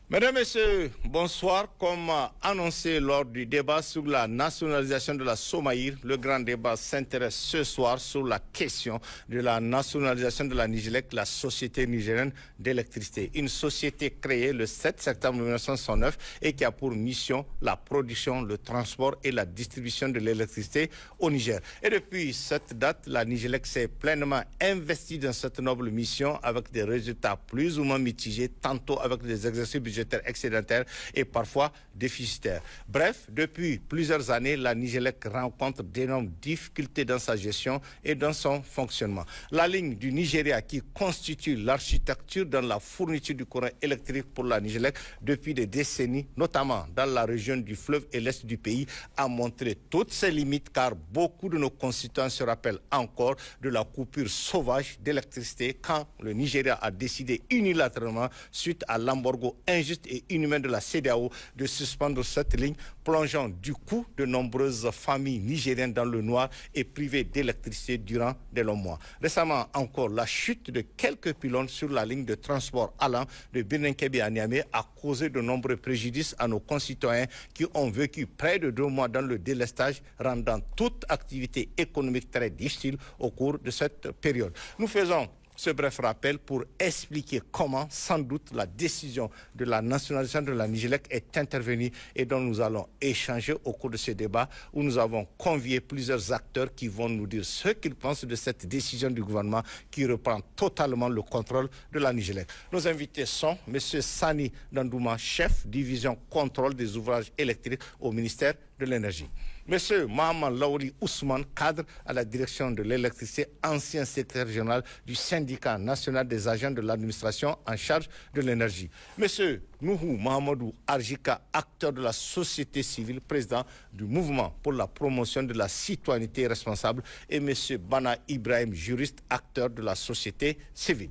Mesdames, Messieurs, bonsoir. Comme annoncé lors du débat sur la nationalisation de la Somaïr, le grand débat s'intéresse ce soir sur la question de la nationalisation de la Nigélec, la société nigérienne d'électricité. Une société créée le 7 septembre 1969 et qui a pour mission la production, le transport et la distribution de l'électricité au Niger. Et depuis cette date, la Nigélec s'est pleinement investie dans cette noble mission avec des résultats plus ou moins mitigés, tantôt avec des exercices budgétaires excédentaires et parfois déficitaires. Bref, depuis plusieurs années, la Nigélec rencontre d'énormes difficultés dans sa gestion et dans son fonctionnement. La ligne du Nigeria qui constitue l'architecture dans la fourniture du courant électrique pour la Nigélec depuis des décennies, notamment dans la région du fleuve et l'est du pays, a montré toutes ses limites car beaucoup de nos concitoyens se rappellent encore de la coupure sauvage d'électricité quand le Nigeria a décidé unilatéralement, suite à l'embargo injuste et inhumain de la CEDEAO, de suspendre cette ligne, plongeant du coup de nombreuses familles nigériennes dans le noir et privées d'électricité durant des longs mois. Récemment encore, la chute de quelques pylônes sur la ligne de transport allant de Birnin-Kebbi à Niamey a causé de nombreux préjudices à nos concitoyens qui ont vécu près de 2 mois dans le délestage, rendant toute activité économique très difficile au cours de cette période. Nous faisons ce bref rappel pour expliquer comment, sans doute, la décision de la nationalisation de la Nigélec est intervenue et dont nous allons échanger au cours de ce débat où nous avons convié plusieurs acteurs qui vont nous dire ce qu'ils pensent de cette décision du gouvernement qui reprend totalement le contrôle de la Nigélec. Nos invités sont M. Sani Dandouma, chef division contrôle des ouvrages électriques au ministère de l'Énergie. Monsieur Mohamed Laouri Ousmane, cadre à la direction de l'électricité, ancien secrétaire général du syndicat national des agents de l'administration en charge de l'énergie. Monsieur Nuhu Mahamadou Arjika, acteur de la société civile, président du mouvement pour la promotion de la citoyenneté responsable. Et monsieur Bana Ibrahim, juriste, acteur de la société civile.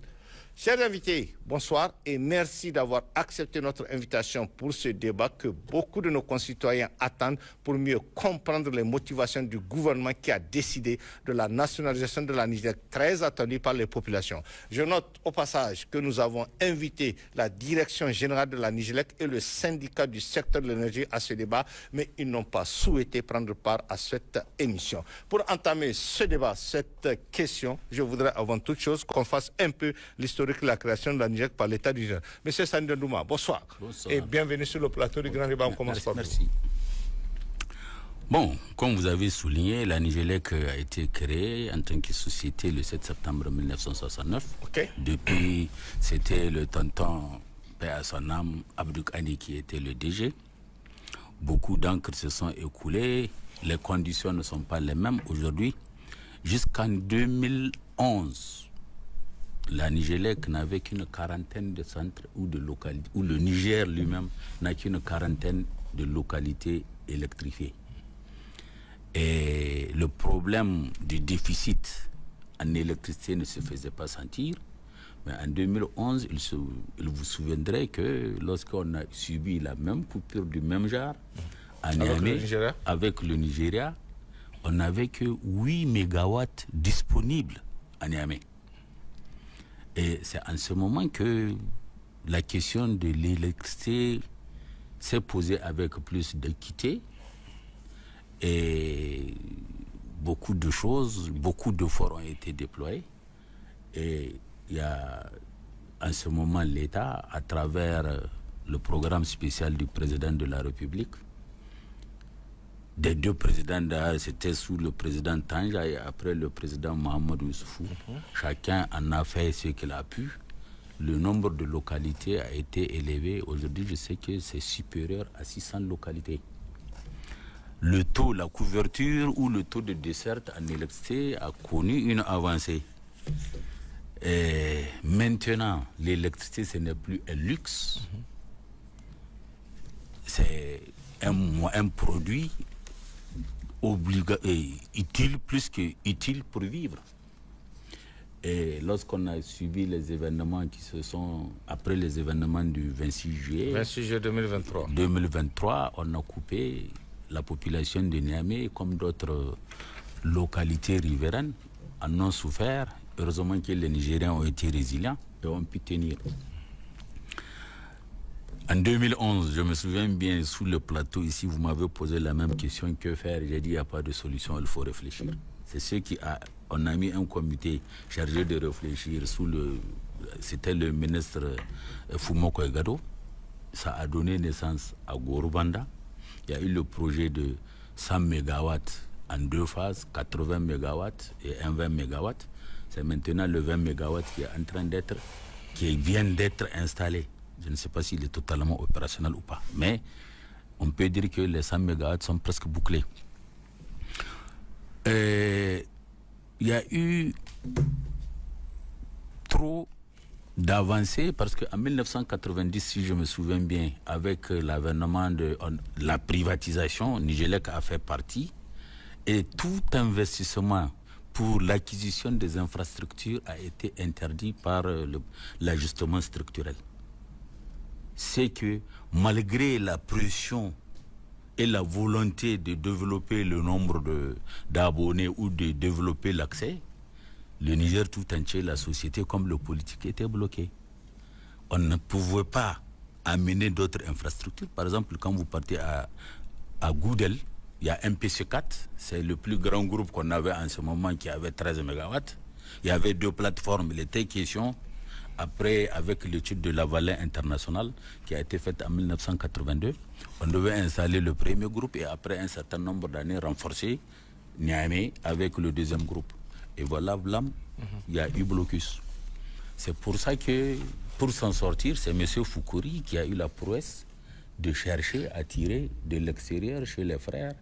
Chers invités, bonsoir et merci d'avoir accepté notre invitation pour ce débat que beaucoup de nos concitoyens attendent pour mieux comprendre les motivations du gouvernement qui a décidé de la nationalisation de la Nigélec, très attendue par les populations. Je note au passage que nous avons invité la direction générale de la Nigélec et le syndicat du secteur de l'énergie à ce débat, mais ils n'ont pas souhaité prendre part à cette émission. Pour entamer ce débat, cette question, je voudrais avant toute chose qu'on fasse un peu l'histoire de la création de la Nigélec par l'État du Niger. Monsieur Sani Dandouma, bonsoir. Bonsoir. Et bienvenue sur le plateau du Grand Débat. On commence par vous. Merci. Bon, comme vous avez souligné, la Nigélec a été créée en tant que société le 7 septembre 1969. Okay. Depuis, c'était le tonton paix à son âme, Abdou Kani, qui était le DG. Beaucoup d'encre se sont écoulées. Les conditions ne sont pas les mêmes aujourd'hui. Jusqu'en 2011, la Nigélec n'avait qu'une quarantaine de centres ou de localités, ou le Niger lui-même n'a qu'une quarantaine de localités électrifiées. Et le problème du déficit en électricité ne se faisait pas sentir. Mais en 2011, il vous souviendrez que lorsqu'on a subi la même coupure du même genre, à Niamey, avec le Nigeria, on n'avait que 8 mégawatts disponibles à Niamey. Et c'est en ce moment que la question de l'électricité s'est posée avec plus d'équité et beaucoup de choses, beaucoup d'efforts ont été déployés. Et il y a en ce moment l'État, à travers le programme spécial du président de la République, des 2 présidents d'ailleurs, c'était sous le président Tanja et après le président Mahamadou Youssoufou. Chacun en a fait ce qu'il a pu. Le nombre de localités a été élevé. Aujourd'hui, je sais que c'est supérieur à 600 localités. Le taux, la couverture ou le taux de desserte en électricité a connu une avancée. Et maintenant, l'électricité, ce n'est plus un luxe. C'est un produit utile plus que utile pour vivre. Et lorsqu'on a suivi les événements qui se sont, après les événements du 26 juillet 2023, on a coupé la population de Niamey comme d'autres localités riveraines en ont souffert. Heureusement que les Nigériens ont été résilients et ont pu tenir. En 2011, je me souviens bien, sous le plateau ici, vous m'avez posé la même question, que faire? J'ai dit, il n'y a pas de solution, il faut réfléchir. C'est ce qui a... On a mis un comité chargé de réfléchir c'était le ministre Fumoko Egado. Ça a donné naissance à Gorubanda. Il y a eu le projet de 100 MW en 2 phases, 80 MW et un 20 MW. C'est maintenant le 20 MW qui est en train qui vient d'être installé. Je ne sais pas s'il est totalement opérationnel ou pas, mais on peut dire que les 100 MW sont presque bouclés. Il y a eu trop d'avancées parce qu'en 1990, si je me souviens bien, avec l'avènement de la privatisation, Nigélec a fait partie et tout investissement pour l'acquisition des infrastructures a été interdit par l'ajustement structurel. C'est que malgré la pression et la volonté de développer le nombre d'abonnés ou de développer l'accès, le Niger tout entier, la société comme le politique était bloqué. On ne pouvait pas amener d'autres infrastructures. Par exemple, quand vous partez à Goudel, il y a MPC4, c'est le plus grand groupe qu'on avait en ce moment qui avait 13 MW. Il y avait 2 plateformes. Il était question, après, avec l'étude de la Vallée internationale qui a été faite en 1982, on devait installer le premier groupe et après un certain nombre d'années renforcer Niamey avec le deuxième groupe. Et voilà, Vlam, il y a eu blocus. C'est pour ça que, pour s'en sortir, c'est M. Foukouri qui a eu la prouesse de chercher à tirer de l'extérieur chez les frères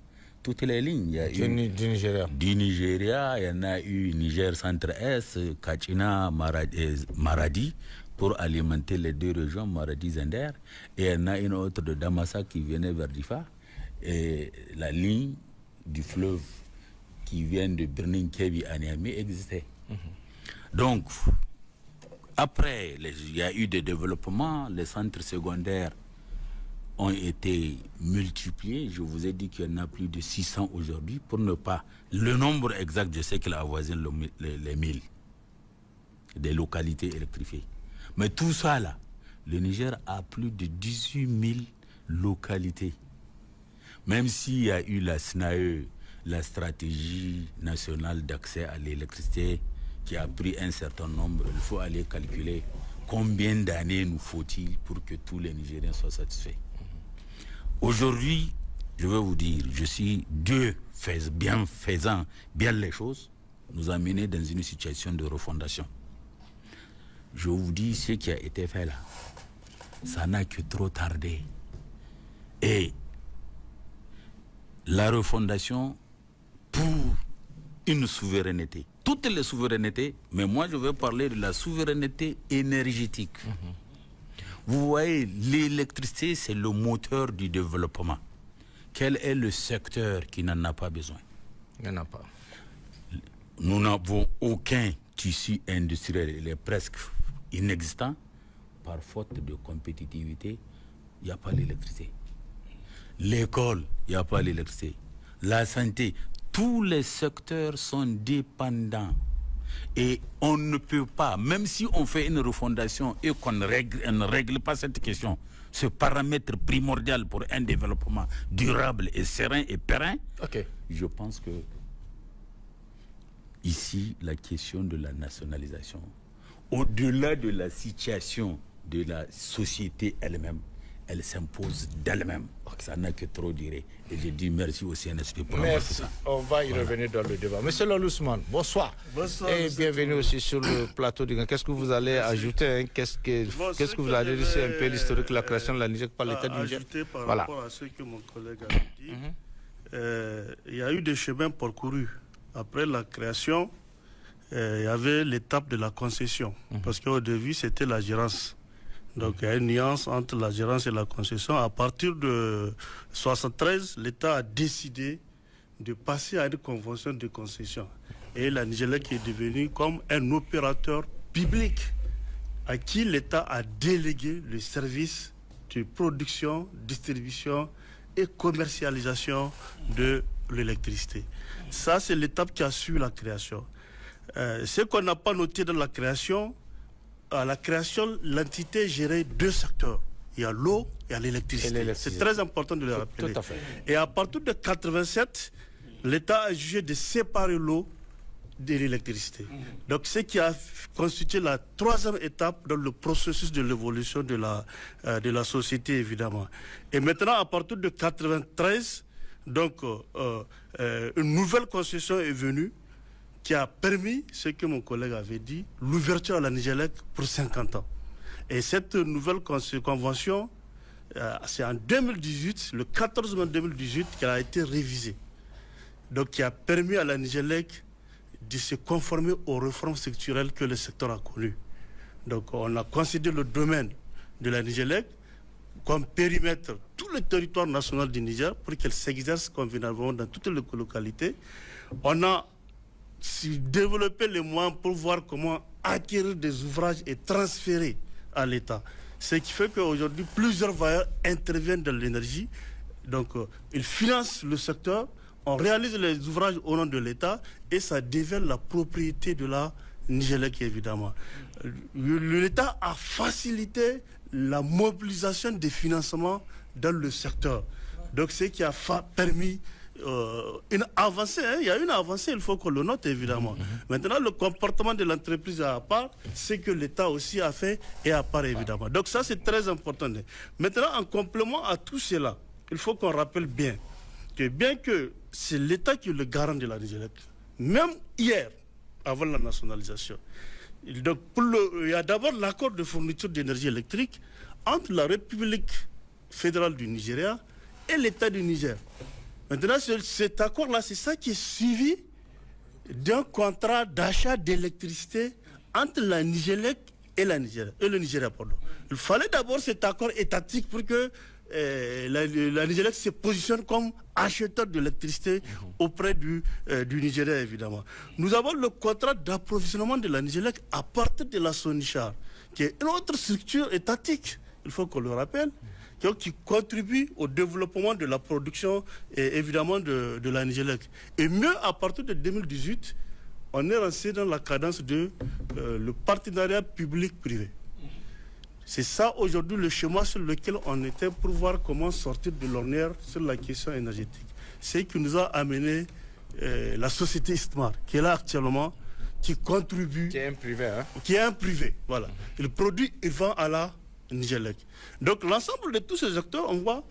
toutes les lignes. Il y a eu du Nigeria. Du Nigeria, il y en a eu Niger Centre-Est, Kachina, Maradi, pour alimenter les 2 régions, Maradi-Zender. Et il y en a une autre de Damassa qui venait vers Difa. Et la ligne du fleuve qui vient de Birnin Kebi à Niamey existait. Donc, après, il y a eu des développements, les centres secondaires ont été multipliés. Je vous ai dit qu'il y en a plus de 600 aujourd'hui, pour ne pas... Le nombre exact, je sais qu'il avoisine les 1000 des localités électrifiées. Mais tout ça, là, le Niger a plus de 18 000 localités. Même s'il y a eu la SNAE, la stratégie nationale d'accès à l'électricité, qui a pris un certain nombre, il faut aller calculer combien d'années nous faut-il pour que tous les Nigériens soient satisfaits. Aujourd'hui, je vais vous dire, je suis Dieu faisant bien les choses, nous a menés dans une situation de refondation. Je vous dis ce qui a été fait là, ça n'a que trop tardé. Et la refondation pour une souveraineté, toutes les souverainetés, mais moi je vais parler de la souveraineté énergétique. Vous voyez, l'électricité, c'est le moteur du développement. Quel est le secteur qui n'en a pas besoin? Il n'y en a pas. Nous n'avons aucun tissu industriel, il est presque inexistant. Par faute de compétitivité, il n'y a pas l'électricité. L'école, il n'y a pas l'électricité. La santé, tous les secteurs sont dépendants. Et on ne peut pas, même si on fait une refondation et qu'on ne règle pas cette question, ce paramètre primordial pour un développement durable et serein et périn, je pense que ici, la question de la nationalisation, au-delà de la situation de la société elle-même, elle s'impose d'elle-même. Ça n'a que trop duré. Et je dis merci au CNSP pour avoir fait ça. On va y revenir dans le débat. Monsieur Lalousman, bonsoir. Bonsoir. Et bienvenue aussi sur le plateau du Grand. Qu'est-ce que vous allez ajouter Qu'est-ce que vous allez dire? C'est un peu l'historique de la création de la Niger par l'État du Niger. Par rapport à ce que mon collègue a dit, il y a eu des chemins parcourus. Après la création, il y avait l'étape de la concession. Parce qu'au début, c'était la gérance. Donc il y a une nuance entre la gérance et la concession. À partir de 1973, l'État a décidé de passer à une convention de concession. Et la Nigélec est devenue comme un opérateur public à qui l'État a délégué le service de production, distribution et commercialisation de l'électricité. Ça, c'est l'étape qui a suivi la création. Ce qu'on n'a pas noté dans la création, à la création, l'entité gérait 2 secteurs. il y a l'eau, il y a l'électricité. C'est très important de le rappeler. Tout à fait. Et à partir de 87, l'État a jugé de séparer l'eau de l'électricité. Donc, ce qui a constitué la troisième étape dans le processus de l'évolution de la société, évidemment. Et maintenant, à partir de 93, donc, une nouvelle concession est venue qui a permis, ce que mon collègue avait dit, l'ouverture à la Nigélec pour 50 ans. Et cette nouvelle convention, c'est en 2018, le 14 mai 2018, qu'elle a été révisée. Donc, qui a permis à la Nigélec de se conformer aux réformes structurelles que le secteur a connues. Donc, on a considéré le domaine de la Nigélec comme périmètre tout le territoire national du Niger pour qu'elle s'exerce convenablement dans toutes les localités. On a développé les moyens pour voir comment acquérir des ouvrages et transférer à l'État. Ce qui fait qu'aujourd'hui, plusieurs bailleurs interviennent dans l'énergie. Donc, ils financent le secteur. On réalise les ouvrages au nom de l'État et ça devient la propriété de la Nigélec, évidemment. L'État a facilité la mobilisation des financements dans le secteur. Donc, ce qui a permis une avancée. Il y a une avancée, il faut qu'on le note, évidemment. Maintenant, le comportement de l'entreprise à part, c'est que l'État aussi a fait et à part, évidemment. Donc, ça, c'est très important. Maintenant, en complément à tout cela, il faut qu'on rappelle bien que c'est l'État qui est le garant de la Nigélec. Même hier, avant la nationalisation. Donc, il y a d'abord l'accord de fourniture d'énergie électrique entre la République fédérale du Nigeria et l'État du Niger. Maintenant, cet accord-là, c'est ça qui est suivi d'un contrat d'achat d'électricité entre la Nigélec et le Nigeria. Il fallait d'abord cet accord étatique pour que la Nigélec se positionne comme acheteur d'électricité auprès du Nigeria, évidemment. Nous avons le contrat d'approvisionnement de la Nigélec à partir de la Sonichar, qui est une autre structure étatique, il faut qu'on le rappelle, qui contribue au développement de la production, évidemment, de la Nigélec. Et mieux, à partir de 2018, on est lancé dans la cadence de le partenariat public-privé. C'est ça aujourd'hui le schéma sur lequel on était pour voir comment sortir de l'ornière sur la question énergétique. C'est qui nous a amené la société Istmar, qui est là actuellement, qui contribue... Qui est un privé, hein? Qui est un privé, voilà. Il produit, il vend à la Nigélec. Donc l'ensemble de tous ces acteurs, on voit,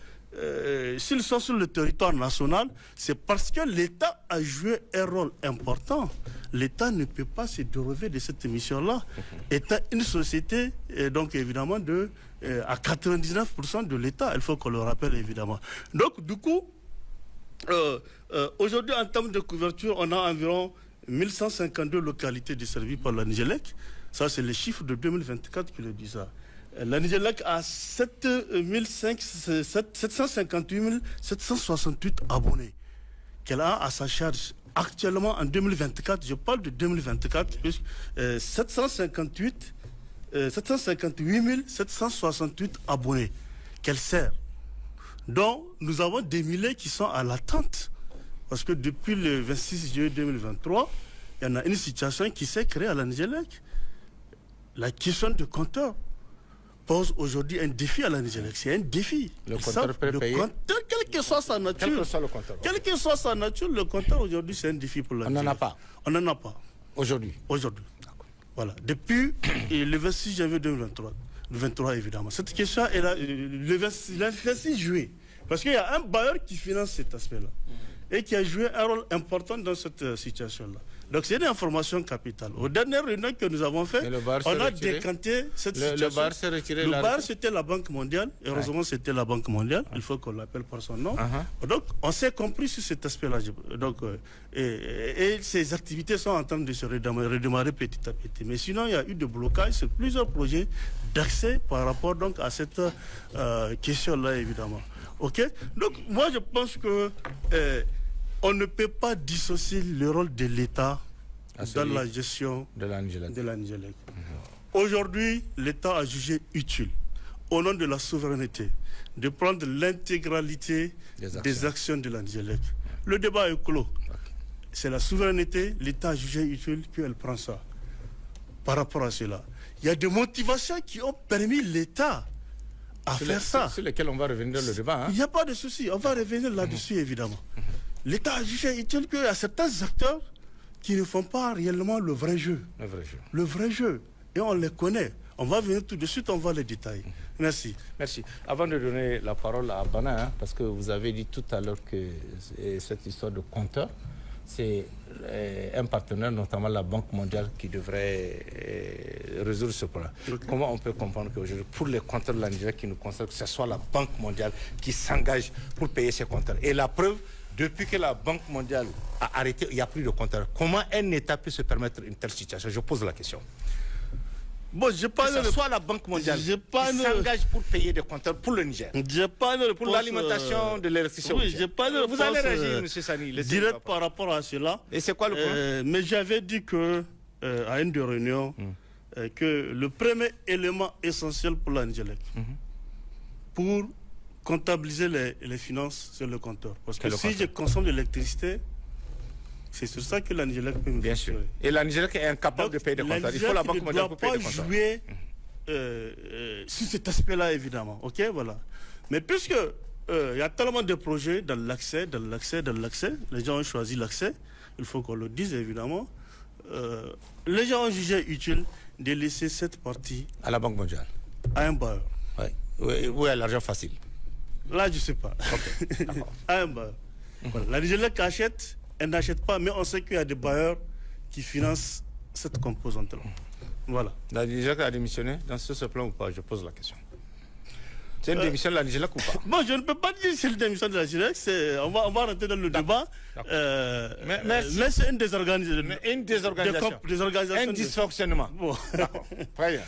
s'ils sont sur le territoire national, c'est parce que l'État a joué un rôle important. L'État ne peut pas se dérober de cette mission-là. Étant une société, donc évidemment, à 99% de l'État, il faut qu'on le rappelle évidemment. Donc du coup, aujourd'hui en termes de couverture, on a environ 1152 localités desservies par la Nigélec. Ça, c'est les chiffres de 2024 qui le disent ça. La Nigélec a 758 768 abonnés qu'elle a à sa charge. Actuellement, en 2024, je parle de 2024, 758 768 abonnés qu'elle sert. Donc, nous avons des milliers qui sont à l'attente. Parce que depuis le 26 juillet 2023, il y en a une situation qui s'est créée à la Nigélec. La question de compteur pose aujourd'hui un défi à la Nigélec. C'est un défi. Le compteur peut payer. Quelle que soit sa nature. Quel que soit le compteur. Quelle que soit sa nature, le compteur aujourd'hui, c'est un défi pour la Nigélec. On n'en a pas. On n'en a pas. Aujourd'hui. Aujourd'hui. Voilà. Depuis le 26 janvier 2023, évidemment. Cette question est là, le 26 juillet. Parce qu'il y a un bailleur qui finance cet aspect-là. Et qui a joué un rôle important dans cette situation-là. Donc c'est une information capitale. Aux dernières réunions que nous avons faites, on a décanté cette situation. Le bar s'est retiré. Le bar, c'était la Banque mondiale. Heureusement, c'était la Banque mondiale. Il faut qu'on l'appelle par son nom. Donc, on s'est compris sur cet aspect-là. Donc, et ces activités sont en train de se redémarrer petit à petit. Mais sinon, il y a eu des blocages sur plusieurs projets d'accès par rapport donc, à cette question-là, évidemment. OK? Donc, moi, je pense que... on ne peut pas dissocier le rôle de l'État dans la gestion de la Nigélec. Aujourd'hui, l'État a jugé utile, au nom de la souveraineté, de prendre l'intégralité des actions de la Nigélec. Le débat est clos. C'est la souveraineté, l'État a jugé utile qu'elle prend ça. Par rapport à cela, il y a des motivations qui ont permis l'État à faire ça. Sur lesquels on va revenir dans le débat. Il n'y a pas de souci, on va revenir là-dessus évidemment. L'État a jugé utile qu'il y a certains acteurs qui ne font pas réellement le vrai jeu. Le vrai jeu. Et on les connaît. On va venir tout de suite, on va les détailler. Merci. Merci. Avant de donner la parole à Bana, parce que vous avez dit tout à l'heure que cette histoire de compteur, c'est un partenaire, notamment la Banque mondiale, qui devrait résoudre ce problème. Okay. Comment on peut comprendre qu'aujourd'hui, pour les compteurs de la Nigeria qui nous concernent, que ce soit la Banque mondiale qui s'engage pour payer ces compteurs? Et la preuve, depuis que la Banque mondiale a arrêté, il n'y a plus de compteurs. Comment un État peut se permettre une telle situation? Je pose la question. Bon, je parle que ce soit la Banque mondiale qui s'engage pour payer des compteurs pour le Niger. Pour l'alimentation de l'électricité. Oui, j'ai pas de Vous allez réagir, M. Sani. Direct par rapport à cela. Et c'est quoi le point? Mais j'avais dit que, à une des réunions, que le premier élément essentiel pour la Nigélec, pour comptabiliser les finances sur le compteur. Parce que si je consomme de l'électricité, c'est sur ça que la Nigélec peut me Bien sûr. Et la Nigélec est incapable de payer des compteurs. Il faut la Banque mondiale pour payer des compteurs. Ne doit pas jouer sur cet aspect-là, évidemment. Ok, voilà. Mais puisque il y a tellement de projets dans l'accès, les gens ont choisi l'accès, il faut qu'on le dise, évidemment. Les gens ont jugé utile de laisser cette partie à la Banque mondiale, à un bailleur. Oui, à l'argent facile. Là, je ne sais pas. Okay. À un bailleur. Voilà. La Nigélec achète. Elle n'achète pas, mais on sait qu'il y a des bailleurs qui financent cette composante-là. Voilà. La Nigélec a démissionné dans ce plan ou pas? Je pose la question. C'est une démission de la Nigélec ou pas? Bon, je ne peux pas dire que c'est une démission de la Nigélec. On va rentrer dans le débat. Mais c'est une désorganisation. Une désorganisation. Un dysfonctionnement. Bon. D'accord. Très bien.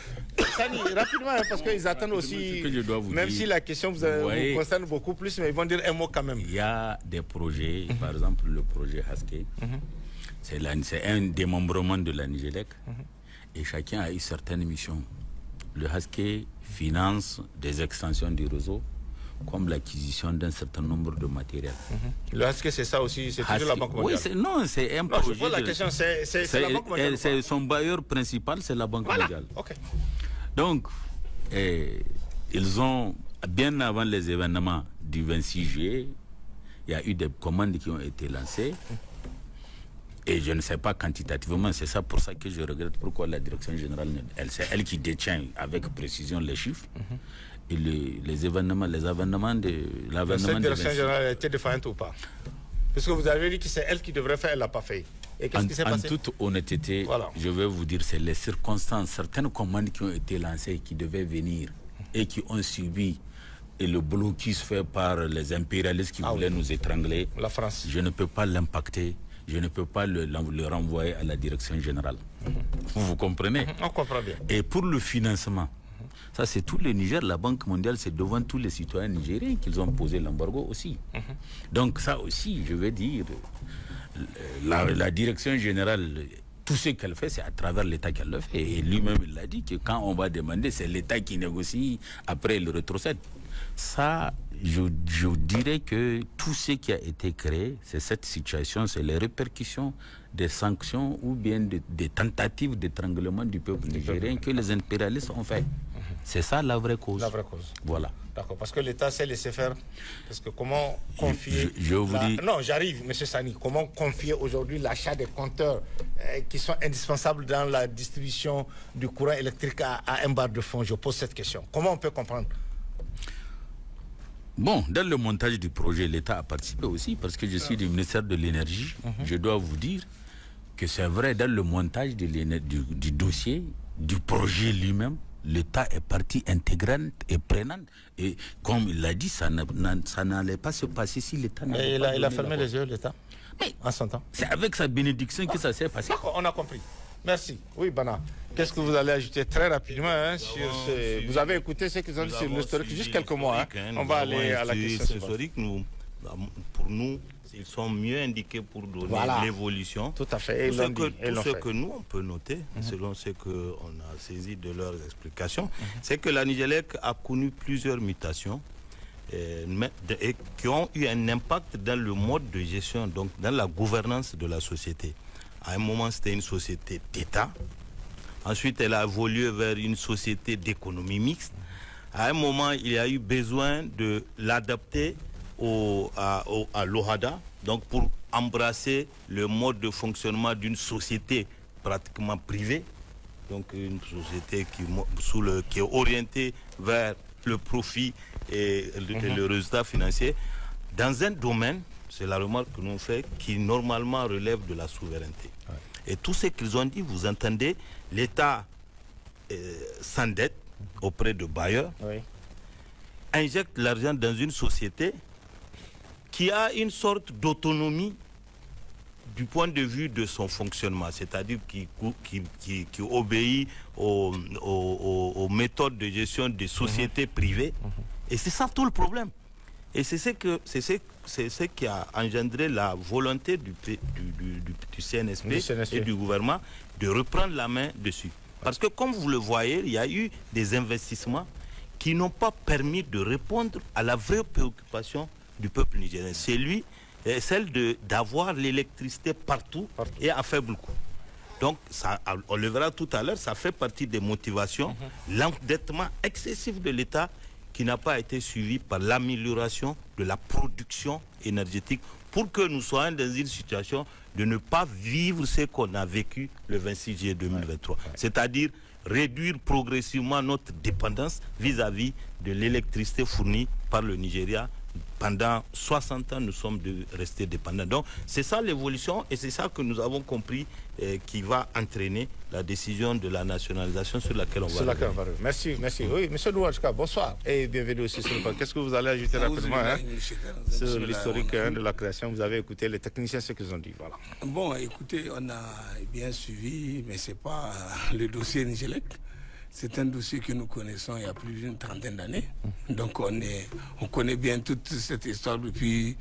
Sani, rapidement, parce qu'ils attendent aussi, même si la question vous concerne beaucoup plus, mais ils vont dire un mot quand même. Il y a des projets, par exemple le projet Haske, c'est un démembrement de la Nigélec, et chacun a eu certaines missions. Le Haske finance des extensions du réseau, comme l'acquisition d'un certain nombre de matériel. Le Haske, c'est ça aussi, c'est toujours la Banque mondiale. Oui, non, c'est un projet. Je pose la question, c'est la Banque mondiale. Son bailleur principal, c'est la Banque mondiale. Okay. Donc, ils ont, bien avant les événements du 26 juillet, il y a eu des commandes qui ont été lancées. Et je ne sais pas quantitativement, c'est ça pour ça que je regrette pourquoi la direction générale, c'est elle qui détient avec précision les chiffres. Et les événements de cette direction générale a été défaillante ou pas? Parce que vous avez dit que c'est elle qui devrait faire, elle n'a pas fait. Et qu'est-ce qui s'est passé? En toute honnêteté, je vais vous dire, c'est les circonstances, certaines commandes qui ont été lancées, qui devaient venir et qui ont subi et le blocus fait par les impérialistes qui voulaient nous étrangler. La France. Je ne peux pas l'impacter. Je ne peux pas le renvoyer à la direction générale. Vous comprenez? On comprend bien. Et pour le financement, ça c'est tout le Niger, la Banque mondiale, c'est devant tous les citoyens nigériens qu'ils ont posé l'embargo aussi. Donc ça aussi, je veux dire, la direction générale, tout ce qu'elle fait, c'est à travers l'État qu'elle le fait. Et lui-même, il a dit que quand on va demander, c'est l'État qui négocie, après il rétrocède. Ça, je dirais que tout ce qui a été créé, c'est cette situation, c'est les répercussions des sanctions ou bien des tentatives d'étranglement du peuple nigérien que les impérialistes ont fait. C'est ça la vraie cause. La vraie cause. Voilà. D'accord, parce que l'État s'est laissé faire. Parce que comment confier... Je vous dis... Non, j'arrive, M. Sani. Comment confier aujourd'hui l'achat des compteurs qui sont indispensables dans la distribution du courant électrique à un barre de fonds? Je pose cette question. Comment on peut comprendre? Bon, dans le montage du projet, l'État a participé aussi, parce que je suis du ministère de l'Énergie. Je dois vous dire que c'est vrai, dans le montage du dossier, du projet lui-même, l'État est partie intégrante et prenante. Et comme il l'a dit, ça n'allait pas se passer si l'État n'avait pas... Il a fermé les yeux, l'État, en son temps. C'est avec sa bénédiction que ça s'est passé. D'accord, on a compris. Merci. Oui, Bana. Qu'est-ce que vous allez ajouter très rapidement sur ce... Vous avez écouté ce qu'ils ont dit sur l'historique, juste quelques mois. On va aller à la question historique. Pour nous, ils sont mieux indiqués pour donner l'évolution. Tout à fait. Tout ce que nous, on peut noter, selon ce qu'on a saisi de leurs explications, c'est que la Nigélec a connu plusieurs mutations et qui ont eu un impact dans le mode de gestion, donc dans la gouvernance de la société. À un moment, c'était une société d'État. Ensuite, elle a évolué vers une société d'économie mixte. À un moment, il y a eu besoin de l'adapter à l'OHADA, donc pour embrasser le mode de fonctionnement d'une société pratiquement privée, donc une société qui est orientée vers le profit et le résultat financier, dans un domaine, c'est la remarque que nous faisons, qui normalement relève de la souveraineté. Ouais. Et tout ce qu'ils ont dit, vous entendez, l'État s'endette auprès de bailleurs, oui, injecte l'argent dans une société qui a une sorte d'autonomie du point de vue de son fonctionnement, c'est-à-dire qui obéit aux méthodes de gestion des sociétés privées. Et c'est ça tout le problème. Et c'est ce qui a engendré la volonté du CNSP et du gouvernement de reprendre la main dessus. Parce que comme vous le voyez, il y a eu des investissements qui n'ont pas permis de répondre à la vraie préoccupation du peuple nigérien. C'est celle d'avoir l'électricité partout et à faible coût. Donc, ça, on le verra tout à l'heure, ça fait partie des motivations. L'endettement excessif de l'État qui n'a pas été suivi par l'amélioration de la production énergétique pour que nous soyons dans une situation de ne pas vivre ce qu'on a vécu le 26 juillet 2023. C'est-à-dire réduire progressivement notre dépendance vis-à-vis de l'électricité fournie par le Nigeria. Pendant 60 ans, nous sommes restés dépendants. Donc, c'est ça l'évolution et c'est ça que nous avons compris qui va entraîner la décision de la nationalisation sur laquelle on va revenir. Merci, merci. Oui, M. Douachka, bonsoir et bienvenue aussi sur le podcast. Qu'est-ce que vous allez ajouter rapidement sur l'historique de la création? Vous avez écouté les techniciens, ce qu'ils ont dit. Voilà. Bon, écoutez, on a bien suivi, mais ce n'est pas le dossier Nigelec. C'est un dossier que nous connaissons il y a plus d'une trentaine d'années. Donc on connaît bien toute cette histoire depuis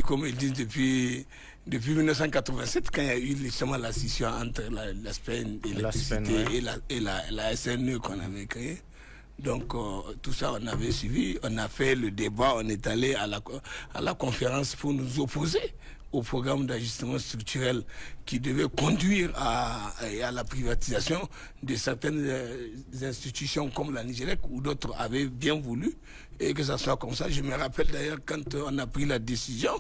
comme ils disent, depuis 1987, quand il y a eu justement la scission entre l'aspect électricité et la SNE qu'on avait créée. Donc tout ça, on avait suivi, on a fait le débat, on est allé à la conférence pour nous opposer au programme d'ajustement structurel qui devait conduire à la privatisation de certaines institutions comme la Nigelec ou d'autres avaient bien voulu et que ça soit comme ça. Je me rappelle d'ailleurs quand on a pris la décision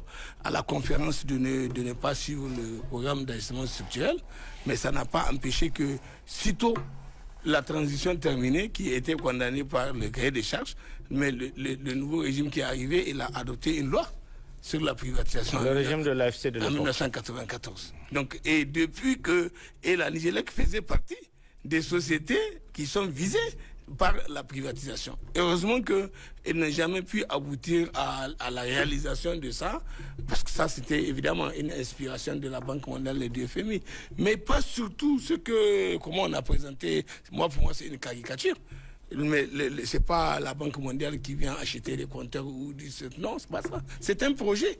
à la conférence de ne pas suivre le programme d'ajustement structurel, mais ça n'a pas empêché que sitôt la transition terminée, qui était condamnée par le cahier des charges, mais le nouveau régime qui est arrivé, il a adopté une loi sur la privatisation. Le régime de l'AFC de l'époque. En 1994. Donc, et depuis que la Nigelec faisait partie des sociétés qui sont visées par la privatisation. Heureusement qu'elle n'a jamais pu aboutir à la réalisation de ça, parce que ça c'était évidemment une inspiration de la Banque mondiale et du FMI. Mais pas surtout comment on a présenté, pour moi c'est une caricature. Mais c'est pas la Banque mondiale qui vient acheter des compteurs ou non, c'est pas ça. C'est un projet.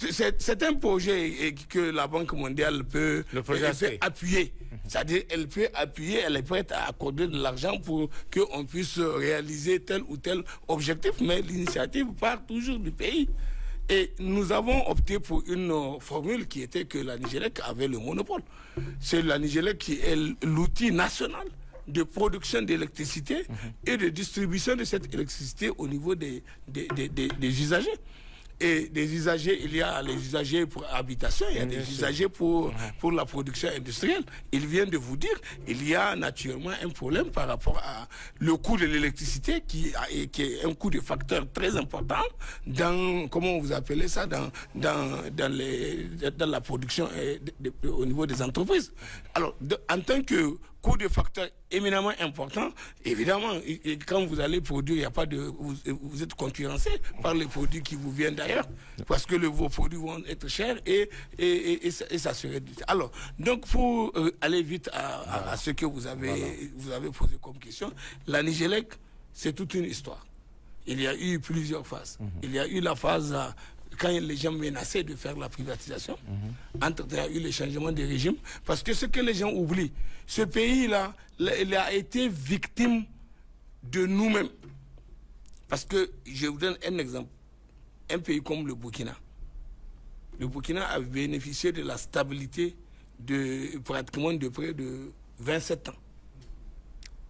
C'est un projet que la Banque mondiale peut appuyer. C'est-à-dire elle peut appuyer, elle est prête à accorder de l'argent pour qu'on puisse réaliser tel ou tel objectif, mais l'initiative part toujours du pays. Et nous avons opté pour une formule qui était que la Nigelec avait le monopole. C'est la Nigelec qui est l'outil national de production d'électricité et de distribution de cette électricité au niveau des usagers. Et des usagers, il y a les usagers pour habitation, il y a des usagers pour la production industrielle. Il vient de vous dire, il y a naturellement un problème par rapport à le coût de l'électricité qui est un coût de facteur très important dans, comment vous appelez ça, dans la production au niveau des entreprises. Alors, en tant que coût de facteur éminemment important, évidemment, quand vous allez produire, il y a pas de, vous êtes concurrencé par les produits qui vous viennent d'ailleurs, parce que vos produits vont être chers et ça serait... Alors, donc pour aller vite à ce que vous avez posé comme question, la Nigelec, c'est toute une histoire. Il y a eu plusieurs phases. Il y a eu la phase... quand les gens menaçaient de faire la privatisation, entre-temps, il y a eu le changement de régime, parce que ce que les gens oublient, ce pays-là, il a été victime de nous-mêmes. Parce que, je vous donne un exemple, un pays comme le Burkina. Le Burkina a bénéficié de la stabilité pratiquement de près de 27 ans.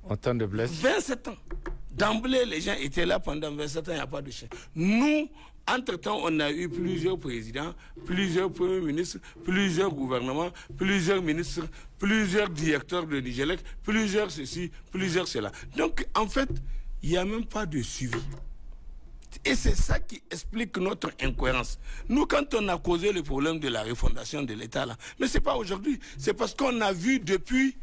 En temps de blesse. 27 ans. D'emblée, les gens étaient là pendant 27 ans, il n'y a pas de chien. Nous, entre-temps, on a eu plusieurs présidents, plusieurs premiers ministres, plusieurs gouvernements, plusieurs ministres, plusieurs directeurs de Nigélec, plusieurs ceci, plusieurs cela. Donc, en fait, il n'y a même pas de suivi. Et c'est ça qui explique notre incohérence. Nous, quand on a causé le problème de la refondation de l'État, là, mais ce n'est pas aujourd'hui, c'est parce qu'on a vu depuis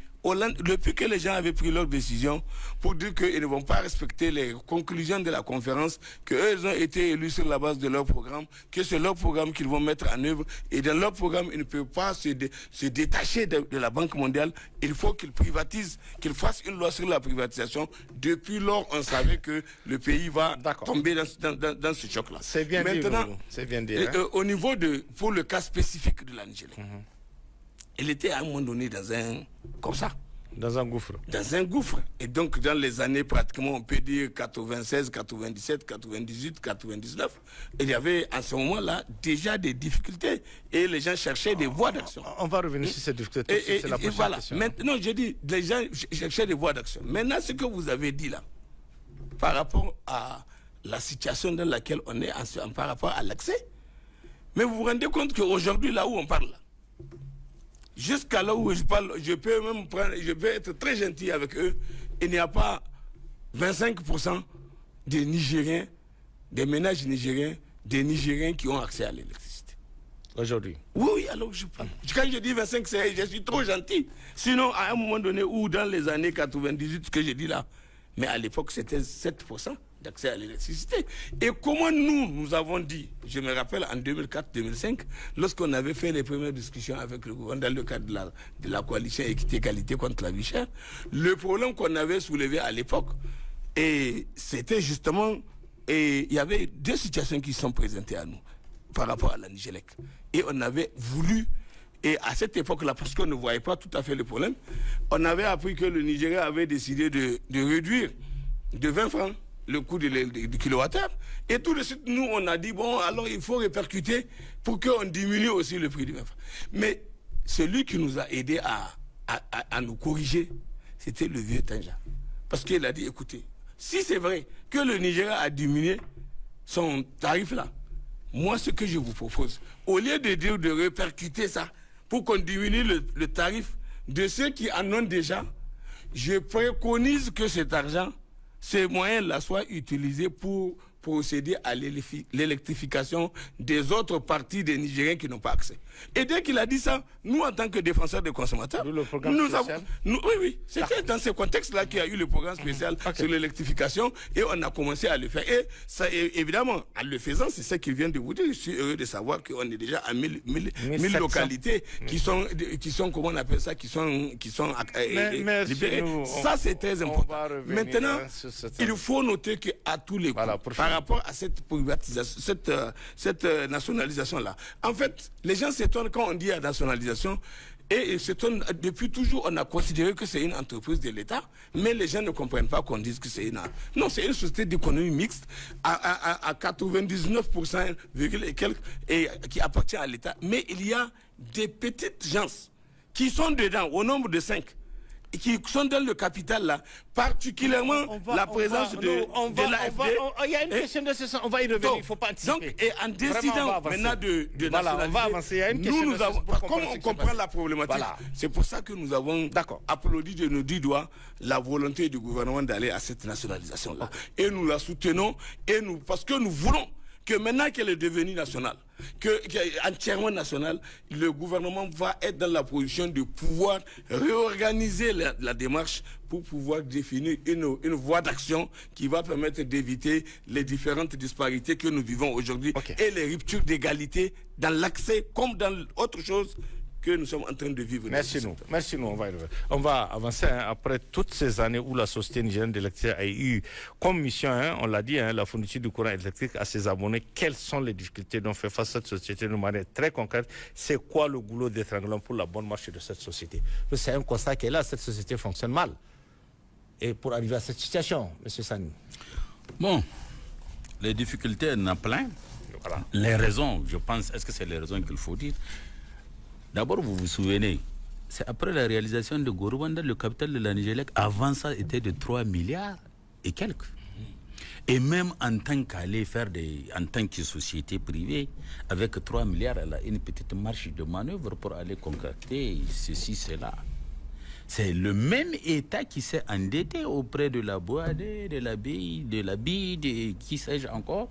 que les gens avaient pris leur décision pour dire qu'ils ne vont pas respecter les conclusions de la conférence, qu'eux ont été élus sur la base de leur programme, que c'est leur programme qu'ils vont mettre en œuvre, et dans leur programme, ils ne peuvent pas se détacher de la Banque mondiale. Il faut qu'ils privatisent, qu'ils fassent une loi sur la privatisation. Depuis lors, on savait que le pays va tomber dans ce choc-là. C'est bien maintenant, dit. C'est bien dit. Au niveau pour le cas spécifique de la Nigélec, elle était à un moment donné comme ça. Dans un gouffre. Dans un gouffre. Et donc, dans les années pratiquement, on peut dire 96, 97, 98, 99, il y avait à ce moment-là déjà des difficultés. Et les gens cherchaient des voies d'action. On va revenir sur ces difficultés. C'est la prochaine question. Maintenant, je dis, les gens cherchaient des voies d'action. Maintenant, ce que vous avez dit là, par rapport à la situation dans laquelle on est, par rapport à l'accès, mais vous vous rendez compte qu'aujourd'hui, là où on parle, jusqu'à là où je parle, je peux être très gentil avec eux. Il n'y a pas 25% des Nigériens, des ménages nigériens, des Nigériens qui ont accès à l'électricité. Aujourd'hui? Oui, alors je parle. Quand je dis 25, je suis trop gentil. Sinon, à un moment donné, ou dans les années 98, ce que je dis là, mais à l'époque, c'était 7% d'accès à l'électricité. Et comment nous avons dit, je me rappelle en 2004-2005, lorsqu'on avait fait les premières discussions avec le gouvernement dans le cadre de la coalition équité-égalité contre la vie chère, le problème qu'on avait soulevé à l'époque, et c'était justement, et il y avait deux situations qui sont présentées à nous par rapport à la Nigélec. Et on avait voulu, et à cette époque-là, parce qu'on ne voyait pas tout à fait le problème, on avait appris que le Nigeria avait décidé de réduire de 20 francs le coût du kilowattheure. Et tout de suite, nous, on a dit, bon, alors il faut répercuter pour qu'on diminue aussi le prix du 20 francs. Mais celui qui nous a aidés à nous corriger, c'était le vieux Tanja. Parce qu'il a dit, écoutez, si c'est vrai que le Nigeria a diminué son tarif là, moi, ce que je vous propose, au lieu de dire de répercuter ça pour qu'on diminue le tarif de ceux qui en ont déjà, je préconise que cet argent, ces moyens-là soient utilisés pour procéder à l'électrification des autres parties des Nigériens qui n'ont pas accès. Et dès qu'il a dit ça, nous, en tant que défenseurs des consommateurs, oui, c'était dans ce contexte-là qu'il y a eu le programme spécial sur l'électrification et on a commencé à le faire. Et ça, évidemment, en le faisant, c'est ce qu'il vient de vous dire. Je suis heureux de savoir qu'on est déjà à 1000 localités qui sont, comment on appelle ça, qui sont libérées. Ça, c'est très important. Maintenant, il faut noter qu'à tous les coups, par rapport à cette privatisation, cette nationalisation-là, en fait, les gens s'étonnent quand on dit la nationalisation, et s'étonnent, depuis toujours, on a considéré que c'est une entreprise de l'État, mais les gens ne comprennent pas qu'on dise que c'est une... Non, c'est une société d'économie mixte à 99% et quelques, et qui appartient à l'État. Mais il y a des petites gens qui sont dedans, au nombre de 5, et qui sont dans le capital là, particulièrement la présence de l'AFD. Il y a une question de ce sens, on va y revenir, il ne faut pas anticiper. Donc, et en décidant maintenant de on va avancer. Il y a une question nous avons, comme on comprend la problématique, c'est pour ça que nous avons applaudi de nos 10 doigts la volonté du gouvernement d'aller à cette nationalisation-là. Et nous la soutenons, parce que nous voulons que maintenant qu'elle est devenue nationale, qu'elle est entièrement nationale, le gouvernement va être dans la position de pouvoir réorganiser la démarche pour pouvoir définir une voie d'action qui va permettre d'éviter les différentes disparités que nous vivons aujourd'hui et les ruptures d'égalité dans l'accès comme dans autre chose que nous sommes en train de vivre. Merci nous, on va avancer après toutes ces années où la Société nigérienne d'électricité a eu comme mission, on l'a dit, la fourniture du courant électrique à ses abonnés. Quelles sont les difficultés dont fait face cette société de manière très concrète? C'est quoi le goulot d'étranglement pour la bonne marche de cette société? C'est un constat qui est là, cette société fonctionne mal. Et pour arriver à cette situation, M. Sani? Bon, les difficultés, il y en a plein. Voilà. Les raisons, je pense, est-ce que c'est les raisons qu'il faut dire? D'abord, vous vous souvenez, c'est après la réalisation de Gorubanda, le capital de la Nigélec, avant ça, était de 3 milliards et quelques. Et même en tant qu'aller faire en tant que société privée, avec 3 milliards, elle a une petite marge de manœuvre pour aller concrétiser ceci, cela. C'est le même État qui s'est endetté auprès de la Boadé, de la BI, de qui sais-je encore.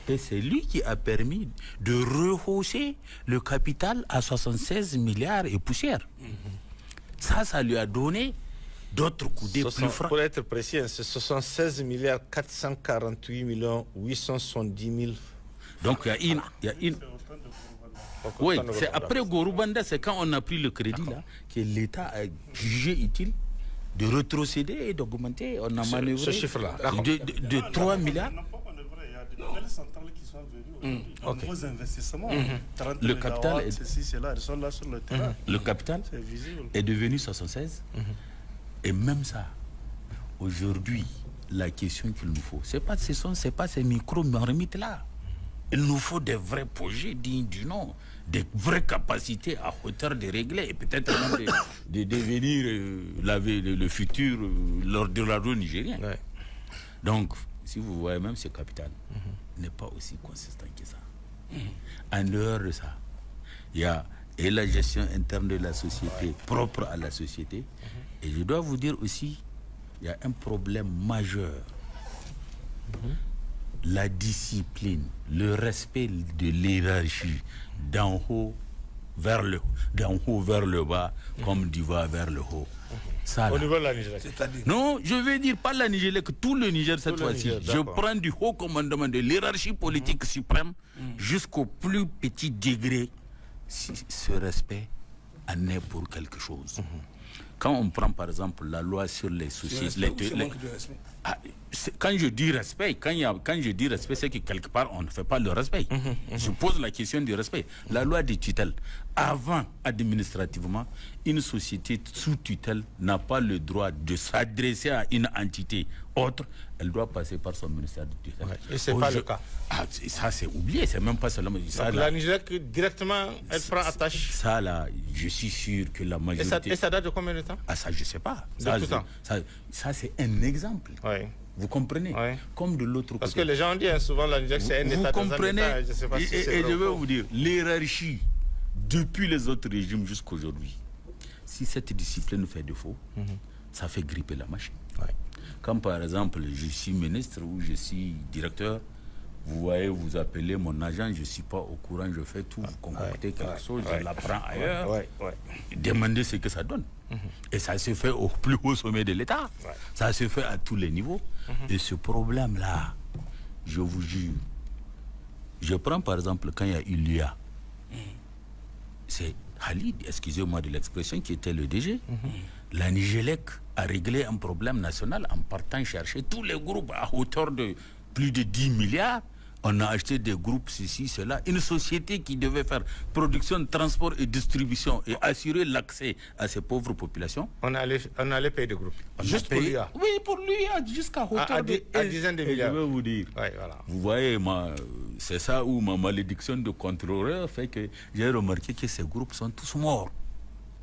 Et c'est lui qui a permis de rehausser le capital à 76 milliards et poussière. Ça lui a donné d'autres coups de plus francs. Pour être précis, c'est 76 milliards 448 millions 870 000. Donc il y a une... Oui, c'est après Gorubanda, c'est quand on a pris le crédit là, que l'État a jugé utile de rétrocéder et d'augmenter. On a manœuvré ce chiffre-là de 3 milliards. Il y a de nouvelles centrales qui sont venues aujourd'hui. Nouveaux investissements. 30 Le capital est... Ceci, là, ils sont là sur le terrain. Le capital est devenu 76. Et même ça, aujourd'hui, la question qu'il nous faut, c'est pas ces micro-marmites-là. Il nous faut des vrais projets dignes du nom, des vraies capacités à hauteur de régler et peut-être même de devenir le futur lors de la roue nigérienne. Ouais. Donc, si vous voyez, même ce capital n'est pas aussi consistant que ça. En dehors de ça, il y a la gestion interne de la société, propre à la société. Et je dois vous dire aussi, il y a un problème majeur. La discipline, le respect de l'hiérarchie d'en haut vers le bas, comme du bas vers le haut. Ça, au niveau de la Niger. Non, je veux dire pas la Niger, que tout le Niger cette fois-ci. Je prends du haut commandement de l'hiérarchie politique suprême jusqu'au plus petit degré. Si ce respect en est pour quelque chose. Quand on prend par exemple la loi sur les sociétés, quand je dis respect, c'est que quelque part on ne fait pas le respect. Je pose la question du respect. La loi de tutelle, avant administrativement, une société sous tutelle n'a pas le droit de s'adresser à une entité autre. Elle doit passer par son ministère de tutelle. Et c'est pas le cas. Ça c'est oublié, c'est même pas seulement ça. La Niger directement, elle prend attache. Ça là, je suis sûr que la majorité. Et ça date de combien de temps? Ça je sais pas. Ça c'est un exemple. Oui. Vous comprenez? Comme de l'autre côté. Parce que les gens disent souvent la Niger c'est un État. Vous comprenez? Je sais pas si et je vais vous dire, l'hiérarchie, depuis les autres régimes jusqu'à aujourd'hui, si cette discipline fait défaut, ça fait gripper la machine. Comme par exemple, je suis ministre ou je suis directeur, vous voyez, vous appelez mon agent, je ne suis pas au courant, je fais tout, vous concoctez quelque chose, je l'apprends ailleurs, demandez ce que ça donne. Et ça se fait au plus haut sommet de l'État, ça se fait à tous les niveaux. Et ce problème-là, je vous jure, je prends par exemple quand il y a eu l'IA, c'est Khalid, excusez-moi de l'expression, qui était le DG. La Nigélec a réglé un problème national en partant chercher tous les groupes à hauteur de plus de 10 milliards. On a acheté des groupes, ceci, cela. Une société qui devait faire production, transport et distribution et assurer l'accès à ces pauvres populations. On allait payer des groupes. Juste pour l'IA. Oui, pour l'IA, jusqu'à hauteur à dizaines de milliards. Je vais vous dire. Vous voyez, c'est ça où ma malédiction de contrôleur fait que j'ai remarqué que ces groupes sont tous morts.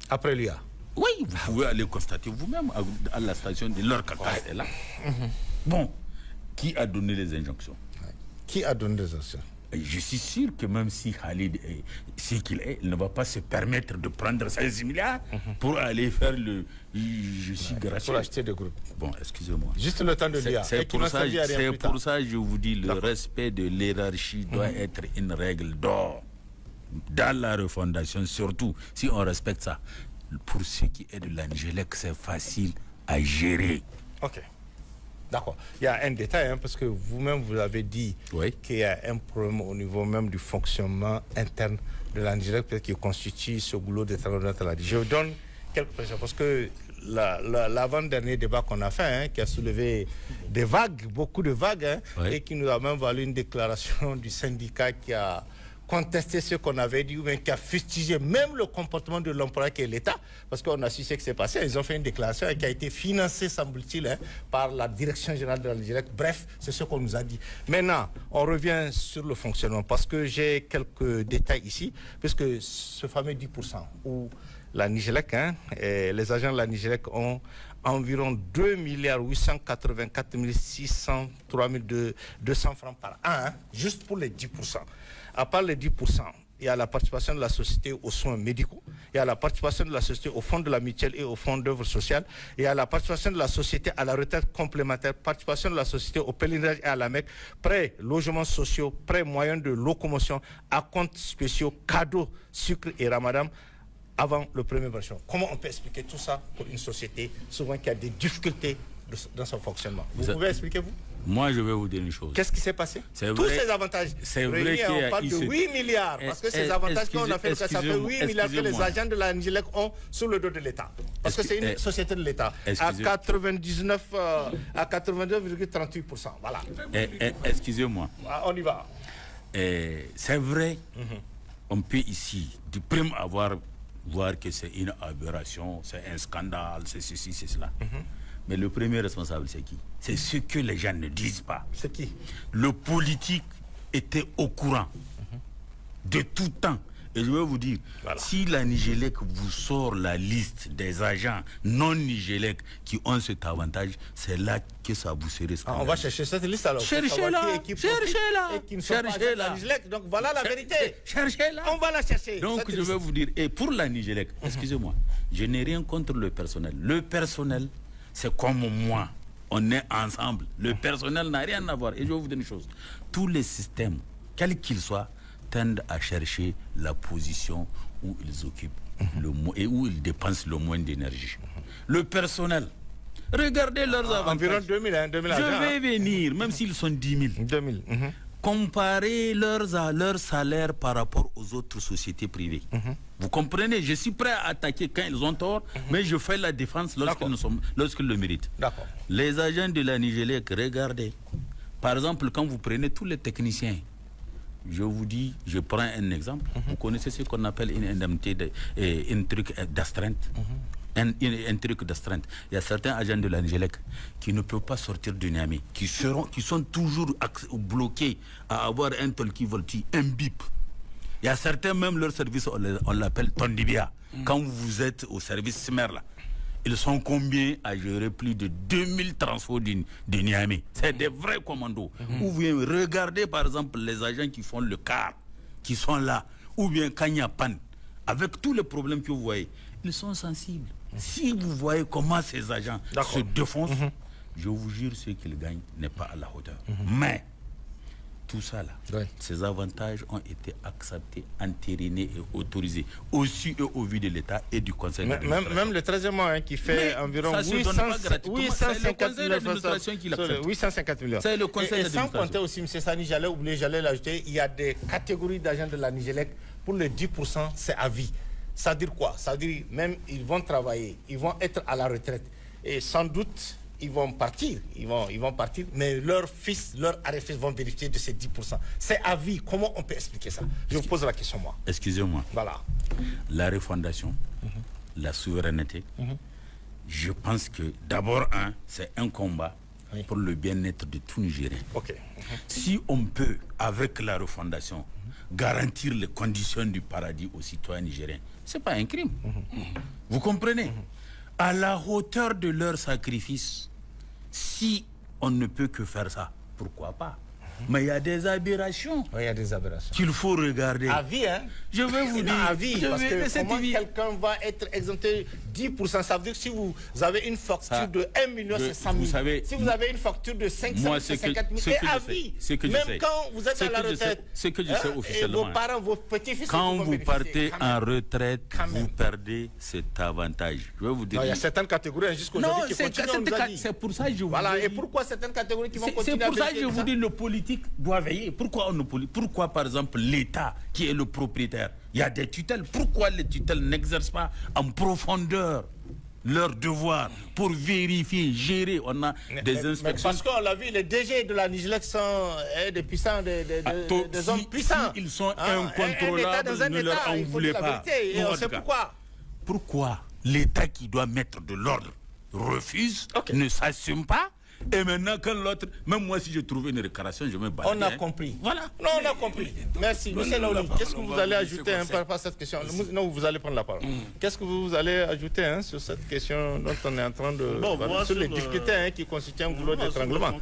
Après l'IA. Oui, vous pouvez aller constater vous-même à la station de leur carcasse est là. Bon, qui a donné les injonctions? Qui a donné les injonctions? Je suis sûr que même si Khalid est ce qu'il est, il ne va pas se permettre de prendre 16 milliards pour aller faire je suis gratuit. Pour acheter des groupes. Bon, excusez-moi. Juste le temps de l'IA. C'est pour ça que je vous dis, le respect de l'hiérarchie doit être une règle d'or. Dans la refondation, surtout, si on respecte ça. Pour ce qui est de l'Angélec, c'est facile à gérer. Ok. D'accord. Il y a un détail, parce que vous-même, vous avez dit qu'il y a un problème au niveau même du fonctionnement interne de l'Angélec, peut-être qui constitue ce goulot de travail. Je vous donne quelques précisions, parce que l'avant-dernier débat qu'on a fait, qui a soulevé des vagues, beaucoup de vagues, et qui nous a même valu une déclaration du syndicat qui a contester ce qu'on avait dit ou bien qui a fustigé même le comportement de l'employeur qui est l'État, parce qu'on a su ce qui s'est passé. Ils ont fait une déclaration qui a été financée, semble-t-il, par la direction générale de la Nigélec. Bref, c'est ce qu'on nous a dit. Maintenant, on revient sur le fonctionnement, parce que j'ai quelques détails ici, puisque ce fameux 10% où la Nigélec, les agents de la Nigélec ont environ 2 884 603 200 francs par an, hein, juste pour les 10%. À part les 10%, il y a la participation de la société aux soins médicaux, il y a la participation de la société au fonds de la mutuelle et au fonds d'œuvre sociale, il y a la participation de la société à la retraite complémentaire, participation de la société au pèlerinage et à la Mecque, prêts, logements sociaux, prêts moyens de locomotion, acomptes spéciaux, cadeaux, sucre et ramadan avant le premier version. Comment on peut expliquer tout ça pour une société souvent qui a des difficultés dans son fonctionnement? Vous pouvez expliquer, vous? Moi, je vais vous dire une chose. Qu'est-ce qui s'est passé? Tous ces avantages. C'est vrai qu'on parle de 8 milliards. Parce que ces avantages qu'on a fait, ça fait 8 milliards que les agents de la Nigélec ont sur le dos de l'État. Parce que c'est une société de l'État. À 82,38%. Voilà. Excusez-moi. On y va. C'est vrai, on peut ici, du prime voir que c'est une aberration, c'est un scandale, c'est ceci, c'est cela. Mais le premier responsable, c'est qui? C'est ce que les gens ne disent pas. C'est qui? Le politique était au courant de tout temps. Et je vais vous dire, si la Nigélec vous sort la liste des agents non Nigélec qui ont cet avantage, c'est là que ça vous serait scandaleux. On va chercher cette liste alors. Cherchez-la. Donc voilà la vérité. Cherchez-la. On va la chercher. Donc je vais vous dire, et pour la Nigélec, excusez-moi, je n'ai rien contre le personnel. Le personnel, c'est comme moi. On est ensemble. Le personnel n'a rien à voir. Et je vais vous dire une chose. Tous les systèmes, quels qu'ils soient, tendent à chercher la position où ils occupent et où ils dépensent le moins d'énergie. Le personnel, regardez leurs avantages. Environ 2000, hein, 2000 Je vais venir, même s'ils sont 10 000. 2000. Comparez leur salaire par rapport aux autres sociétés privées. Vous comprenez? Je suis prêt à attaquer quand ils ont tort, mais je fais la défense lorsqu'ils le méritent. Les agents de la Nigélec, regardez. Par exemple, quand vous prenez tous les techniciens, je vous dis, je prends un exemple. Vous connaissez ce qu'on appelle une indemnité, un truc d'astreinte. Un truc d'astreinte. Il y a certains agents de la Nigélec qui ne peuvent pas sortir de Niamey, qui sont toujours bloqués à avoir un talkie-volti, un bip. Il y a certains, même leur service, on l'appelle Tondibia. Quand vous êtes au service SMER, là, ils sont combien à gérer plus de 2000 transports de Niamey? C'est des vrais commandos. Ou bien regardez par exemple les agents qui font le car, qui sont là, ou bien quand il y a panne, avec tous les problèmes que vous voyez, ils sont sensibles. Si vous voyez comment ces agents se défoncent, je vous jure, ce qu'ils gagnent n'est pas à la hauteur. Mais tout ça là, ces avantages ont été acceptés, entérinés et autorisés, aussi et au vu de l'État et du Conseil d'administration. Même le 13e mois qui fait environ 850 millions. C'est le Conseil d'administration. Et sans compter aussi, M. Sani, j'allais l'ajouter, il y a des catégories d'agents de la Nigélec, pour les 10%, c'est à vie. Ça veut dire quoi? Ça veut dire même ils vont travailler, ils vont être à la retraite. Et sans doute, ils vont partir, mais leurs fils, leurs arrière-fils vont bénéficier de ces 10%. C'est à vie. Comment on peut expliquer ça? Je vous pose la question, moi. Excusez-moi. Voilà. La refondation, la souveraineté, je pense que d'abord, c'est un combat pour le bien-être de tout Nigérien. Si on peut, avec la refondation, garantir les conditions du paradis aux citoyens nigériens, ce n'est pas un crime. Vous comprenez? À la hauteur de leur sacrifice, si on ne peut que faire ça, pourquoi pas? Mais il y a des aberrations. Il y a des aberrations qu'il faut regarder. À vie, hein? Je vais vous dire. À vie, parce que comment quelqu'un va être exempté 10%, ça veut dire que si vous avez une facture de 1 million, c'est 100 000. Si vous avez une facture de 500 000, c'est 50 000. Et à vie, même quand vous êtes à la retraite, ce que je sais officiellement, vos parents, vos petits-fils, quand vous partez en retraite, vous perdez cet avantage. Je vais vous dire. Il y a certaines catégories jusqu'aujourd'hui qui continuent à nous dire. C'est pour ça que je vous dis. Voilà, et pourquoi certaines catégories qui vont continuer à C'est pour ça que je vous dis, le politique doit veiller. Pourquoi par exemple l'État qui est le propriétaire, il y a des tutelles, pourquoi les tutelles n'exercent pas en profondeur leur devoir pour vérifier, gérer? On a des inspections. Parce qu'on l'a vu, les DG de la Nigélec sont des puissants, des hommes puissants. Si ils sont incontrôlables, ne leur en voulez pas. Et on sait pourquoi. Pourquoi l'État qui doit mettre de l'ordre refuse, ne s'assume pas Et maintenant, quand l'autre, même moi, si je trouve une récréation, je me bats. On a compris. Voilà. Non, on a compris. Merci. Monsieur Naouli, qu'est-ce que vous allez ajouter par rapport à cette question? Non, vous allez prendre la parole. Qu'est-ce que vous allez ajouter sur cette question dont on est en train de... sur les difficultés qui constituent un goulot d'étranglement?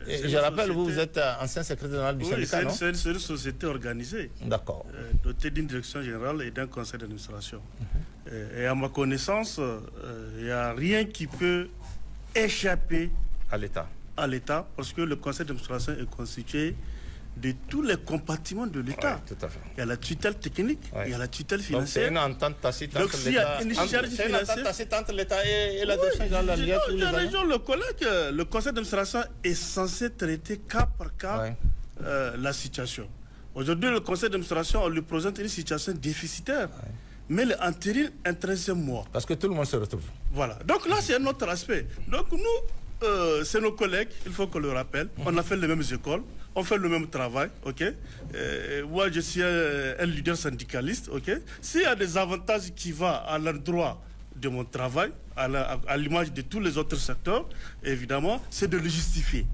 Je rappelle, vous êtes ancien secrétaire général du syndicat, non? C'est une société organisée. D'accord. Dotée d'une direction générale et d'un conseil d'administration. Et à ma connaissance, il n'y a rien qui peut échapper à l'État. Parce que le conseil d'administration est constitué de tous les compartiments de l'État. Oui, tout à fait. Il y a la tutelle technique, il y a la tutelle financière. C'est une entente tacite entre l'État et la direction générale. Le conseil d'administration est censé traiter cas par cas la situation. Aujourd'hui, le conseil d'administration, on lui présente une situation déficitaire. Mais l'intérim, un 13e mois. Parce que tout le monde se retrouve. Voilà. Donc là, c'est un autre aspect. Donc nous, c'est nos collègues, il faut qu'on le rappelle. On a fait les mêmes écoles, on fait le même travail, ok. Moi, je suis un leader syndicaliste, ok. S'il y a des avantages qui vont à l'endroit de mon travail, à l'image de tous les autres secteurs, évidemment, c'est de le justifier.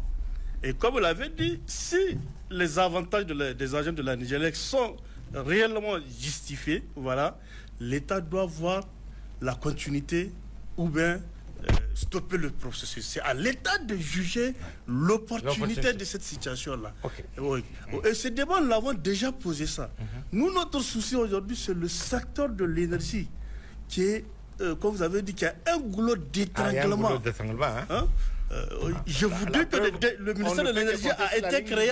Et comme vous l'avez dit, si les avantages des agents de la Nigélec sont réellement justifiés, voilà, l'État doit voir la continuité ou bien stopper le processus. C'est à l'État de juger l'opportunité de cette situation-là. Okay. Et ce débat, nous l'avons déjà posé ça. Nous, notre souci aujourd'hui, c'est le secteur de l'énergie qui est, comme vous avez dit, qui a un goulot d'étranglement. Je vous dis que le ministère de l'énergie a été créé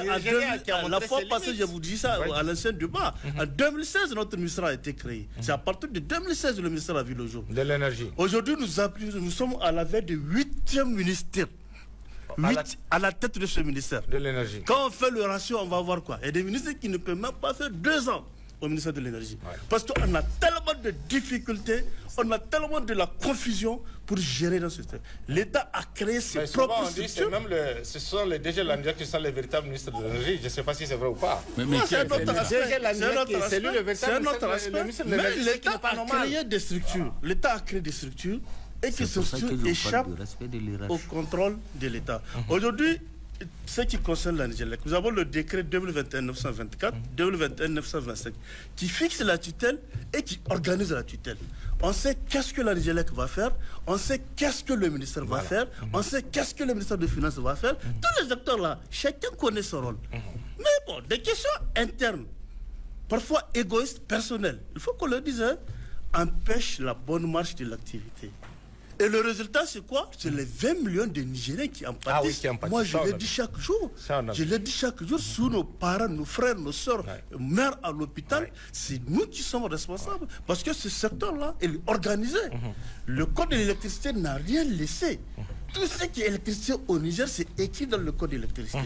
la fois passée, je vous dis ça à l'ancien débat. En 2016, notre ministère a été créé. C'est à partir de 2016 que le ministère a vu le jour. De l'énergie. Aujourd'hui, nous sommes à la veille du 8e ministère. À la tête de ce ministère. De l'énergie. Quand on fait le ratio, on va voir quoi? Il y a des ministres qui ne peuvent même pas faire 2 ans au ministère de l'énergie. Parce qu'on a tellement de difficultés, on a tellement de la confusion pour gérer dans ce secteur. L'État a créé ses propres structures. Ce sont les DG Landiak qui sont les véritables ministres de l'énergie. Je ne sais pas si c'est vrai ou pas. Mais c'est un autre aspect. Mais l'État a créé des structures. L'État a créé des structures et que ces structures échappent au contrôle de l'État. Aujourd'hui, ce qui concerne la Nigélec, nous avons le décret 2021-924, 2021-925, qui fixe la tutelle et qui organise la tutelle. On sait qu'est-ce que la Nigélec va faire, on sait qu'est-ce que le ministère va faire, on sait qu'est-ce que le ministère des Finances va faire. Tous les acteurs là, chacun connaît son rôle. Mais bon, des questions internes, parfois égoïstes, personnelles, il faut qu'on le dise, empêchent la bonne marche de l'activité. Et le résultat, c'est quoi? C'est les 20 millions de Nigériens qui en pâtissent. Moi, je l'ai dit chaque jour. Je l'ai dit chaque jour, sous nos parents, nos frères, nos soeurs, mères à l'hôpital. C'est nous qui sommes responsables. Parce que ce secteur-là, il est organisé. Le code de l'électricité n'a rien laissé. Tout ce qui est électricité au Niger, c'est écrit dans le code de l'électricité.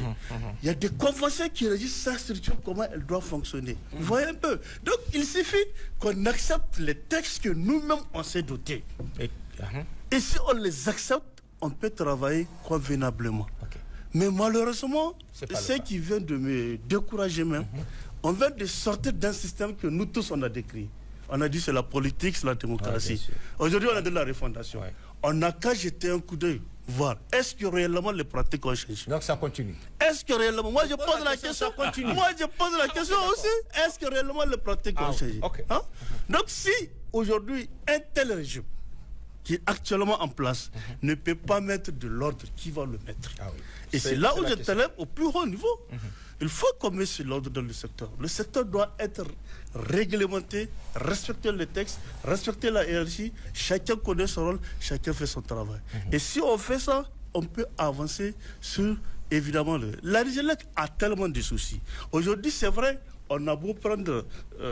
Il y a des conventions qui régissent sa structure, comment elle doit fonctionner. Vous voyez un peu. Donc, il suffit qu'on accepte les textes que nous-mêmes, on s'est dotés. Et si on les accepte, on peut travailler convenablement. Mais malheureusement, ce qui vient de me décourager même, on vient de sortir d'un système que nous tous on a décrit. On a dit c'est la politique, c'est la démocratie. Aujourd'hui, on a de la refondation. On n'a qu'à jeter un coup d'œil, voir est-ce que réellement les pratiques ont changé. Donc ça continue. Est-ce que réellement, moi je pose la question, moi je pose la question aussi, est-ce que réellement les pratiques ont changé? Donc si aujourd'hui un tel régime qui est actuellement en place ne peut pas mettre de l'ordre, qui va le mettre? Et c'est là où je t'élève au plus haut niveau. Il faut qu'on mette sur l'ordre dans le secteur. Le secteur doit être réglementé, respecter les textes, respecter la hiérarchie. Chacun connaît son rôle, chacun fait son travail. Et si on fait ça, on peut avancer sur, évidemment, la Nigélec a tellement de soucis. Aujourd'hui, c'est vrai, on a beau prendre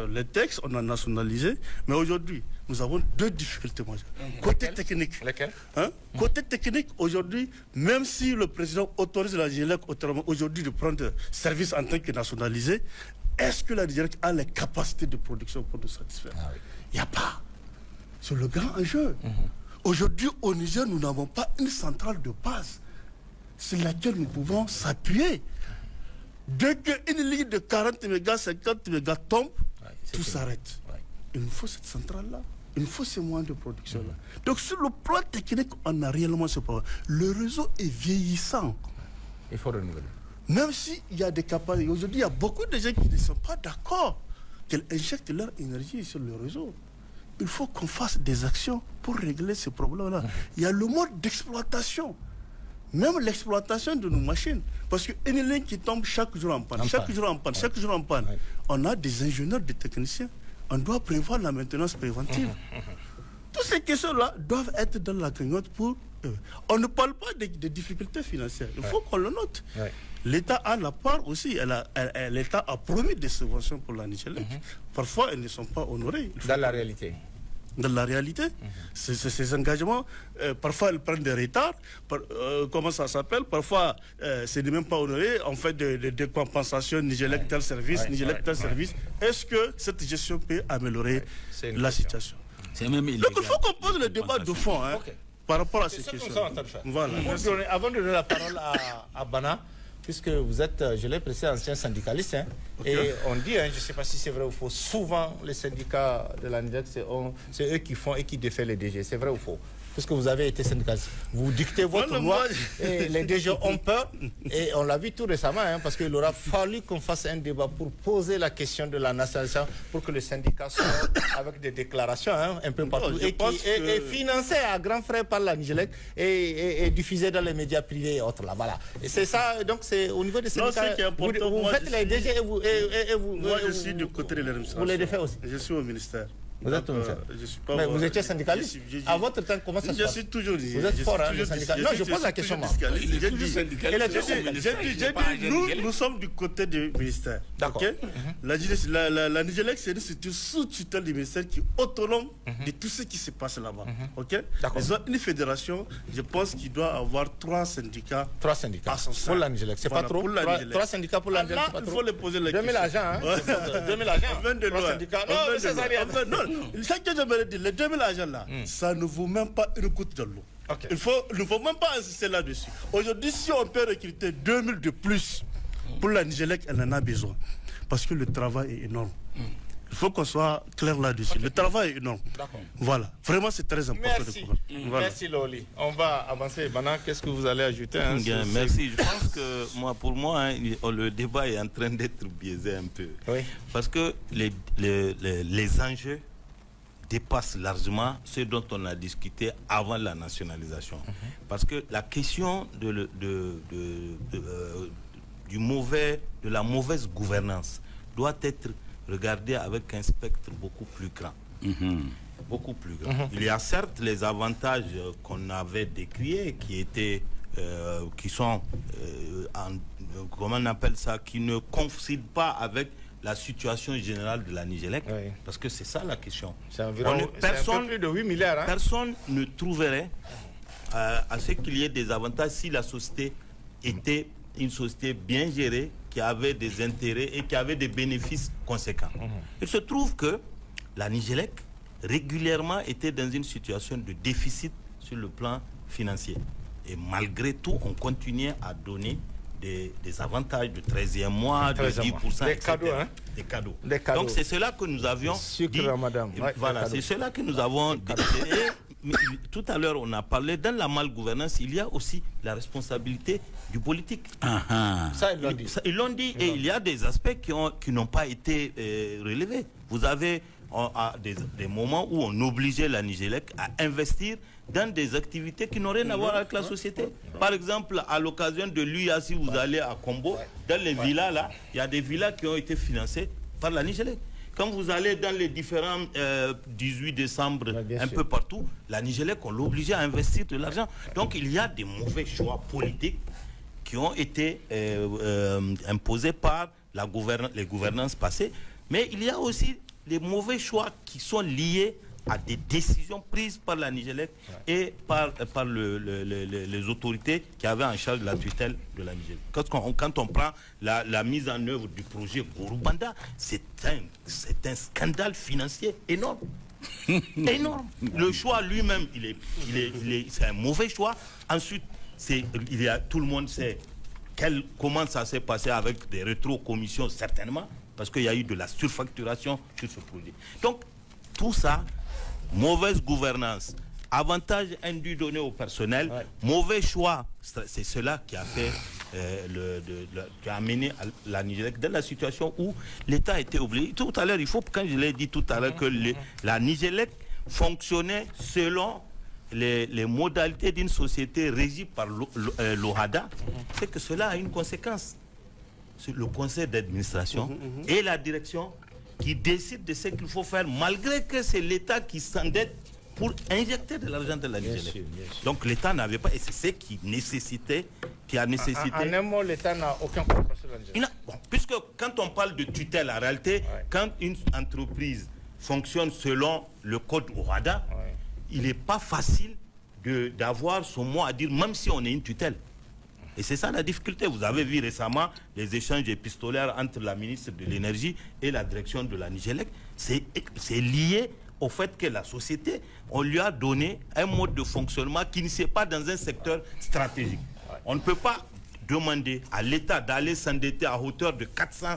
les textes, on a nationalisé, mais aujourd'hui, nous avons 2 difficultés majeures. Côté technique. Lesquelles? Côté technique, aujourd'hui, même si le président autorise la Nigélec aujourd'hui de prendre service en tant que nationalisé, est-ce que la Nigélec a les capacités de production pour nous satisfaire? Il n'y a pas. C'est le grand enjeu. Aujourd'hui, au Niger, nous n'avons pas une centrale de base sur laquelle nous pouvons s'appuyer. Dès qu'une ligne de 40 mégas, 50 mégas tombe, tout s'arrête. Il nous faut cette centrale-là. Il nous faut ces moyens de production-là. Donc sur le plan technique, on a réellement ce problème. Le réseau est vieillissant. Il faut renouveler. Même s'il y a des capacités. Aujourd'hui, il y a beaucoup de gens qui ne sont pas d'accord qu'ils injectent leur énergie sur le réseau. Il faut qu'on fasse des actions pour régler ces problèmes-là. Il y a le mode d'exploitation. Même l'exploitation de nos machines. Parce qu'une ligne qui tombe chaque jour en panne, chaque jour en panne, chaque jour en panne. On a des ingénieurs, des techniciens. On doit prévoir la maintenance préventive. Toutes ces questions-là doivent être dans la cagnotte pour... On ne parle pas des difficultés financières. Il faut qu'on le note. L'État a la part aussi. L'État a promis des subventions pour la Nigélec. Parfois, elles ne sont pas honorées. Dans la réalité. Dans la réalité, ces engagements, parfois ils prennent des retards. Comment ça s'appelle? Parfois, c'est même pas honoré. On fait des compensations, Nigélec tel service, Nigélec tel service. Est-ce que cette gestion peut améliorer la situation? Même donc il faut qu'on pose le débat de fond par rapport à ces questions. Voilà. Avant de donner la parole à Bana, puisque vous êtes, je l'ai précisé, ancien syndicaliste, et on dit, je ne sais pas si c'est vrai ou faux, souvent les syndicats de la Nigélec, c'est eux qui font et qui défait les DG. C'est vrai ou faux? Puisque vous avez été syndicaliste, vous dictez votre loi et les DG ont peur. Et on l'a vu tout récemment, parce qu'il aura fallu qu'on fasse un débat pour poser la question de la nationalisation, pour que le syndicat sorte avec des déclarations un peu partout, et qui est financé à grands frais par la Nigélec et diffusé dans les médias privés et autres. Là, voilà. Et c'est ça, donc c'est au niveau des syndicats. Vous faites les DG et vous... Moi, je suis du côté de l'administration. Vous les défaites aussi. Je suis au ministère. Vous êtes je suis pas. Mais vous étiez syndicaliste. À votre temps, comment ça se passe? Je suis toujours. Vous êtes fort, le syndicat. Non, je pose la question, moi. Nous sommes du côté du ministère. D'accord. La Nigélec, c'est une sous-tutelle du ministère qui est autonome de tout ce qui se passe là-bas. Ok. Ils ont une fédération. Je pense qu'il doit avoir 3 syndicats. 3 syndicats. À son sein. Pour la Nigélec, c'est pas trop. 3 syndicats pour la Nigélec, c'est pas trop. Il faut les poser la question. 2000 agents, 2000 agents. 3 syndicats. Non, ce que j'aimerais dire, les 2000 agents là, ça ne vaut même pas une goutte de l'eau. Il ne faut même pas insister là-dessus. Aujourd'hui, si on peut recruter 2000 de plus pour la Nigélec, elle en a besoin. Parce que le travail est énorme. Il faut qu'on soit clair là-dessus. Le travail est énorme. Voilà. Vraiment, c'est très important. Merci Loli. On va avancer. Maintenant, qu'est-ce que vous allez ajouter? Merci. Je pense que pour moi, le débat est en train d'être biaisé un peu. Parce que les enjeux dépassent largement ce dont on a discuté avant la nationalisation. Parce que la question de la mauvaise gouvernance doit être regardée avec un spectre beaucoup plus grand. Beaucoup plus grand. Il y a certes les avantages qu'on avait décriés qui sont, comment on appelle ça, qui ne coïncident pas avec la situation générale de la Nigélec, parce que c'est ça la question. C'est environ plus de 8 milliards. Personne ne trouverait à ce qu'il y ait des avantages si la société était une société bien gérée, qui avait des intérêts et qui avait des bénéfices conséquents. Il se trouve que la Nigélec régulièrement était dans une situation de déficit sur le plan financier. Et malgré tout, on continuait à donner des avantages de 13e mois, de 10%, des cadeaux, des cadeaux. Donc c'est cela que nous avions dit. Madame. Voilà, c'est cela que nous avons dit. Tout à l'heure, on a parlé, dans la malgouvernance, il y a aussi la responsabilité du politique. Ça, ils l'ont dit. Ils l'ont dit, et il y a des aspects qui n'ont pas été relevés. Vous avez des moments où on obligeait la Nigélec à investir dans des activités qui n'ont rien à voir avec la société. Par exemple, à l'occasion de l'UIA, si vous allez à Combo, dans les villas là, il y a des villas qui ont été financées par la Nigélec. Quand vous allez dans les différents 18 décembre, un peu partout, la Nigélec, on l'obligeait à investir de l'argent. Donc il y a des mauvais choix politiques qui ont été imposés par les gouvernances passées. Mais il y a aussi les mauvais choix qui sont liés à des décisions prises par la Nigélec et par les autorités qui avaient en charge la tutelle de la Nigélec. Quand on prend la mise en œuvre du projet Gorubanda, c'est un scandale financier énorme. Énorme. Le choix lui-même, c'est un mauvais choix. Ensuite, tout le monde sait comment ça s'est passé avec des rétro-commissions, certainement, parce qu'il y a eu de la surfacturation sur ce projet. Donc, tout ça mauvaise gouvernance, avantage indu donné au personnel, mauvais choix. C'est cela qui a fait qui a amené la Nigélec dans la situation où l'État était obligé. Tout à l'heure, quand je l'ai dit tout à l'heure, que la Nigélec fonctionnait selon les modalités d'une société régie par l'OHADA, c'est que cela a une conséquence. C'est le conseil d'administration et la direction qui décide de ce qu'il faut faire, malgré que c'est l'État qui s'endette pour injecter de l'argent dans la Nigélec. Donc l'État n'avait pas, et c'est ce qui a nécessité... En un mot, l'État n'a aucun contrôle sur la Nigélec. Puisque quand on parle de tutelle, en réalité, quand une entreprise fonctionne selon le code OHADA, il n'est pas facile d'avoir son mot à dire, même si on est une tutelle. Et c'est ça la difficulté. Vous avez vu récemment les échanges épistolaires entre la ministre de l'Énergie et la direction de la Nigélec. C'est lié au fait que la société, on lui a donné un mode de fonctionnement qui ne s'est pas dans un secteur stratégique. On ne peut pas demander à l'État d'aller s'endetter à hauteur de 400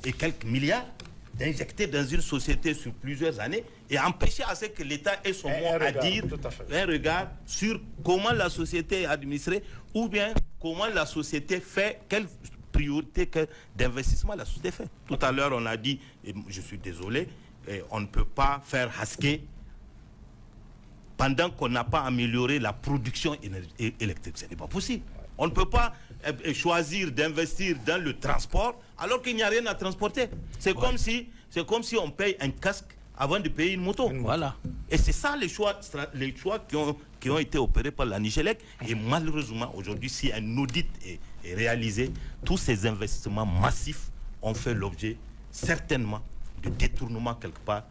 et quelques milliards, d'injecter dans une société sur plusieurs années et empêcher à ce que l'État ait son mot à dire, un regard sur comment la société est administrée ou bien comment la société fait, quelle priorité d'investissement la société fait. Tout à l'heure, on a dit, et je suis désolé, on ne peut pas faire hasquer pendant qu'on n'a pas amélioré la production électrique. Ce n'est pas possible. On ne peut pas choisir d'investir dans le transport alors qu'il n'y a rien à transporter. C'est comme si on paye un casque avant de payer une moto. Voilà. Et c'est ça les choix qui ont été opérés par la Nigélec. Et malheureusement, aujourd'hui, si un audit est réalisé, tous ces investissements massifs ont fait l'objet certainement de détournement quelque part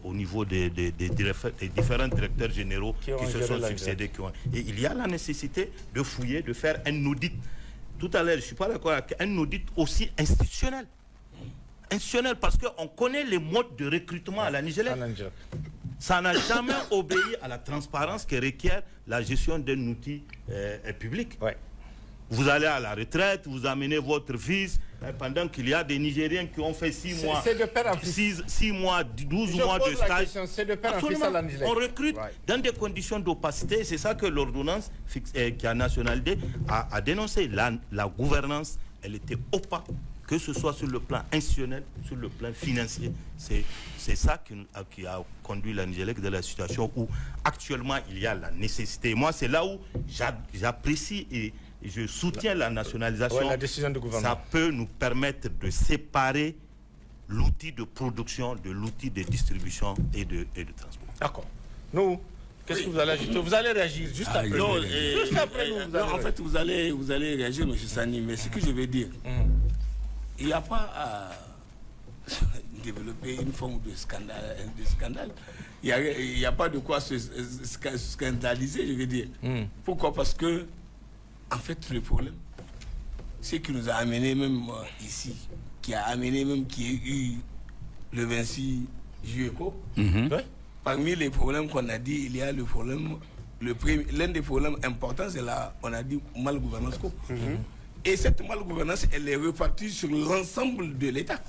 au niveau des différents directeurs généraux qui se sont succédés. Et il y a la nécessité de fouiller, de faire un audit. Tout à l'heure, je ne suis pas d'accord avec un audit aussi institutionnel. Institutionnel parce qu'on connaît les modes de recrutement à la Nigélec. Ça n'a jamais obéi à la transparence que requiert la gestion d'un outil public. Vous allez à la retraite, vous amenez votre fils, pendant qu'il y a des Nigériens qui ont fait 6 mois, 6 mois, 12 mois de stage. C'est de père en fils à la Nigélec. On recrute dans des conditions d'opacité. C'est ça que l'ordonnance qui a nationalité a dénoncé. La gouvernance, elle était opaque, que ce soit sur le plan institutionnel, sur le plan financier. C'est ça qui a conduit la Nigélec dans la situation où actuellement il y a la nécessité. Moi, c'est là où j'apprécie et je soutiens la nationalisation. La décision du gouvernement. Ça peut nous permettre de séparer l'outil de production de l'outil de distribution et de transport. D'accord. Nous, qu'est-ce que vous allez ajouter? Vous allez réagir juste après. Non, juste après nous. En fait, vous allez réagir, M. Sani, mais ce que je veux dire, il n'y a pas à développer une forme de scandale. Il n'y a pas de quoi se scandaliser, je veux dire. Pourquoi? Parce que en fait, le problème, c'est qui nous a amené même ici, qui a amené même qu'il y ait eu le 26 juillet. Parmi les problèmes qu'on a dit, il y a le problème, l'un des problèmes importants, c'est là, on a dit malgouvernance. Et cette malgouvernance, elle est repartie sur l'ensemble de l'État.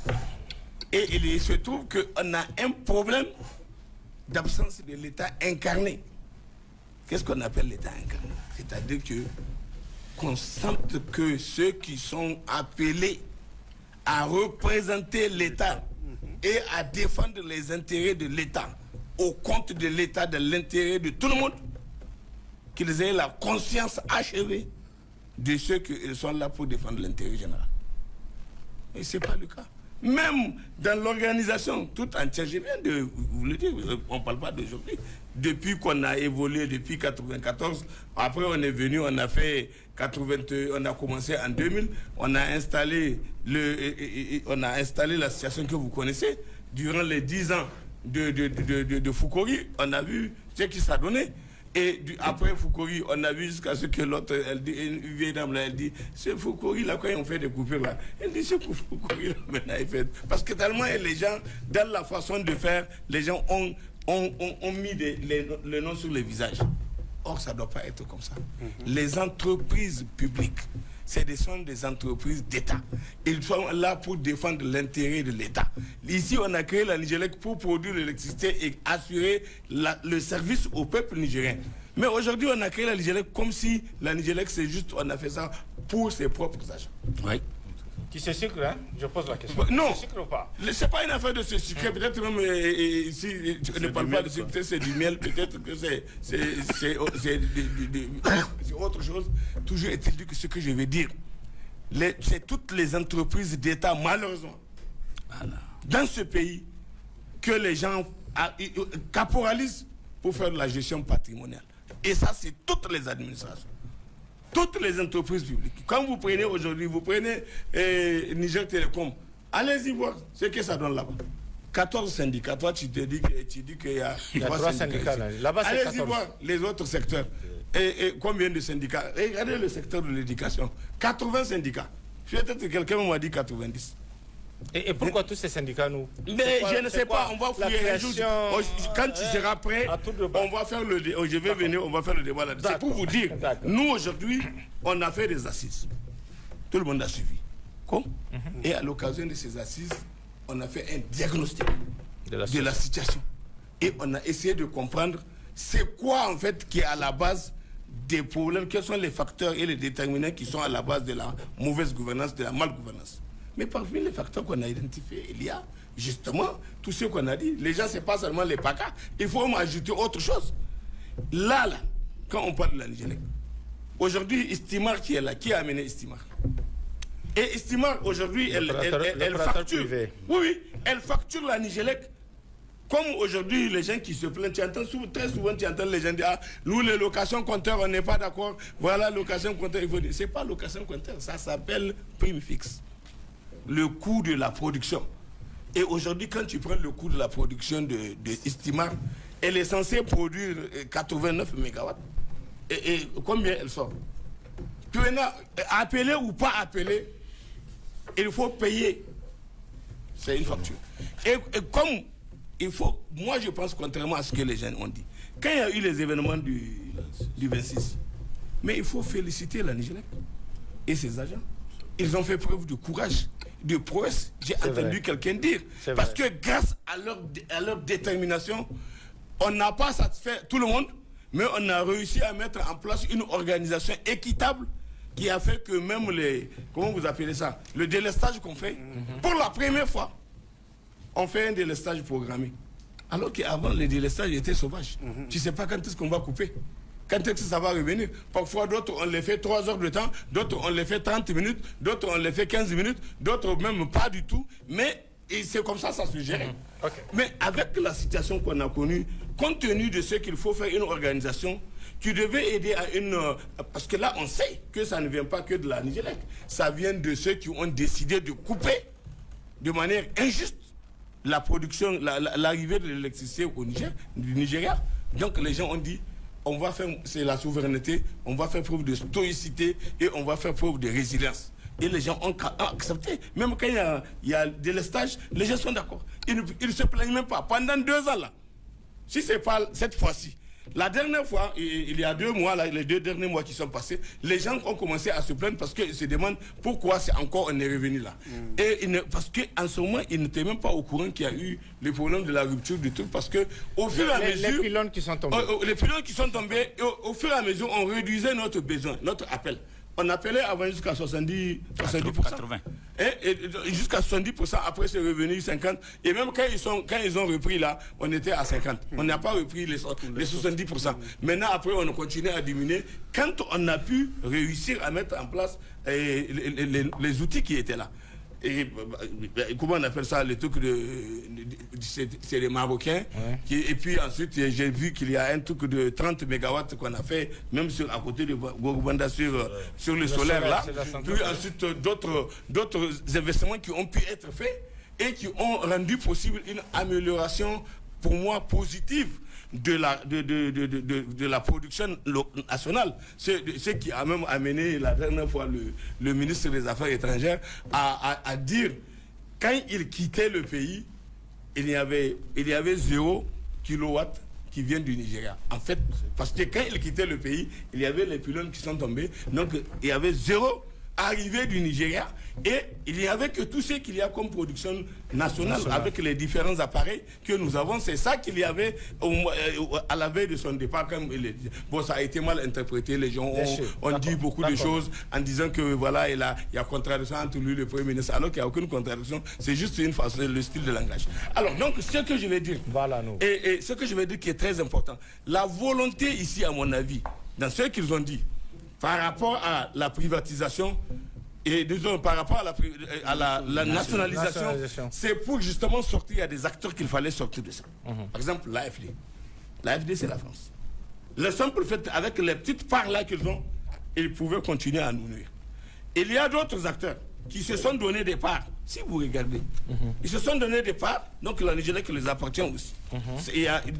Et il se trouve qu'on a un problème d'absence de l'État incarné. Qu'est-ce qu'on appelle l'État incarné? C'est-à-dire qu'on sente que ceux qui sont appelés à représenter l'État et à défendre les intérêts de l'État au compte de l'État, de l'intérêt de tout le monde, qu'ils aient la conscience achevée de ceux qui sont là pour défendre l'intérêt général. Et ce n'est pas le cas. Même dans l'organisation tout entière, je viens de vous le dire, on ne parle pas d'aujourd'hui. Depuis qu'on a évolué, depuis 1994, après on est venu, on a fait 80, on a commencé en 2000, on a installé la situation que vous connaissez. Durant les 10 ans de Foucault, on a vu ce qui s'est donné. Et après Foucault, on a vu jusqu'à ce que l'autre, elle dit, une vieille dame là, elle dit, c'est Foucault là, quand on fait des coupures là, elle dit, c'est Foucault là, maintenant il fait. Parce que tellement les gens, dans la façon de faire, les gens ont mis le nom sur les visages. Or, ça ne doit pas être comme ça. Les entreprises publiques, sont des entreprises d'État. Ils sont là pour défendre l'intérêt de l'État. Ici, on a créé la Nigélec pour produire l'électricité et assurer le service au peuple nigérien. Mais aujourd'hui, on a créé la Nigélec comme si la Nigélec, c'est juste, on a fait ça pour ses propres agents. Oui. Qui se sucre, hein? Je pose la question. Non, se sucre ou pas? C'est pas une affaire de se sucrer. Peut-être même si tu ne parles pas de sucre, c'est du miel. Peut-être que c'est autre chose. Toujours est-il dit que ce que je veux dire, c'est toutes les entreprises d'État, malheureusement, dans ce pays, que les gens caporalisent pour faire de la gestion patrimoniale. Et ça, c'est toutes les administrations. Toutes les entreprises publiques. Quand vous prenez aujourd'hui, vous prenez Niger Télécom, allez-y voir ce que ça donne là-bas. 14 syndicats. Toi, tu dis qu'il y a 3 syndicats. Là-bas, c'est 14. Allez-y voir les autres secteurs. Et combien de syndicats? Regardez le secteur de l'éducation. 80 syndicats. Peut-être que quelqu'un m'a dit 90. Et pourquoi tous ces syndicats, nous? Mais je ne sais pas, on va fouiller un jour. Quand tu seras prêt, on va faire le débat. Je vais venir, on va faire le débat là-dessus. C'est pour vous dire, nous aujourd'hui, on a fait des assises. Tout le monde a suivi. Et à l'occasion de ces assises, on a fait un diagnostic de la situation. Et on a essayé de comprendre c'est quoi en fait qui est à la base des problèmes, quels sont les facteurs et les déterminants qui sont à la base de la mauvaise gouvernance, de la malgouvernance. Mais parmi les facteurs qu'on a identifiés, il y a justement tout ce qu'on a dit. Les gens, ce n'est pas seulement les PACA, il faut ajouter autre chose. Là, quand on parle de la Nigélec, aujourd'hui, Istimar qui est là, qui a amené Istimar? Et Istimar, aujourd'hui, elle facture. Oui, elle facture la Nigélec. Comme aujourd'hui, les gens qui se plaignent, très souvent, tu entends les gens dire, nous, les locations compteurs, on n'est pas d'accord. Voilà, location compteur, il faut dire. Ce n'est pas location compteur, ça s'appelle prime fixe. Le coût de la production. Et aujourd'hui, quand tu prends le coût de la production de Istimar, elle est censée produire 89 MW. Et combien elle sort? Appeler ou pas appeler, il faut payer. C'est une facture. Et comme il faut, moi je pense contrairement à ce que les gens ont dit, quand il y a eu les événements du 26, mais il faut féliciter la Nigélec et ses agents. Ils ont fait preuve de courage, de prouesse. J'ai entendu quelqu'un dire. Parce que grâce à leur détermination, on n'a pas satisfait tout le monde, mais on a réussi à mettre en place une organisation équitable qui a fait que même les... Comment vous appelez ça? Le délestage qu'on fait, pour la première fois, on fait un délestage programmé. Alors qu'avant, le délestage était sauvage. Tu ne sais pas quand est-ce qu'on va couper. Quand est-ce que ça va revenir? Parfois, d'autres, on les fait 3 heures de temps, d'autres, on les fait 30 minutes, d'autres, on les fait 15 minutes, d'autres, même pas du tout. Mais c'est comme ça, ça se gère. Mais avec la situation qu'on a connue, compte tenu de ce qu'il faut faire une organisation, tu devais aider à une... Parce que là, on sait que ça ne vient pas que de la Nigélec. Ça vient de ceux qui ont décidé de couper de manière injuste la production, l'arrivée de l'électricité au Nigeria. Donc les gens ont dit, on va faire, c'est la souveraineté, on va faire preuve de stoïcité et on va faire preuve de résilience. Et les gens ont accepté. Même quand il y a des délestage, les gens sont d'accord. Ils ne se plaignent même pas. Pendant 2 ans là, si ce n'est pas cette fois-ci, la dernière fois, il y a 2 mois, là, les 2 derniers mois qui sont passés, les gens ont commencé à se plaindre parce qu'ils se demandent pourquoi c'est encore on est revenu là. Et parce qu'en ce moment, ils n'étaient même pas au courant qu'il y a eu le problème de la rupture du truc. Parce que au fur et à mesure... Les pylônes qui sont tombés. Les pylônes qui sont tombés, au fur et à mesure, on réduisait notre besoin, notre appel. On appelait avant jusqu'à 70%. 80. Et jusqu'à 70%, après c'est revenu 50%. Et même quand ils ont repris là, on était à 50%. On n'a pas repris les 70%. Maintenant, après, on continue à diminuer. Quand on a pu réussir à mettre en place les outils qui étaient là. Et comment on appelle ça, le truc c'est les Marocains. Et puis ensuite, j'ai vu qu'il y a un truc de 30 MW qu'on a fait, même à côté de Gorubanda sur le solaire là. Puis ensuite, d'autres investissements qui ont pu être faits et qui ont rendu possible une amélioration, pour moi, positive de la production nationale. Ce qui a même amené la dernière fois le ministre des Affaires étrangères à dire, quand il quittait le pays, il y avait 0 kilowatt qui vient du Nigeria. En fait, parce que quand il quittait le pays, il y avait les pylônes qui sont tombés, donc il y avait 0 arrivés du Nigeria, et il n'y avait que tout ce qu'il y a comme production nationale avec les différents appareils que nous avons. C'est ça qu'il y avait à la veille de son départ. Bon, ça a été mal interprété. Les gens ont dit beaucoup de choses en disant que voilà, il y a contradiction entre lui et le Premier ministre, alors qu'il n'y a aucune contradiction. C'est juste une façon, le style de langage. Alors, donc, ce que je vais dire, et ce que je vais dire qui est très important, la volonté ici, à mon avis, dans ce qu'ils ont dit, par rapport à la privatisation, et disons par rapport à la nationalisation, c'est pour justement sortir à des acteurs qu'il fallait sortir de ça. Par exemple, l'AFD. L'AFD, c'est la France. Le simple fait, avec les petites parts là qu'ils ont, ils pouvaient continuer à nous nuire. Il y a d'autres acteurs qui se sont donné des parts. Si vous regardez, ils se sont donné des parts, donc la Nigélec les appartient aussi.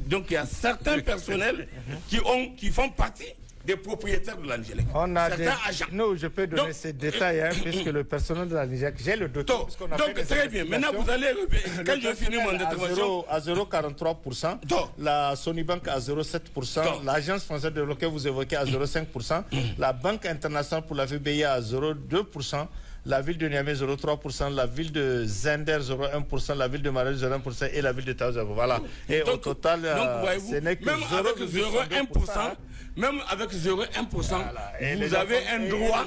Donc il y a certains personnels qui font partie des propriétaires de la Nigélec. On a certains agents. Non, je peux donner ces détails, puisque le personnel de la Nigélec, j'ai le dossier. Donc très bien, maintenant vous allez, quand je finis mon intervention... À 0,43%, la Sonibank à 0,7%, l'Agence française de développement que vous évoquez à 0,5%, la Banque internationale pour la VBI à 0,2%, la ville de Niamey 0,3%, la ville de Zender 0,1%, la ville de Maradi 0,1% et la ville de Taouza. Voilà. Et donc, au total, ce n'est que 0,1%. Même avec 0,1%, vous avez un droit.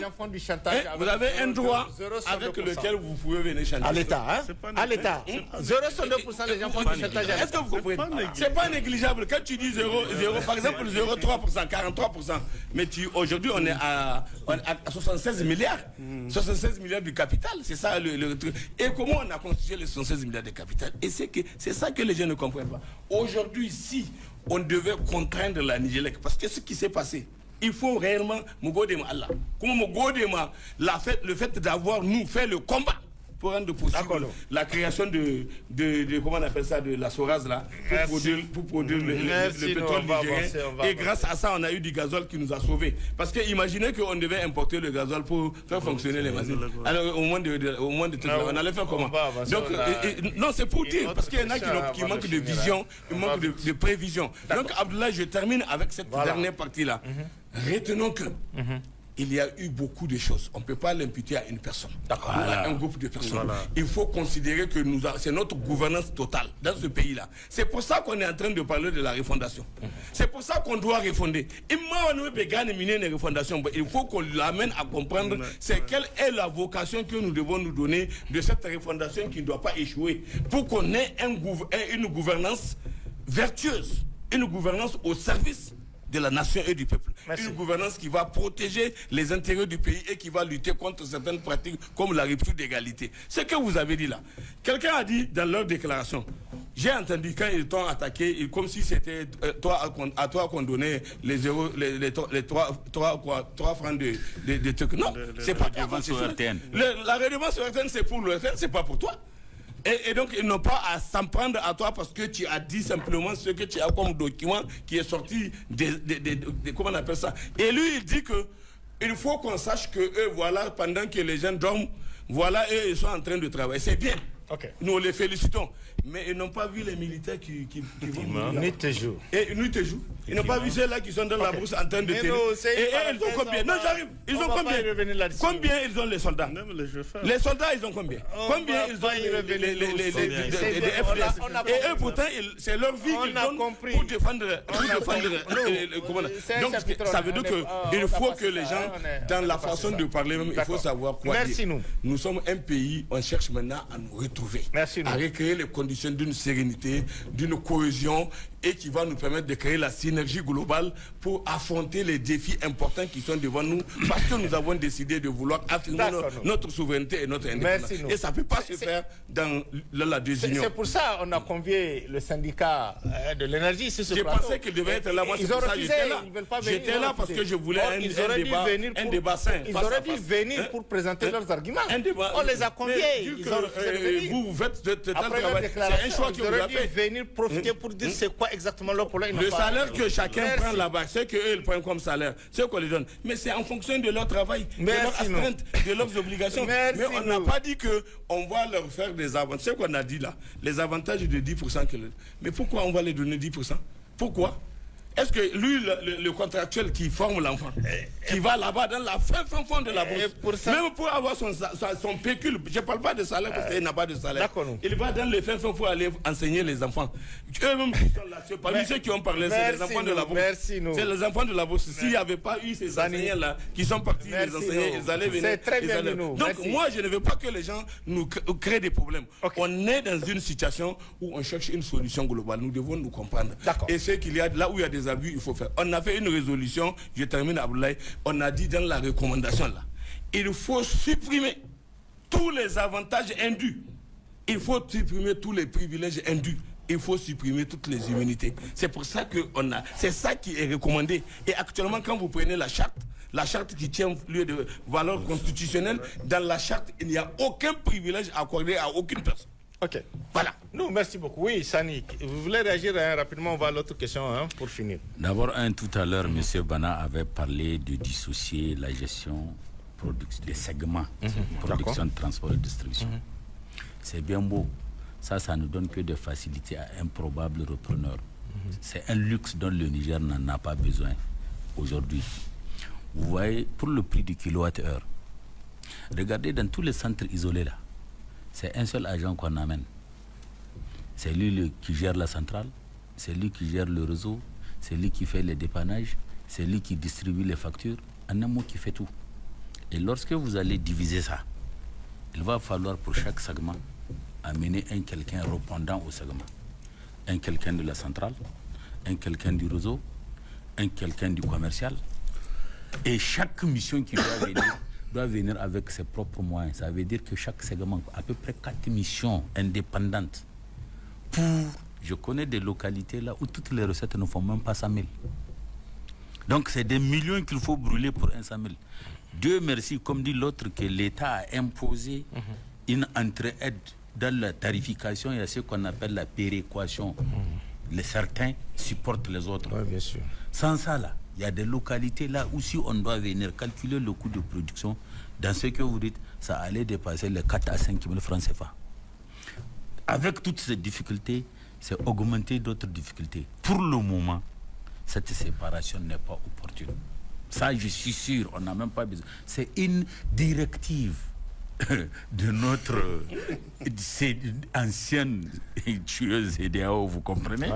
Vous avez un droit avec lequel vous pouvez venir chanter. À l'État, hein? À l'État. 0,2%, les gens font du chantage. Est-ce que vous comprenez? C'est pas négligeable. Quand tu dis 0, par exemple 0,3%, 43%, mais aujourd'hui on est à 76 milliards. 76 milliards du capital, c'est ça le truc. Et comment on a constitué les 76 milliards de capital? Et c'est ça que les gens ne comprennent pas. Aujourd'hui, si on devait contraindre la Nigélec, parce que ce qui s'est passé, il faut réellement Mogodema Allah. Comme Mogodema, le fait d'avoir nous fait le combat pour rendre possible la création de comment on appelle ça, de la Soraz là, pour produire le pétrole nigérien. Et grâce à ça, on a eu du gazole qui nous a sauvés. Parce que imaginez qu'on devait importer le gazole pour faire fonctionner les machines. Alors au moins de tout on allait faire comment? Donc non, c'est pour dire, parce qu'il y en a qui manquent de vision, qui manquent de prévision. Donc Abdoulaye, je termine avec cette dernière partie là. Retenons que il y a eu beaucoup de choses. On ne peut pas l'imputer à une personne, à un groupe de personnes. Il faut considérer que c'est notre gouvernance totale dans ce pays-là. C'est pour ça qu'on est en train de parler de la refondation. C'est pour ça qu'on doit refonder. Il faut qu'on l'amène à comprendre quelle est la vocation que nous devons nous donner de cette refondation qui ne doit pas échouer pour qu'on ait une gouvernance vertueuse, une gouvernance au service de la nation et du peuple. Une gouvernance qui va protéger les intérêts du pays et qui va lutter contre certaines pratiques comme la rupture d'égalité. Ce que vous avez dit là. Quelqu'un a dit dans leur déclaration, j'ai entendu quand ils t'ont attaqué, comme si c'était à toi qu'on donnait les 3 francs de trucs. Non, c'est pas toi. La redevance sur RTN, c'est pour le RTN, c'est pas pour toi. Et donc, ils n'ont pas à s'en prendre à toi parce que tu as dit simplement ce que tu as comme document qui est sorti comment on appelle ça. Et lui, il dit que il faut qu'on sache que eux, voilà, pendant que les gens dorment, voilà, eux, ils sont en train de travailler. C'est bien. Nous les félicitons. Mais ils n'ont pas vu les militaires qui vont... Nuit et jour. Et nuit et jour. Ils n'ont pas vu ceux-là qui sont dans la brousse en train de tirer. Et ils ont combien? Non, j'arrive. Ils ont combien? Combien ils ont les soldats? Les soldats, ils ont combien? Combien ils ont les FDS? Et eux, pourtant, c'est leur vie qu'ils donnent pour défendre... Donc, ça veut dire qu'il faut que les gens, dans la façon de parler même, il faut savoir quoi dire. Nous sommes un pays, on cherche maintenant à nous retrouver, à recréer les conditions d'une sérénité, d'une cohésion et qui va nous permettre de créer la synergie globale pour affronter les défis importants qui sont devant nous parce que nous avons décidé de vouloir affirmer notre souveraineté et notre indépendance. Et ça ne peut pas se faire dans la désunion. C'est pour ça qu'on a convié le syndicat de l'énergie sur ce plateau. Je pensais qu'il devait être là. Moi, c'est pour ça que j'étais là. J'étais là parce que je voulais un débat sain. Ils auraient dû venir pour présenter leurs arguments. On les a conviés. Vous faites un travail. C'est un choix que vous avez fait. Venir profiter pour dire c'est quoi exactement leur problème. Le salaire que chacun prend là-bas, c'est qu'eux ils prennent comme salaire, c'est qu'on les donne. Mais c'est en fonction de leur travail, de leur astreinte, de leurs obligations. Mais on n'a pas dit qu'on va leur faire des avantages. C'est qu'on a dit là, les avantages de 10%. Mais pourquoi on va les donner 10%? Pourquoi? Est-ce que lui, le contractuel qui forme l'enfant, qui va là-bas dans la fin fond de la bourse, même pour avoir son pécule, je ne parle pas de salaire parce qu'il n'a pas de salaire. Il va dans le fin fond pour aller enseigner les enfants. Eux-mêmes qui sont là, parmi ceux qui ont parlé, c'est les enfants de la bourse. C'est les enfants de la bourse. S'il n'y avait pas eu ces enseignants-là qui sont partis les enseigner, ils allaient venir. C'est très bien, donc moi, je ne veux pas que les gens nous créent des problèmes. On est dans une situation où on cherche une solution globale. Nous devons nous comprendre. Et ce qu'il y a là où il y a des abus, il faut faire. On a fait une résolution, je termine Abdoulaye, on a dit dans la recommandation là, il faut supprimer tous les avantages indus. Il faut supprimer tous les privilèges indus. Il faut supprimer toutes les immunités. C'est pour ça que c'est ça qui est recommandé. Et actuellement, quand vous prenez la charte qui tient lieu de valeur constitutionnelle, dans la charte, il n'y a aucun privilège accordé à aucune personne. Ok. Voilà. Non, merci beaucoup. Oui, Sani, vous voulez réagir rapidement? On va à l'autre question pour finir. D'abord, tout à l'heure, M. Bana avait parlé de dissocier la gestion des segments, production, transport et distribution. C'est bien beau. Ça ne donne que des facilités à un probable repreneur. C'est un luxe dont le Niger n'en a pas besoin aujourd'hui. Vous voyez, pour le prix du kilowattheure, regardez dans tous les centres isolés là, c'est un seul agent qu'on amène. C'est lui qui gère la centrale, c'est lui qui gère le réseau, c'est lui qui fait les dépannages, c'est lui qui distribue les factures, en un mot qui fait tout. Et lorsque vous allez diviser ça, il va falloir pour chaque segment amener un quelqu'un répondant au segment. Un quelqu'un de la centrale, un quelqu'un du réseau, un quelqu'un du commercial. Et chaque mission qui doit venir avec ses propres moyens. Ça veut dire que chaque segment a à peu près 4 missions indépendantes. Je connais des localités là où toutes les recettes ne font même pas 100 000. Donc c'est des millions qu'il faut brûler pour un 100 000. Dieu merci, comme dit l'autre, que l'État a imposé une entraide dans la tarification. Il y a ce qu'on appelle la péréquation. Les certains supportent les autres. Oui, bien sûr. Sans ça, là, il y a des localités là où si on doit venir calculer le coût de production, dans ce que vous dites, ça allait dépasser les 4 à 5 000 francs CFA. Avec toutes ces difficultés, c'est augmenter d'autres difficultés. Pour le moment, cette séparation n'est pas opportune. Ça, je suis sûr, on n'a même pas besoin. C'est une directive de notre ancienne tueuse CEDEAO, vous comprenez?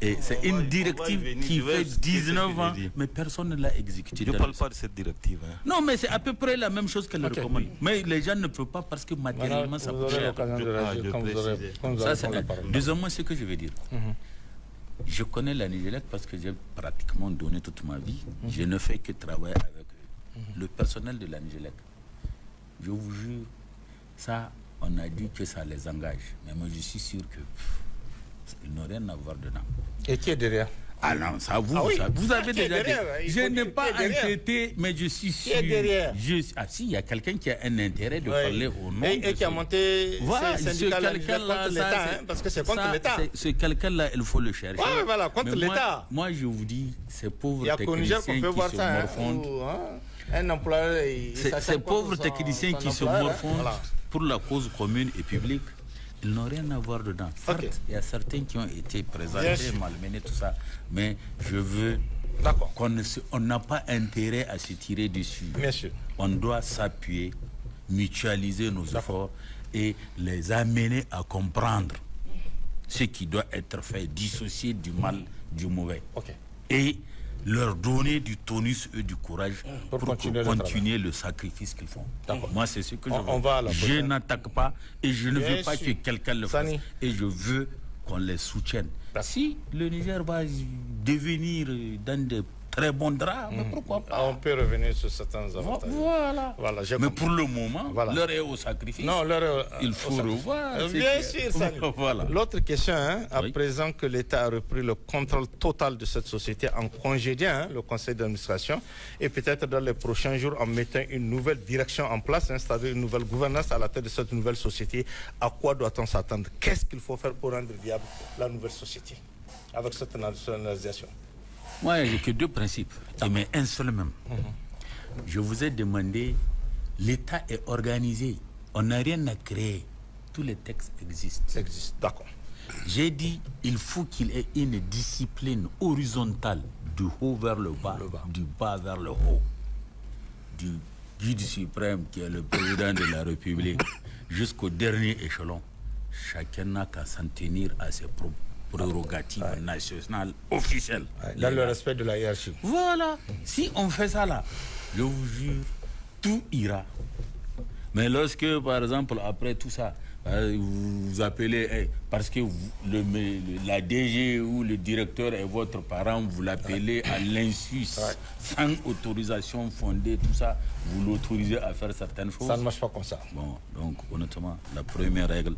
Et c'est une directive qui fait 19 ans, mais personne ne l'a exécutée. Je ne parle pas de cette directive. Non, mais c'est à peu près la même chose qu'elle recommande. Mais les gens ne peuvent pas parce que matériellement, ça coûte cher. Deuxièmement, ce que je veux dire. Je connais la Nigélec parce que j'ai pratiquement donné toute ma vie. Je ne fais que travailler avec eux. Le personnel de la Nigélec, je vous jure, ça, on a dit que ça les engage. Mais moi, je suis sûr que ils n'ont rien à voir dedans. Et qui est derrière? Ah non, ça vous, vous avez déjà dit. Je n'ai pas enquêté, mais je suis sûr. Qui est derrière? Ah si, il y a quelqu'un qui a un intérêt de parler au nom. Et qui a monté ces syndicats contre l'État, parce que c'est contre l'État. Ce quelqu'un-là, il faut le chercher. Oui, voilà, contre l'État. Moi, je vous dis, ces pauvres techniciens qui se morfondent. Un employeur, ces pauvres techniciens qui se morfondent pour la cause commune et publique, ils n'ont rien à voir dedans. Certes, il y a certains qui ont été présentés, malmenés, tout ça, mais je veux qu'on n'a pas intérêt à se tirer dessus. Bien sûr. On doit s'appuyer, mutualiser nos efforts et les amener à comprendre ce qui doit être fait, dissocier du mal du mauvais. Et leur donner du tonus et du courage pour continuer le sacrifice qu'ils font. Moi, c'est ce que je veux. Je n'attaque pas et je ne veux pas que quelqu'un le fasse. Et je veux qu'on les soutienne. Si le Niger va devenir dans de très bons draps, mais pourquoi pas? On peut revenir sur certains avantages. Voilà. Mais pour le moment, l'heure est au sacrifice. Non, il faut revoir. Bien sûr, ça. L'autre question, à présent que l'État a repris le contrôle total de cette société en congédiant le conseil d'administration et peut-être dans les prochains jours en mettant une nouvelle direction en place, c'est-à-dire une nouvelle gouvernance à la tête de cette nouvelle société, à quoi doit-on s'attendre? Qu'est-ce qu'il faut faire pour rendre viable la nouvelle société avec cette nationalisation? Moi, j'ai que 2 principes, mais un seul même. Je vous ai demandé, l'État est organisé. On n'a rien à créer. Tous les textes existent. D'accord. J'ai dit il faut qu'il y ait une discipline horizontale du haut vers le bas, du bas vers le haut, du guide suprême qui est le président de la République jusqu'au dernier échelon. Chacun n'a qu'à s'en tenir à ses prérogatives nationales officielles. Dans le respect de la hiérarchie. Voilà. Si on fait ça là, je vous jure, tout ira. Mais lorsque, par exemple, après tout ça, vous appelez, parce que la DG ou le directeur est votre parent, vous l'appelez à l'insu, sans autorisation fondée, tout ça, vous l'autorisez à faire certaines choses. Ça ne marche pas comme ça. Bon, donc honnêtement, la première règle,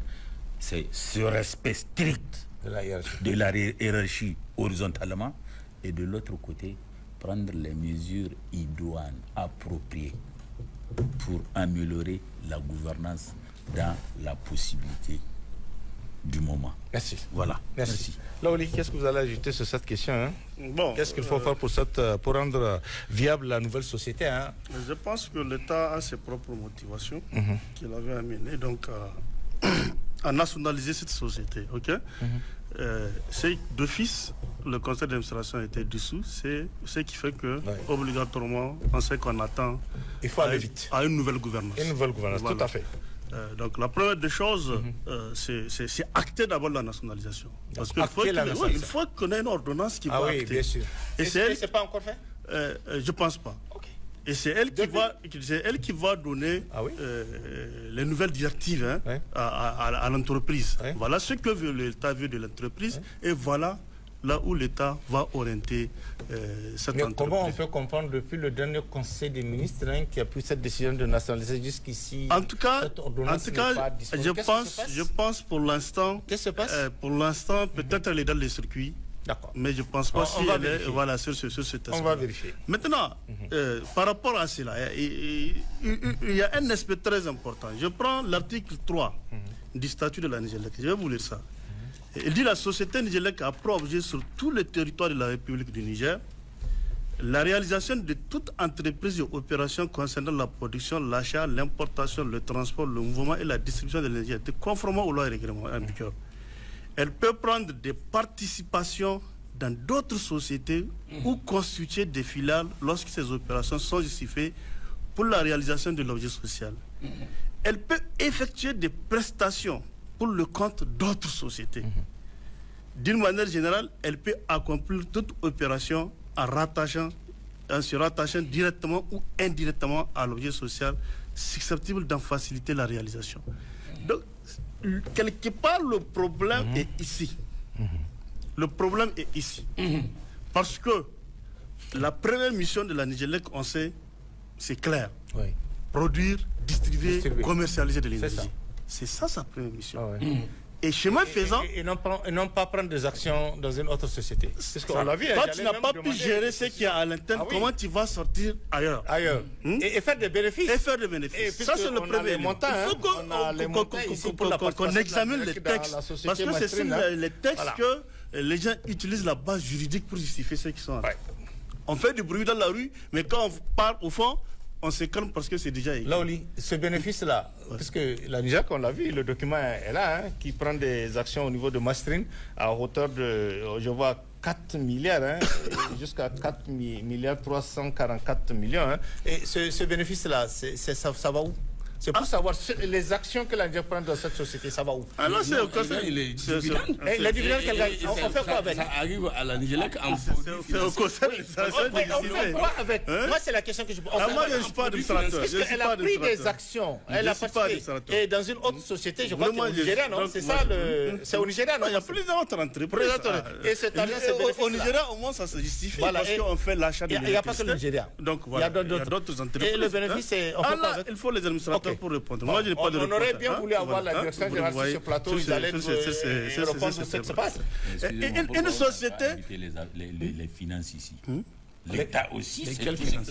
c'est ce respect strict de la hiérarchie horizontalement, et de l'autre côté, prendre les mesures idoines, appropriées, pour améliorer la gouvernance dans la possibilité du moment. Merci. Voilà. Merci. Laoli, qu'est-ce que vous allez ajouter sur cette question Bon, qu'est-ce qu'il faut faire pour rendre viable la nouvelle société Je pense que l'État a ses propres motivations qu'il avait amenées donc à nationaliser cette société. C'est d'office, le conseil d'administration a été dissous, c'est ce qui fait que obligatoirement on sait qu'on attend il faut aller vite à une nouvelle gouvernance. Une nouvelle gouvernance, voilà. Tout à fait. Donc la première des choses, c'est acter d'abord la nationalisation. Parce qu'il faut qu'on ait une ordonnance qui va acter. Bien sûr. Et c'est pas encore fait je pense pas. Et c'est elle qui va donner les nouvelles directives à l'entreprise. Voilà ce que l'État veut de l'entreprise et voilà là où l'État va orienter cette entreprise. Comment on peut comprendre depuis le dernier conseil des ministres qui a pris cette décision de nationaliser jusqu'ici? En tout cas, je pense pour l'instant, qu'est-ce qui se passe? Pour l'instant, peut-être elle est dans les circuits. D'accord. Mais je ne pense pas si elle est sur cet aspect. On va vérifier. Maintenant, par rapport à cela, il y a un aspect très important. Je prends l'article 3 du statut de la Nigélec. Je vais vous lire ça. Il dit la société Nigélec a pour objet sur tout le territoire de la République du Niger la réalisation de toute entreprise et opération concernant la production, l'achat, l'importation, le transport, le mouvement et la distribution de l'énergie conformément aux lois et règlements en vigueur. Elle peut prendre des participations dans d'autres sociétés ou constituer des filiales lorsque ces opérations sont justifiées pour la réalisation de l'objet social. Elle peut effectuer des prestations pour le compte d'autres sociétés. D'une manière générale, elle peut accomplir toute opération en se rattachant directement ou indirectement à l'objet social susceptible d'en faciliter la réalisation. Donc, quelque part, le problème est ici. Le problème est ici. Parce que la première mission de la Nigélec, on sait, c'est clair. Produire, distribuer, commercialiser de l'énergie. C'est ça sa première mission. Et chemin faisant... Et non pas prendre des actions dans une autre société. C'est qu'on l'a vu. Quand tu n'as pas pu gérer ce qu'il y a à l'interne, comment tu vas sortir ailleurs? Et faire des bénéfices. Et faire des bénéfices. Ça, c'est le premier. Il faut qu'on examine les textes. Parce que c'est sur les textes que les gens utilisent la base juridique pour justifier ce qu'ils sont en train. On fait du bruit dans la rue, mais quand on part au fond, on se calme parce que c'est déjà écrit. Laoli, ce bénéfice-là, parce que la Niger, on l'a vu, le document est là, qui prend des actions au niveau de Mastrine à hauteur de, je vois, 4 milliards, jusqu'à 4 milliards 344 millions. Et ce bénéfice-là, ça va où? C'est pour savoir les actions que la Niger prend dans cette société, ça va où? Alors c'est au conseil. Les dividendes qu'elle gagne, on fait quoi avec? Ça arrive à la Nigélec en c'est au conseil. On fait quoi avec? Moi, c'est la question que je pose. Moi, je ne suis pas administrateur. Elle a pris des actions, elle a participé. Et dans une autre société, je crois que c'est au Nigeria, non? C'est ça, c'est au Nigeria, non? Il y a plusieurs autres entreprises. Et cet argent, c'est bénéfice. Au Nigeria, au moins, ça se justifie parce qu'on fait l'achat de l'électricité. Il n'y a pas que le Nigeria. Donc voilà, il y a d'autres entreprises. Et le bénéfice, c'est... Il faut les administrateurs pour répondre. Moi, je n'ai pas de réponse. On aurait bien voulu avoir la Hein? direction générale sur ce plateau. Ils allaient répondre à ce qui se passe. Une société... Les finances ici. L'État aussi, c'est Lesquelles le finances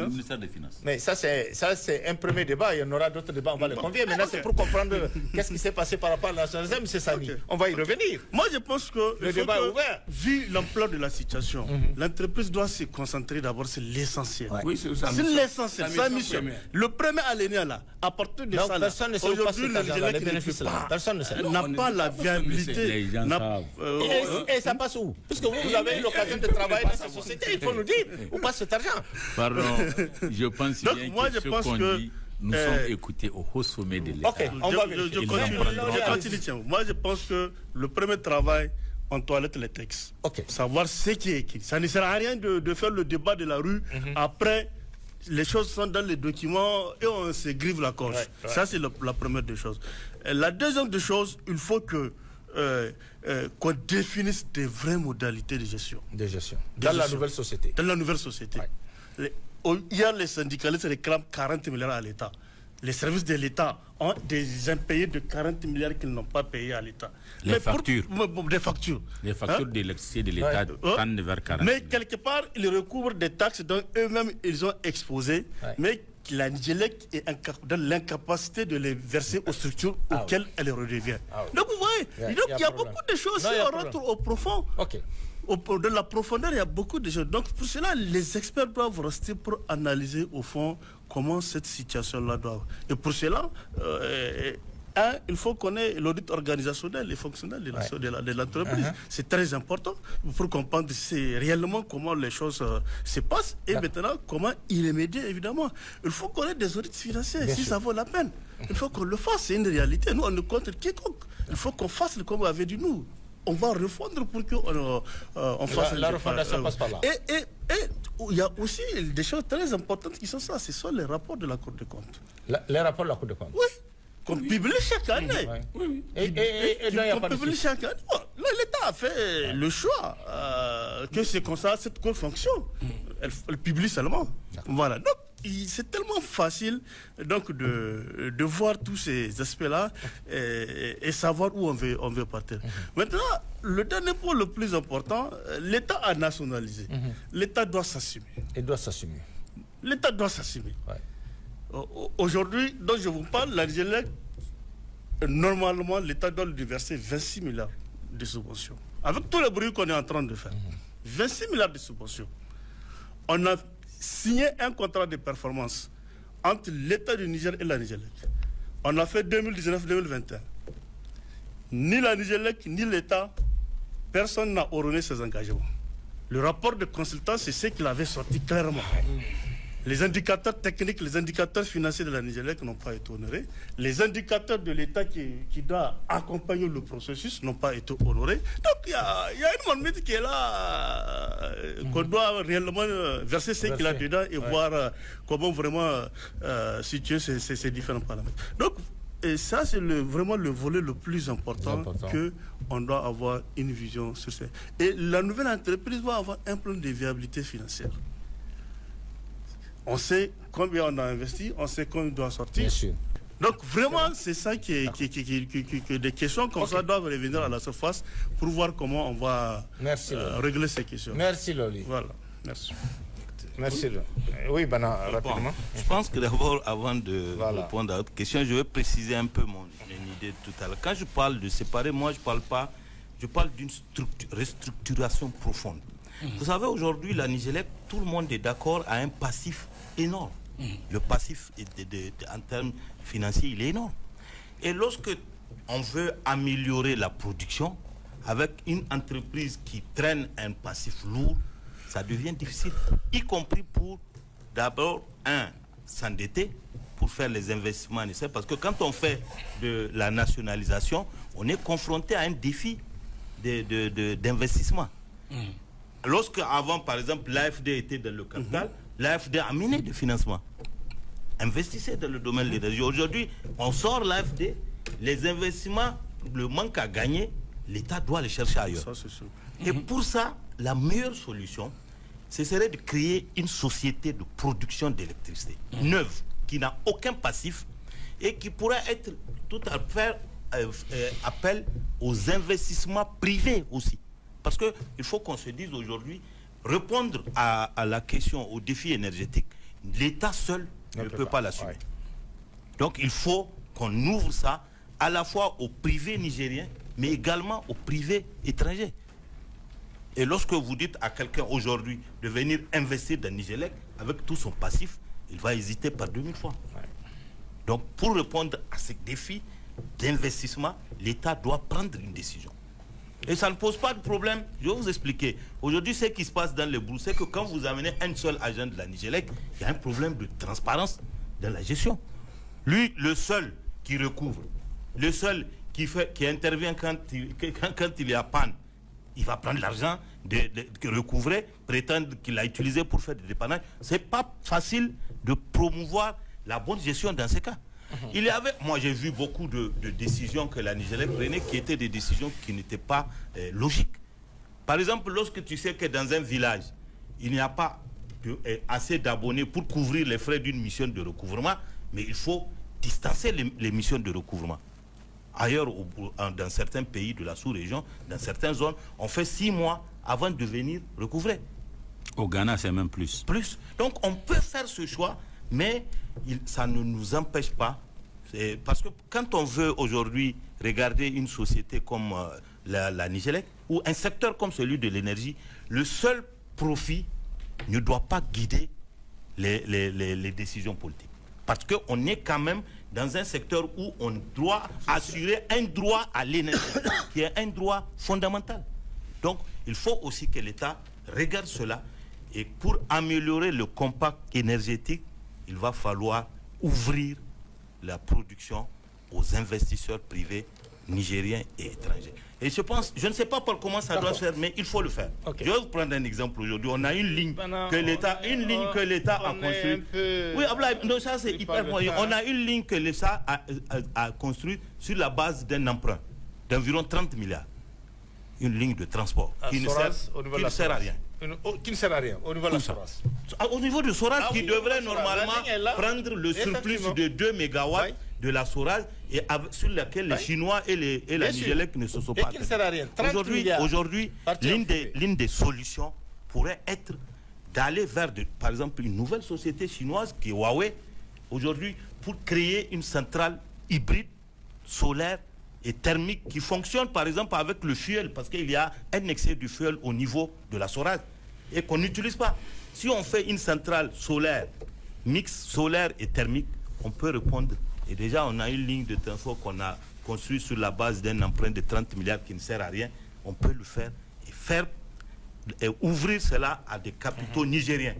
ministère des Finances. Mais ça, c'est un premier débat. Il y en aura d'autres débats, on va les convier. Maintenant, c'est pour comprendre qu'est-ce qui s'est passé par rapport à la nationalisation, M. Sani. On va y revenir. Moi, je pense que Le débat est ouvert. Vu l'ampleur de la situation, l'entreprise doit se concentrer d'abord sur l'essentiel. Oui, c'est ça. C'est l'essentiel, Sa sa mission mission. première. Le premier alinéa là, à partir de Donc, ça, là, personne ne sait où passe aujourd'hui, cet le argent, Nigélec les ne bénéfices peut là. pas, Personne ne sait. n'a pas la viabilité. Les gens n'a- savent. Et ça passe où? Puisque vous avez eu l'occasion de travailler dans cette société, il faut nous dire où passe cet argent. Pardon, je pense Donc, bien moi, que je ce pense qu'on que, dit, nous sommes écoutés au haut sommet de l'État. Ok, on va vérifier. Je continue, tiens. Moi, je pense que le premier travail, on toilette les textes. Ok. Savoir ce qui est écrit. Ça ne sert à rien de faire le débat de la rue. Après, les choses sont dans les documents et on se grive la gorge. Ouais. Ça, c'est la première des choses. Et la deuxième des choses, il faut que qu'on définisse des vraies modalités de gestion. De gestion. Dans la nouvelle société. Dans la nouvelle société. Hier, les syndicalistes réclament 40 milliards à l'État. Les services de l'État ont des impayés de 40 milliards qu'ils n'ont pas payés à l'État. Les factures. Des factures. Les factures d'électricité de l'État tendent vers 40 Mais milliards. quelque part, ils recouvrent des taxes dont eux-mêmes ils ont exposé, mais la Nigélec est dans l'incapacité de les verser aux structures auxquelles elle redevient. Donc vous voyez, il y a beaucoup de choses, si on rentre au profond. Ok. De la profondeur, il y a beaucoup de choses. Donc, pour cela, les experts doivent rester pour analyser, au fond, comment cette situation-là doit. Et pour cela, il faut connaître l'audit organisationnel et fonctionnel de l'entreprise. C'est très important pour comprendre réellement comment les choses se passent et maintenant, comment y remédier, évidemment. Il faut connaître des audits financiers, si ça vaut la peine. Il faut qu'on le fasse, c'est une réalité. Nous, on ne contre quiconque. Il faut qu'on fasse comme vous avez dit, nous. On va refondre pour qu'on fasse... La refondation passe par là. Et il y a aussi des choses très importantes qui sont ça. Ce sont les rapports de la Cour des comptes. Les rapports de la Cour des comptes. Oui. Qu'on publie chaque année. Oui. Et qu'on publie chaque année. L'État a fait le choix que c'est comme ça, cette Cour fonctionne. Elle publie seulement. Voilà. Donc, c'est tellement facile donc de voir tous ces aspects-là et savoir où on veut partir. Maintenant, le dernier point le plus important, l'État a nationalisé. L'État doit s'assumer. Il doit s'assumer. L'État doit s'assumer. Ouais. Aujourd'hui, dont je vous parle, la Nigélec, normalement, l'État doit lui verser 26 milliards de subventions. Avec tout le bruit qu'on est en train de faire. 26 milliards de subventions. On a signé un contrat de performance entre l'État du Niger et la Nigélec. On a fait 2019-2021. Ni la Nigélec, ni l'État, personne n'a honoré ses engagements. Le rapport de consultant, c'est ce qu'il avait sorti clairement. Les indicateurs techniques, les indicateurs financiers de la Nigélec n'ont pas été honorés. Les indicateurs de l'État qui doit accompagner le processus n'ont pas été honorés. Donc il y a une monnaie qui est là, qu'on doit réellement verser ce qu'il a dedans et voir comment vraiment situer ces différents paramètres. Donc, et ça, c'est vraiment le volet le plus important. qu'on doit avoir une vision sur ça. Et la nouvelle entreprise doit avoir un plan de viabilité financière. On sait combien on a investi, on sait combien on doit sortir. Bien sûr. Donc vraiment, c'est ça qui des questions comme ça doivent revenir à la surface pour voir comment on va régler ces questions. Merci Loli. Voilà, merci. Merci. Oui, Bana, rapidement. Je pense que d'abord, avant de répondre à votre question, je vais préciser un peu mon idée tout à l'heure. Quand je parle de séparer, moi je parle d'une restructuration profonde. Vous savez, aujourd'hui, la Nigélec, tout le monde est d'accord, a un passif énorme. Le passif, en termes financiers, il est énorme. Et lorsque on veut améliorer la production, avec une entreprise qui traîne un passif lourd, ça devient difficile, y compris pour, d'abord, s'endetter pour faire les investissements nécessaires. Parce que quand on fait de la nationalisation, on est confronté à un défi d'investissement. Lorsque avant, par exemple, l'AFD était dans le capital, l'AFD a mené du financement. Investissez dans le domaine de l'énergie. Aujourd'hui, on sort l'AFD, les investissements, le manque à gagner, l'État doit les chercher ailleurs. Ça, c'est sûr. Et pour ça, la meilleure solution, ce serait de créer une société de production d'électricité neuve, qui n'a aucun passif et qui pourrait être tout à faire appel aux investissements privés aussi. Parce qu'il faut qu'on se dise aujourd'hui, répondre à la question, au défi énergétique, l'État seul ne peut pas l'assumer. Ouais. Donc il faut qu'on ouvre ça à la fois au privé nigérien, mais également au privé étranger. Et lorsque vous dites à quelqu'un aujourd'hui de venir investir dans Nigélec, avec tout son passif, il va hésiter par 2000 fois. Ouais. Donc pour répondre à ces défis d'investissement, l'État doit prendre une décision. Et ça ne pose pas de problème. Je vais vous expliquer. Aujourd'hui, ce qui se passe dans le Brou, c'est que quand vous amenez un seul agent de la Nigélec, il y a un problème de transparence dans la gestion. Lui, le seul qui recouvre, le seul qui intervient quand il y a panne, il va prendre l'argent recouvrer, prétendre qu'il a utilisé pour faire des dépannages. Ce n'est pas facile de promouvoir la bonne gestion dans ces cas. Il y avait, moi j'ai vu beaucoup de décisions que la Nigélec prenait qui étaient des décisions qui n'étaient pas logiques. Par exemple, lorsque tu sais que dans un village, il n'y a pas assez d'abonnés pour couvrir les frais d'une mission de recouvrement, mais il faut distancer les missions de recouvrement. Ailleurs, dans certains pays de la sous-région, dans certaines zones, on fait 6 mois avant de venir recouvrer. Au Ghana, c'est même plus. Donc on peut faire ce choix, mais ça ne nous empêche pas. Parce que quand on veut aujourd'hui regarder une société comme la Nigélec, ou un secteur comme celui de l'énergie, le seul profit ne doit pas guider les décisions politiques. Parce qu'on est quand même dans un secteur où on doit assurer un droit à l'énergie, qui est un droit fondamental. Donc, il faut aussi que l'État regarde cela. Et pour améliorer le compact énergétique, il va falloir ouvrir la production aux investisseurs privés nigériens et étrangers. Et je ne sais pas par comment ça doit se faire, mais il faut le faire. Okay. Je vais vous prendre un exemple aujourd'hui. On a une ligne que l'État a construite. Oui, non, ça c'est hyper moyen. On a une ligne que l'État a construite sur la base d'un emprunt d'environ 30 milliards. Une ligne de transport qui ne sert à rien. Qui ne sert à rien au niveau de la Soras. Au niveau de Soras, qui devrait normalement prendre le surplus de 2 mégawatts de la Soras et sur laquelle les Chinois et la Nigélec ne se sont pas. Qui ne sert à rien. Aujourd'hui, l'une des solutions pourrait être d'aller vers, par exemple, une nouvelle société chinoise qui est Huawei, aujourd'hui, pour créer une centrale hybride solaire et thermique qui fonctionne par exemple avec le fuel, parce qu'il y a un excès du fuel au niveau de la Soras et qu'on n'utilise pas. Si on fait une centrale solaire, mix solaire et thermique, on peut répondre. Et déjà on a une ligne de transport qu'on a construite sur la base d'un emprunt de 30 milliards qui ne sert à rien. On peut le faire et ouvrir cela à des capitaux nigériens.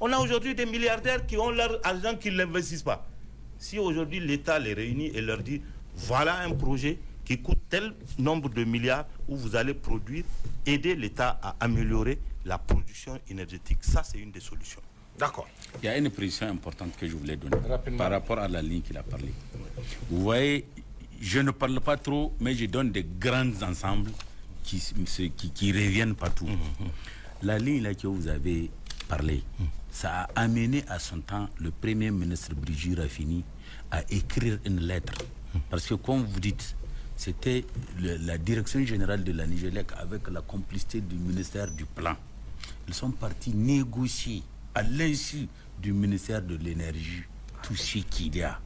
On a aujourd'hui des milliardaires qui ont leur argent qui ne l'investissent pas. Si aujourd'hui l'État les réunit et leur dit voilà un projet qui coûte tel nombre de milliards où vous allez produire, aider l'État à améliorer la production énergétique. Ça, c'est une des solutions. D'accord. Il y a une précision importante que je voulais donner par rapport à la ligne qu'il a parlé. Vous voyez, je ne parle pas trop, mais je donne des grands ensembles qui reviennent partout. La ligne là que vous avez parlé, ça a amené à son temps le Premier ministre Brigitte Raffini à écrire une lettre. Parce que, comme vous dites, c'était la direction générale de la Nigélec avec la complicité du ministère du Plan. Ils sont partis négocier à l'insu du ministère de l'Énergie tout ce qu'il y a.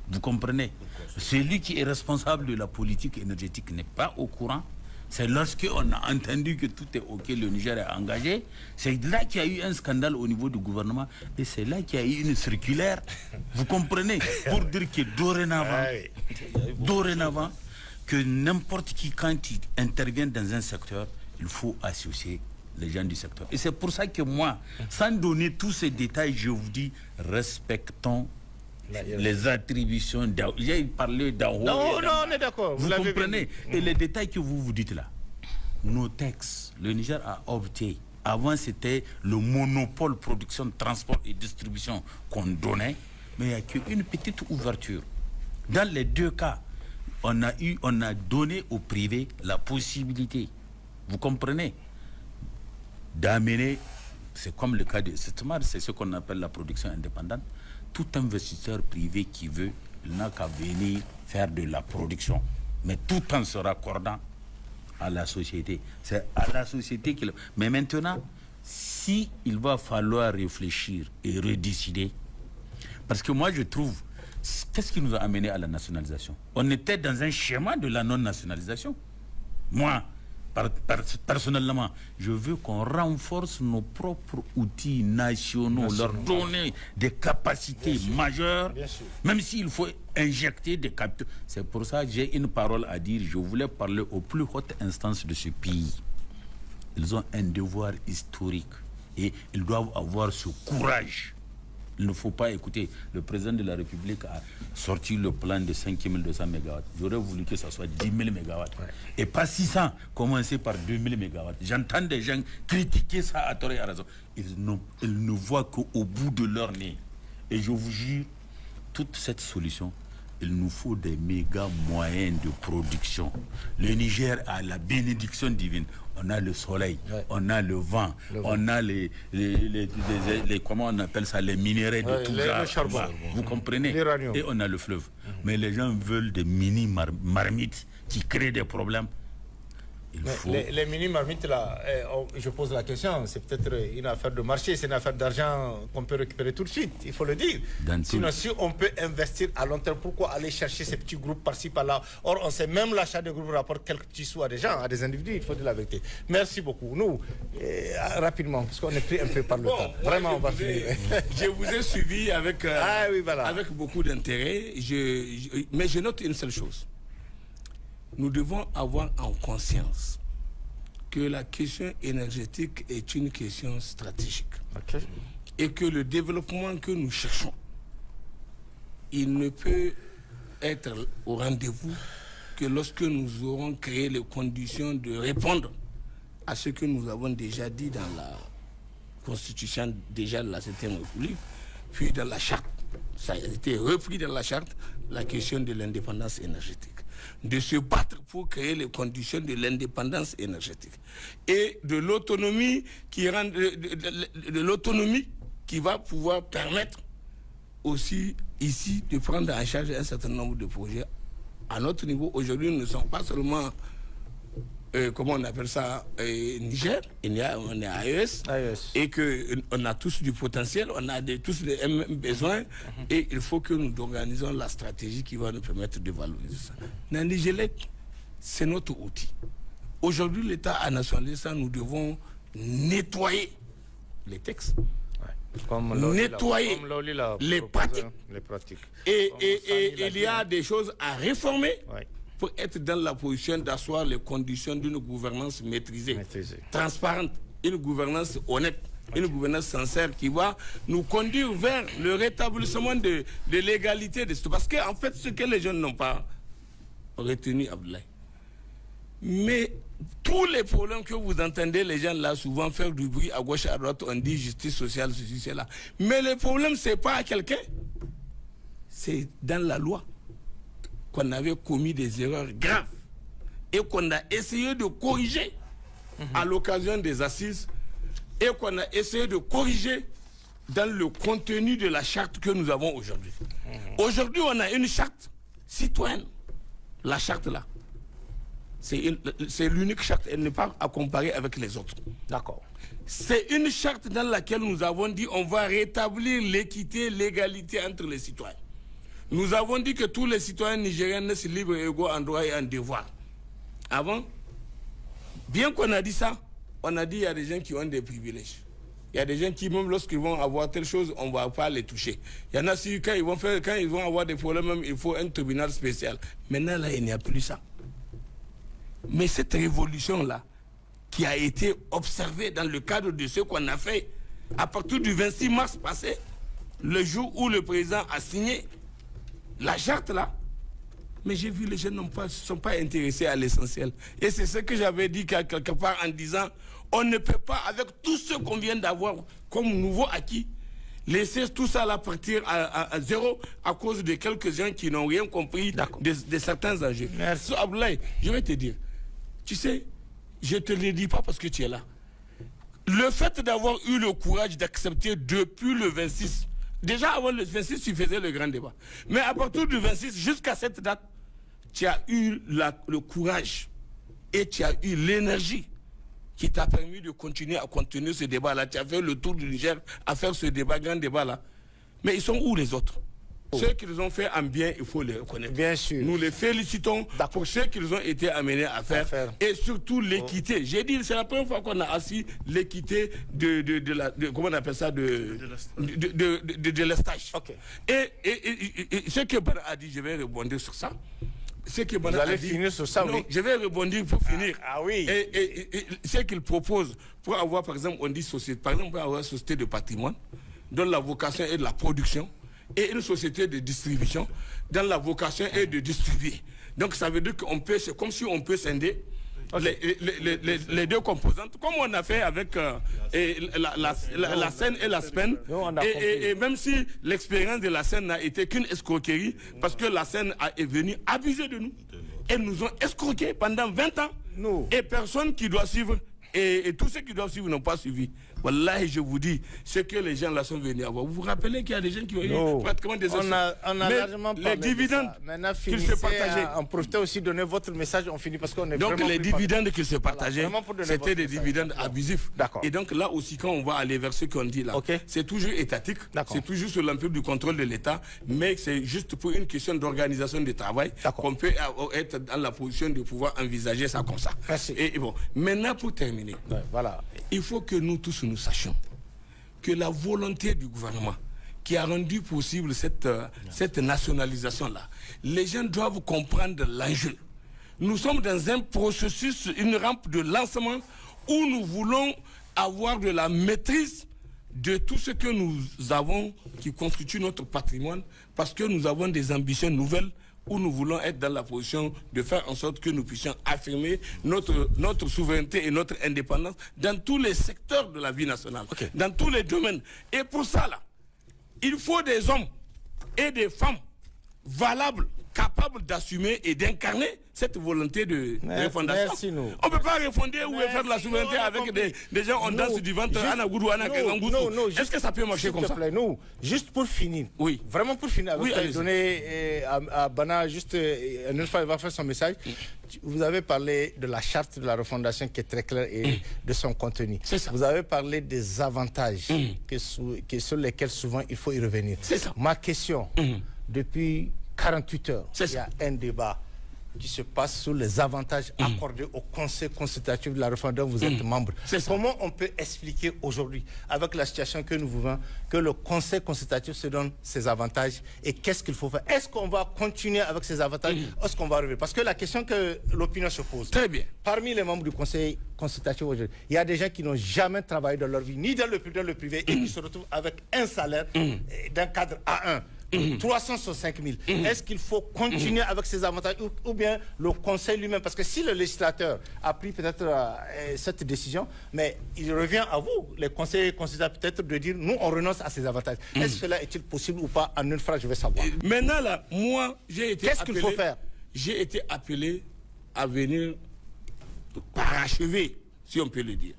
Vous comprenez? Celui qui est responsable de la politique énergétique n'est pas au courant. C'est lorsqu'on a entendu que tout est OK, le Niger est engagé, c'est là qu'il y a eu un scandale au niveau du gouvernement et c'est là qu'il y a eu une circulaire, vous comprenez, pour dire que dorénavant, que n'importe qui, quand il intervient dans un secteur, il faut associer les gens du secteur. Et c'est pour ça que moi, sans donner tous ces détails, je vous dis, respectons les attributions. J'ai parlé d'en haut. Non, on est d'accord. Vous comprenez? Et les détails que vous dites là, nos textes, le Niger a opté. Avant, c'était le monopole production, transport et distribution qu'on donnait, mais il n'y a qu'une petite ouverture. Dans les deux cas, on a donné au privé la possibilité, vous comprenez, d'amener, c'est comme le cas de Setmar, c'est ce qu'on appelle la production indépendante. Tout investisseur privé qui veut, il n'a qu'à venir faire de la production, mais tout en se raccordant à la société. C'est à la société qu'il... Mais maintenant, si il va falloir réfléchir et redécider, parce que moi je trouve, qu'est-ce qui nous a amené à la nationalisation? On était dans un schéma de la non-nationalisation. Moi, personnellement, je veux qu'on renforce nos propres outils nationaux, leur donner des capacités majeures, même s'il faut injecter des capitaux. C'est pour ça que j'ai une parole à dire. Je voulais parler aux plus hautes instances de ce pays. Ils ont un devoir historique et ils doivent avoir ce courage. Il ne faut pas écouter. Le président de la République a sorti le plan de 5200 MW. J'aurais voulu que ça soit 10 000 MW. Ouais. Et pas 600, commencer par 2000 MW. J'entends des gens critiquer ça à tort et à raison. Ils ne voient qu'au bout de leur nez. Et je vous jure, toute cette solution, il nous faut des méga moyens de production. Le Niger a la bénédiction divine. On a le soleil, on a le vent, on a les comment on appelle ça, les minéraux de tout genre. Le charbon. Vous comprenez? Et on a le fleuve. Mais les gens veulent des mini marmites qui créent des problèmes. Les mini-marmites, là, je pose la question, c'est peut-être une affaire de marché, c'est une affaire d'argent qu'on peut récupérer tout de suite, il faut le dire. Sinon, si on peut investir à long terme, pourquoi aller chercher ces petits groupes par-ci, par-là? Or, on sait même l'achat de groupes rapporte quelques petits sous à des gens, à des individus, il faut dire la vérité. Merci beaucoup. Nous, rapidement, parce qu'on est pris un peu par le temps. Vraiment, on va finir. Je vous ai suivi avec, avec beaucoup d'intérêt, mais je note une seule chose. Nous devons avoir en conscience que la question énergétique est une question stratégique. Et que le développement que nous cherchons, il ne peut être au rendez-vous que lorsque nous aurons créé les conditions de répondre à ce que nous avons déjà dit dans la Constitution déjà de la 7e République, puis dans la charte. Ça a été repris dans la charte, la question de l'indépendance énergétique. De se battre pour créer les conditions de l'indépendance énergétique et de l'autonomie qui rend de l'autonomie qui va pouvoir permettre aussi ici de prendre en charge un certain nombre de projets à notre niveau. Aujourd'hui, nous ne sommes pas seulement comment on appelle ça, Niger, on est à AES, et qu'on a tous du potentiel, on a tous des besoins, et il faut que nous organisions la stratégie qui va nous permettre de valoriser ça. Dans Nigelec, c'est notre outil. Aujourd'hui, l'État a nationalisé ça, nous devons nettoyer les textes, nettoyer les pratiques. Et il y a des choses à réformer. Pour être dans la position d'asseoir les conditions d'une gouvernance maîtrisée, transparente, une gouvernance honnête, une gouvernance sincère qui va nous conduire vers le rétablissement de l'égalité. Parce qu'en fait, ce que les jeunes n'ont pas retenu, Abdoulaye, mais tous les problèmes que vous entendez les gens là souvent faire du bruit à gauche et à droite, on dit justice sociale, ceci, cela. Mais le problème, c'est pas à quelqu'un, c'est dans la loi qu'on avait commis des erreurs graves et qu'on a essayé de corriger à l'occasion des assises et qu'on a essayé de corriger dans le contenu de la charte que nous avons aujourd'hui. Aujourd'hui, on a une charte citoyenne. La charte là, c'est l'unique charte, elle n'est pas à comparer avec les autres. D'accord. C'est une charte dans laquelle nous avons dit on va rétablir l'équité, l'égalité entre les citoyens. Nous avons dit que tous les citoyens nigériens naissent libres et égaux en droit et en devoir. Avant, bien qu'on a dit ça, on a dit qu'il y a des gens qui ont des privilèges. Il y a des gens qui, même lorsqu'ils vont avoir telle chose, on ne va pas les toucher. Il y en a qui, quand ils vont avoir des problèmes, même, il faut un tribunal spécial. Maintenant, là, il n'y a plus ça. Mais cette révolution-là, qui a été observée dans le cadre de ce qu'on a fait, à partir du 26 mars passé, le jour où le président a signé la charte là, mais j'ai vu les gens ne sont pas intéressés à l'essentiel. Et c'est ce que j'avais dit quelque part en disant, on ne peut pas, avec tout ce qu'on vient d'avoir comme nouveau acquis, laisser tout ça là partir à zéro à cause de quelques gens qui n'ont rien compris de certains enjeux. Merci. Abdoulaye, je vais te dire, tu sais, je ne te le dis pas parce que tu es là. Le fait d'avoir eu le courage d'accepter depuis le 26, déjà avant le 26, tu faisais le grand débat. Mais à partir du 26 jusqu'à cette date, tu as eu le courage et tu as eu l'énergie. qui t'a permis de continuer à continuer ce débat-là. Tu as fait le tour du Niger à faire ce débat, grand débat-là. Mais ils sont où les autres? Ceux qu'ils ont fait en bien, il faut les reconnaître. Bien sûr. Nous les félicitons pour ce qu'ils ont été amenés à faire. Et surtout l'équité. J'ai dit, c'est la première fois qu'on a assis l'équité de comment on appelle ça, de l'estage. Okay. Et ce que Ben a dit, je vais rebondir sur ça. Ce que Ben Vous allez a dit, finir sur ça, non, oui. je vais rebondir pour finir. Ah oui. Et ce qu'il propose pour avoir, par exemple, on dit société, par exemple, pour avoir une société de patrimoine, dont la vocation est de la production, et une société de distribution, dont la vocation est de distribuer. Donc ça veut dire qu'on peut, c'est comme si on peut scinder les deux composantes, comme on a fait avec la scène et la SPEN. Et même si l'expérience de la scène n'a été qu'une escroquerie, parce que la scène est venue abuser de nous. Elles nous ont escroqués pendant 20 ans. Et personne qui doit suivre, et tous ceux qui doivent suivre n'ont pas suivi. Wallahi, je vous dis, ce que les gens là sont venus avoir. Vous vous rappelez qu'il y a des gens qui ont eu pratiquement des on a largement parlé les dividendes qu'ils se partageaient. En profitez aussi, donner votre message, on finit parce qu'on est donc vraiment les dividendes qu'ils se partageaient, c'était des dividendes abusifs. D'accord. Et donc là aussi, quand on va aller vers ce qu'on dit là, c'est toujours étatique, c'est toujours sous l'empire du contrôle de l'État, mais c'est juste pour une question d'organisation du travail qu'on peut être dans la position de pouvoir envisager ça comme ça. Merci. Et bon, maintenant pour terminer, voilà. Il faut que nous tous nous sachions que la volonté du gouvernement qui a rendu possible cette nationalisation-là, les gens doivent comprendre l'enjeu. Nous sommes dans un processus, une rampe de lancement où nous voulons avoir de la maîtrise de tout ce que nous avons qui constitue notre patrimoine, parce que nous avons des ambitions nouvelles où nous voulons être dans la position de faire en sorte que nous puissions affirmer notre souveraineté et notre indépendance dans tous les secteurs de la vie nationale, dans tous les domaines. Et pour ça, là, il faut des hommes et des femmes valables, capables d'assumer et d'incarner cette volonté de refondation. On ne peut pas refonder ou faire de la souveraineté avec des gens en danse du ventre, Est-ce que ça peut marcher comme ça? Nous, juste pour finir, vraiment pour finir, avec donner à Bana, juste une fois il va faire son message, vous avez parlé de la charte de la refondation qui est très claire et de son contenu. Vous avez parlé des avantages sur lesquels souvent il faut y revenir. Ma question, depuis 48 heures, il y a un débat qui se passe sur les avantages accordés au Conseil consultatif de la refondation dont vous êtes membre. Comment on peut expliquer aujourd'hui, avec la situation que nous vivons, que le Conseil consultatif se donne ses avantages et qu'est-ce qu'il faut faire? Est-ce qu'on va continuer avec ces avantages? Est-ce qu'on va revenir? Parce que la question que l'opinion se pose, très bien, parmi les membres du Conseil consultatif aujourd'hui, il y a des gens qui n'ont jamais travaillé dans leur vie, ni dans le privé, et qui se retrouvent avec un salaire d'un cadre A1. 365 000. Est-ce qu'il faut continuer avec ces avantages ou bien le Conseil lui-même? Parce que si le législateur a pris peut-être cette décision, mais il revient à vous, les conseils consultatifs, peut-être de dire nous on renonce à ces avantages. Est-ce que cela est-il possible ou pas? En une phrase, je vais savoir. Maintenant là, moi j'ai été qu'est-ce qu'il faut faire? J'ai été appelé à venir parachever, si on peut le dire,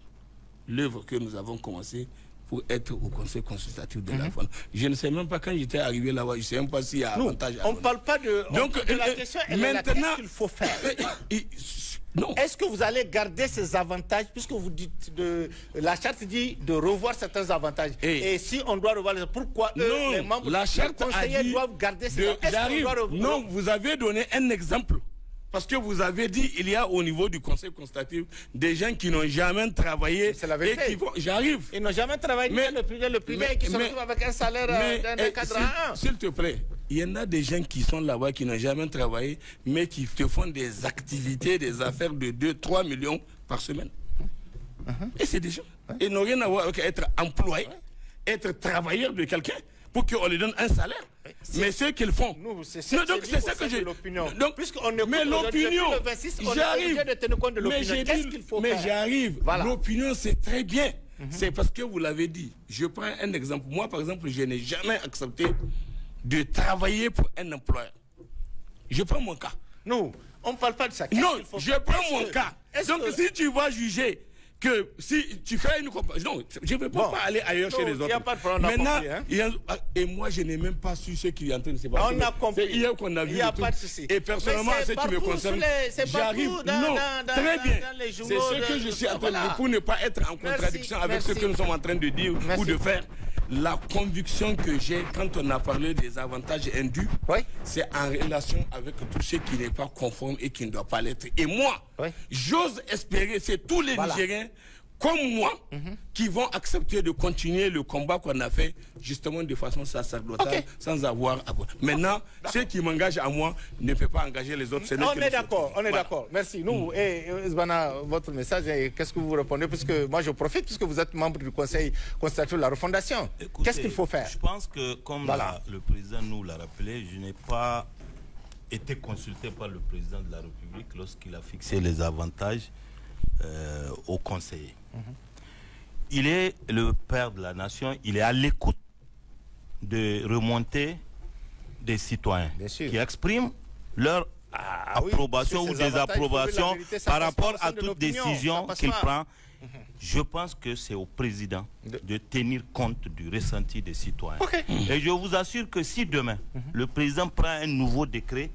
l'œuvre que nous avons commencée pour être au Conseil consultatif de la fondation. Je ne sais même pas quand j'étais arrivé là-bas, je ne sais même pas s'il y a avantage. On ne parle pas de... Donc, la question est maintenant, qu'est-ce qu'il faut faire? Non. Est-ce que vous allez garder ces avantages, puisque vous dites, la charte dit de revoir certains avantages. Et si on doit revoir, pourquoi eux, les membres, les conseillers doivent garder ces avantages? Non, vous avez donné un exemple. Parce que vous avez dit, il y a au niveau du Conseil consultatif des gens qui n'ont jamais travaillé. C'est la vérité. J'arrive. Ils n'ont jamais travaillé dans le privé et qui se retrouvent avec un salaire d'un cadre A1. S'il te plaît, il y en a des gens qui sont là-bas, qui n'ont jamais travaillé, mais qui te font des activités, des affaires de 2-3 millions par semaine. Et c'est des gens. Ils n'ont rien à voir avec être employé, être travailleur de quelqu'un, pour qu'on lui donne un salaire. Mais ce qu'ils font. Donc c'est ça que j'ai. Donc, mais l'opinion, j'arrive. Mais j'arrive. L'opinion, c'est très bien. C'est parce que vous l'avez dit. Je prends un exemple. Moi, par exemple, je n'ai jamais accepté de travailler pour un employeur. Je prends mon cas. Non, on ne parle pas de ça. Non, je prends mon cas. Donc si tu vas juger que si tu fais une comparaison, non, je ne veux pas aller ailleurs chez les autres. Il n'y a pas de problème. Maintenant, compris, et moi, je n'ai même pas su ce qui est en train de se passer. On a compris. C'est hier qu'on a vu. Il n'y a pas de souci. Et personnellement, ce qui me concerne, j'arrive. Non, très bien. C'est ce que je suis en train de dire pour ne pas être en contradiction avec ce que nous sommes en train de dire ou de faire. La conviction que j'ai quand on a parlé des avantages indus, c'est en relation avec tout ce qui n'est pas conforme et qui ne doit pas l'être. Et moi, j'ose espérer, c'est tous les Nigériens comme moi qui vont accepter de continuer le combat qu'on a fait justement de façon sacerdotale sans avoir à... Maintenant, ce qui m'engage à moi ne peut pas engager les autres. On est d'accord, on est d'accord. Merci. Nous, Zbana, votre message, qu'est-ce que vous répondez? Puisque moi je profite, puisque vous êtes membre du Conseil consultatif de la refondation. Qu'est-ce qu'il faut faire? Je pense que, comme le président nous l'a rappelé, je n'ai pas été consulté par le président de la République lorsqu'il a fixé les avantages au conseiller. Il est le père de la nation, il est à l'écoute de remontées des citoyens qui expriment leur approbation ou désapprobation par rapport à toute décision qu'il prend. Je pense que c'est au président de tenir compte du ressenti des citoyens. Et je vous assure que si demain, le président prend un nouveau décret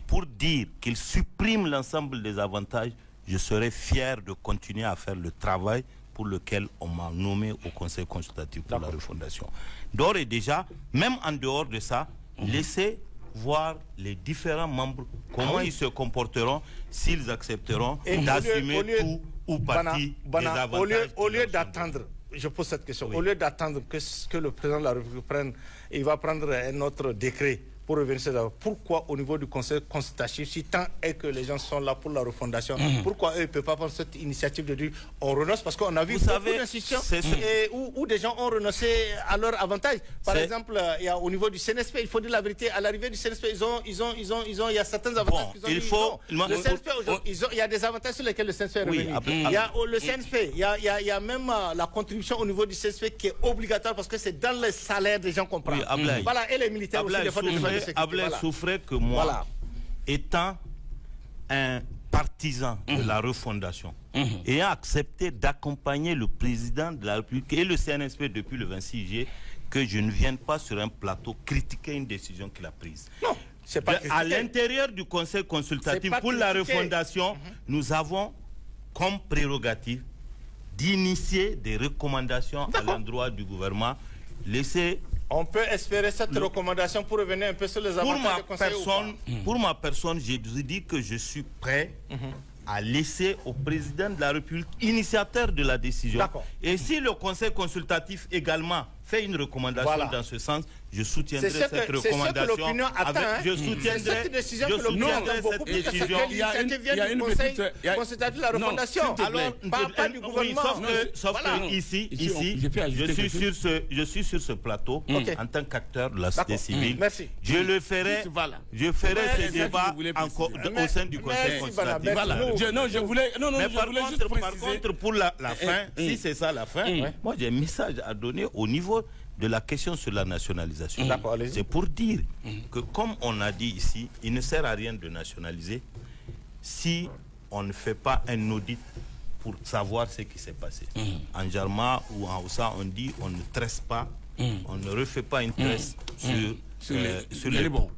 pour dire qu'il supprime l'ensemble des avantages, je serai fier de continuer à faire le travail pour lequel on m'a nommé au Conseil consultatif pour la refondation. D'ores et déjà, même en dehors de ça, laissez voir les différents membres, comment ils se comporteront, s'ils accepteront d'assumer tout ou partie des avantages. Au lieu d'attendre, je pose cette question, au lieu d'attendre que le président de la République prenne, il va prendre un autre décret pour revenir sur ça. Pourquoi au niveau du Conseil consultatif, si tant est que les gens sont là pour la refondation, pourquoi eux ne peuvent pas prendre cette initiative de dire on renonce? Parce qu'on a vu beaucoup d'institutions où des gens ont renoncé à leur avantage. Par exemple, il y a au niveau du CNSP, il faut dire la vérité, à l'arrivée du CNSP, il y a certains avantages qu'ils ont dit non. Le CNSP, il y a des avantages sur lesquels le CNSP est revenu. Il y a le CNSP, il y a même la contribution au niveau du CNSP qui est obligatoire parce que c'est dans le salaire des gens qu'on prend. Voilà, et les militaires aussi, des fois de Ablay souffrait que moi, étant un partisan de la refondation, ayant accepté d'accompagner le président de la République et le CNSP depuis le 26 juillet, que je ne vienne pas sur un plateau critiquer une décision qu'il a prise. Non, c'est pas à l'intérieur du Conseil consultatif pour la refondation, nous avons comme prérogative d'initier des recommandations à l'endroit du gouvernement. On peut espérer cette recommandation pour revenir un peu sur les avantages du Conseil Pour ma personne, je vous dis que je suis prêt à laisser au président de la République, initiateur de la décision. Et si le Conseil consultatif également fait une recommandation dans ce sens, je soutiendrai cette recommandation. C'est ce que l'opinion attend. Je soutiendrai cette décision que l'opinion attend beaucoup plus que il y a une Conseil consultatif de la refondation. Alors, pas du gouvernement. Sauf que ici, je suis sur ce plateau en tant qu'acteur de la société civile. Je le ferai, ce débat encore au sein du Conseil consultatif. Par contre, pour la fin, si c'est ça la fin, moi j'ai un message à donner au niveau de la question sur la nationalisation. C'est pour dire que, comme on a dit ici, il ne sert à rien de nationaliser si on ne fait pas un audit pour savoir ce qui s'est passé. En Jarma ou en Hausa, on dit on ne tresse pas, on ne refait pas une tresse sur les bons.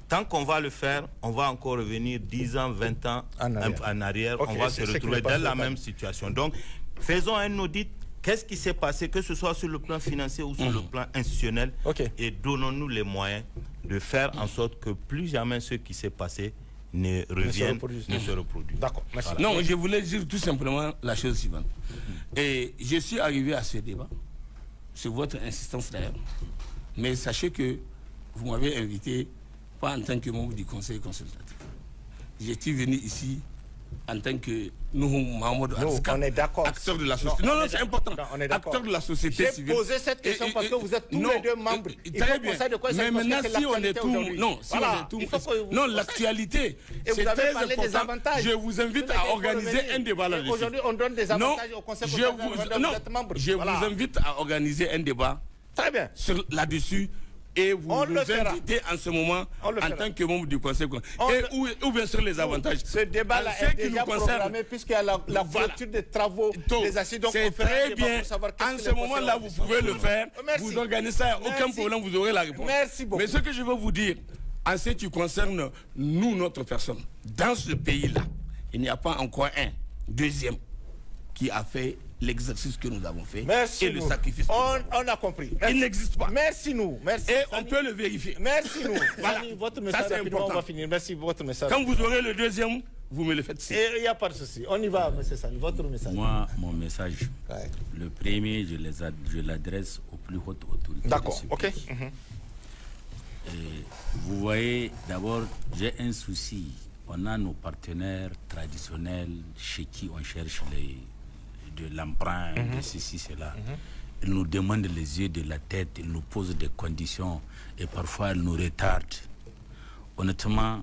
Tant qu'on va le faire, on va encore revenir 10 ans, 20 ans en arrière. On va se retrouver dans la même situation. Donc, faisons un audit. Qu'est-ce qui s'est passé, que ce soit sur le plan financier ou sur le plan institutionnel, et donnons-nous les moyens de faire en sorte que plus jamais ce qui s'est passé ne revienne, ne se reproduise. D'accord, merci. Non, je voulais dire tout simplement la chose suivante. Et je suis arrivé à ce débat, sur votre insistance d'ailleurs, mais sachez que vous m'avez invité, pas en tant que membre du Conseil consultatif. Je suis venu ici en tant que on est d'accord. Acteur de la société. Non, c'est important. Acteur de la société civile. J'ai posé cette question parce que vous êtes tous les deux membres. Très bien. Mais maintenant, si on est tout... Non, l'actualité, c'est très important. Je vous invite à organiser un débat là-dessus. Aujourd'hui, on donne des avantages au Conseil consultatif. Je vous invite à organiser un débat là-dessus et vous On nous le fera. invitez en ce moment On le en fera. tant que membre du Conseil. On Et le- où bien sûr les avantages. Ce débat-là En ce est qui déjà nous concerne, programmé puisqu'il y a la Voilà. clôture des travaux Donc, des assises. Donc, c'est on fera un très débat bien. pour savoir qu'est-ce En que ce les moment-là, conseils vous pouvez le faire. Merci. Vous organisez ça, aucun Merci. problème, vous aurez la réponse. Merci beaucoup. Mais ce que je veux vous dire, en ce qui concerne nous, notre personne, dans ce pays-là, il n'y a pas encore un deuxième qui a fait l'exercice que nous avons fait Merci et le nous. sacrifice. On a compris. Il n'existe pas. Merci nous. Merci. Et on Sani. peut le vérifier. Merci nous. Voilà. Sani, votre Ça, message c'est rapidement, on important. va finir. Merci pour votre message. Quand vous aurez le deuxième, vous me le faites signe. Et il n'y a pas de souci. On y va, M. Sani. Votre message. Moi, mon message, Ouais. le premier, je l'adresse aux plus hautes autorités. D'accord. de ce OK. pays. Vous voyez, d'abord, j'ai un souci. On a nos partenaires traditionnels chez qui on cherche de l'emprunt, de ceci, cela. Ils nous demandent les yeux de la tête, ils nous posent des conditions et parfois ils nous retardent. Honnêtement,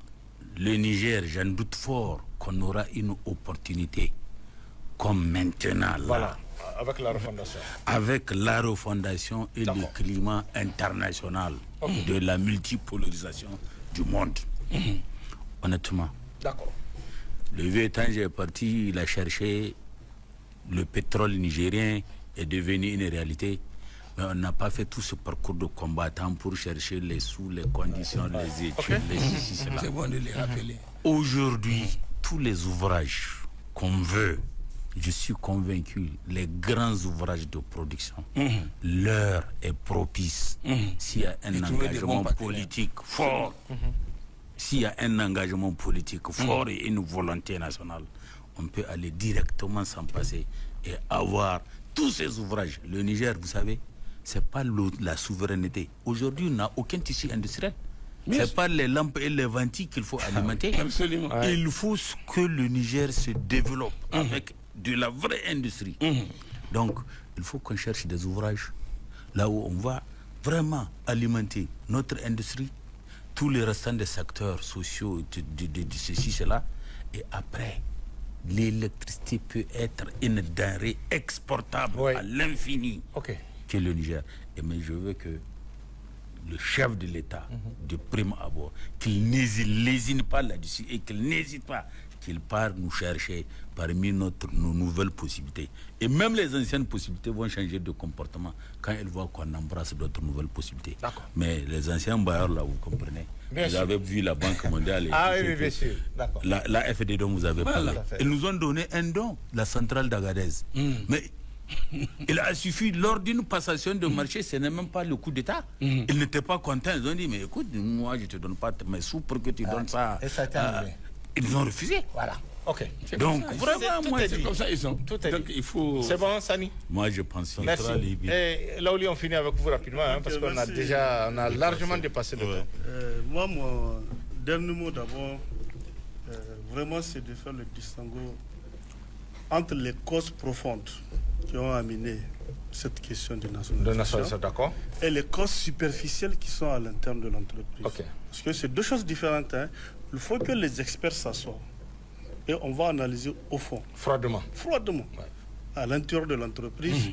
le Niger, j'en doute fort qu'on aura une opportunité comme maintenant, là, Voilà. Avec la refondation. avec la refondation et le climat international de la multipolarisation du monde. Honnêtement, D'accord. le vieux étranger est parti, il a cherché, le pétrole nigérien est devenu une réalité, mais on n'a pas fait tout ce parcours de combattant pour chercher les sous, les conditions, les études, les ceci, cela. C'est bon de les rappeler. Aujourd'hui, tous les ouvrages qu'on veut, je suis convaincu, les grands ouvrages de production, l'heure est propice s'il y a un trouver des engagement bons partenaires. politique fort. S'il y a un engagement politique fort et une volonté nationale, on peut aller directement s'en passer et avoir tous ces ouvrages. Le Niger, vous savez, c'est pas la souveraineté. Aujourd'hui, on n'a aucun tissu industriel. C'est pas les lampes et les ventiles qu'il faut alimenter. Absolument. Il faut que le Niger se développe avec de la vraie industrie. Donc, il faut qu'on cherche des ouvrages là où on va vraiment alimenter notre industrie, tous les restants des secteurs sociaux, de ceci, cela. Et après, l'électricité peut être une denrée exportable Oui. à l'infini OK. que le Niger. Mais je veux que le chef de l'État, de prime abord, qu'il n'hésite pas là-dessus et qu'il n'hésite pas, qu'il part nous chercher parmi nos nouvelles possibilités. Et même les anciennes possibilités vont changer de comportement quand ils voient qu'on embrasse d'autres nouvelles possibilités. D'accord. Mais les anciens bailleurs, là, vous comprenez, Bien vous sûr. avez vu la Banque mondiale. Et Ah tout oui, ce oui, bien que- sûr. D'accord. la FD dont vous avez parlé. Tout à fait. Ils nous ont donné un don, la centrale d'Agadez. Mais il a suffi, lors d'une passation de marché, ce n'est même pas le coup d'État. Ils n'étaient pas contents. Ils ont dit, mais écoute, moi, je ne te donne pas mes sous pour que tu donnes ça. et ça a été annulé. Ils ont refusé. Voilà. OK. Donc, vraiment, moi, C'est comme ça ils sont. Tout est Donc dit. il faut. C'est bon, Sani? moi, je pense qu'il Merci. sera libre. Et Laouli, on finit avec vous rapidement, hein, parce qu'on a merci. déjà largement dépassé le temps. Moi, mon dernier mot d'abord, vraiment, c'est de faire le distinguo entre les causes profondes qui ont amené cette question de De nationalisation nationalisation, d'accord? et les causes superficielles qui sont à l'intérieur de l'entreprise. OK. Parce que c'est deux choses différentes. Hein. Il faut que les experts s'assoient et on va analyser au fond, Froidement. froidement, à l'intérieur de l'entreprise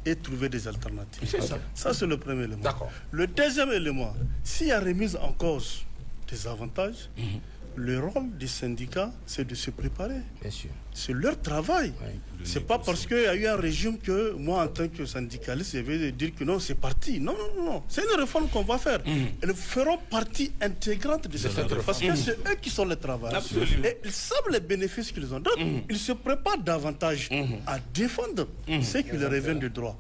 et trouver des alternatives. C'est ça. Ça, c'est le premier élément. D'accord. Le deuxième élément, s'il y a remise en cause des avantages, le rôle des syndicats, c'est de se préparer. Bien sûr. C'est leur travail. C'est pas parce qu'il y a eu un régime que moi, en tant que syndicaliste, je vais dire que non, c'est parti. Non, non, non, non. C'est une réforme qu'on va faire. Elles feront partie intégrante de cette réforme. Parce que c'est eux qui sont les travailleurs. Absolument. Et ils savent les bénéfices qu'ils ont. Donc, ils se préparent davantage à défendre ce qui leur revient de droit.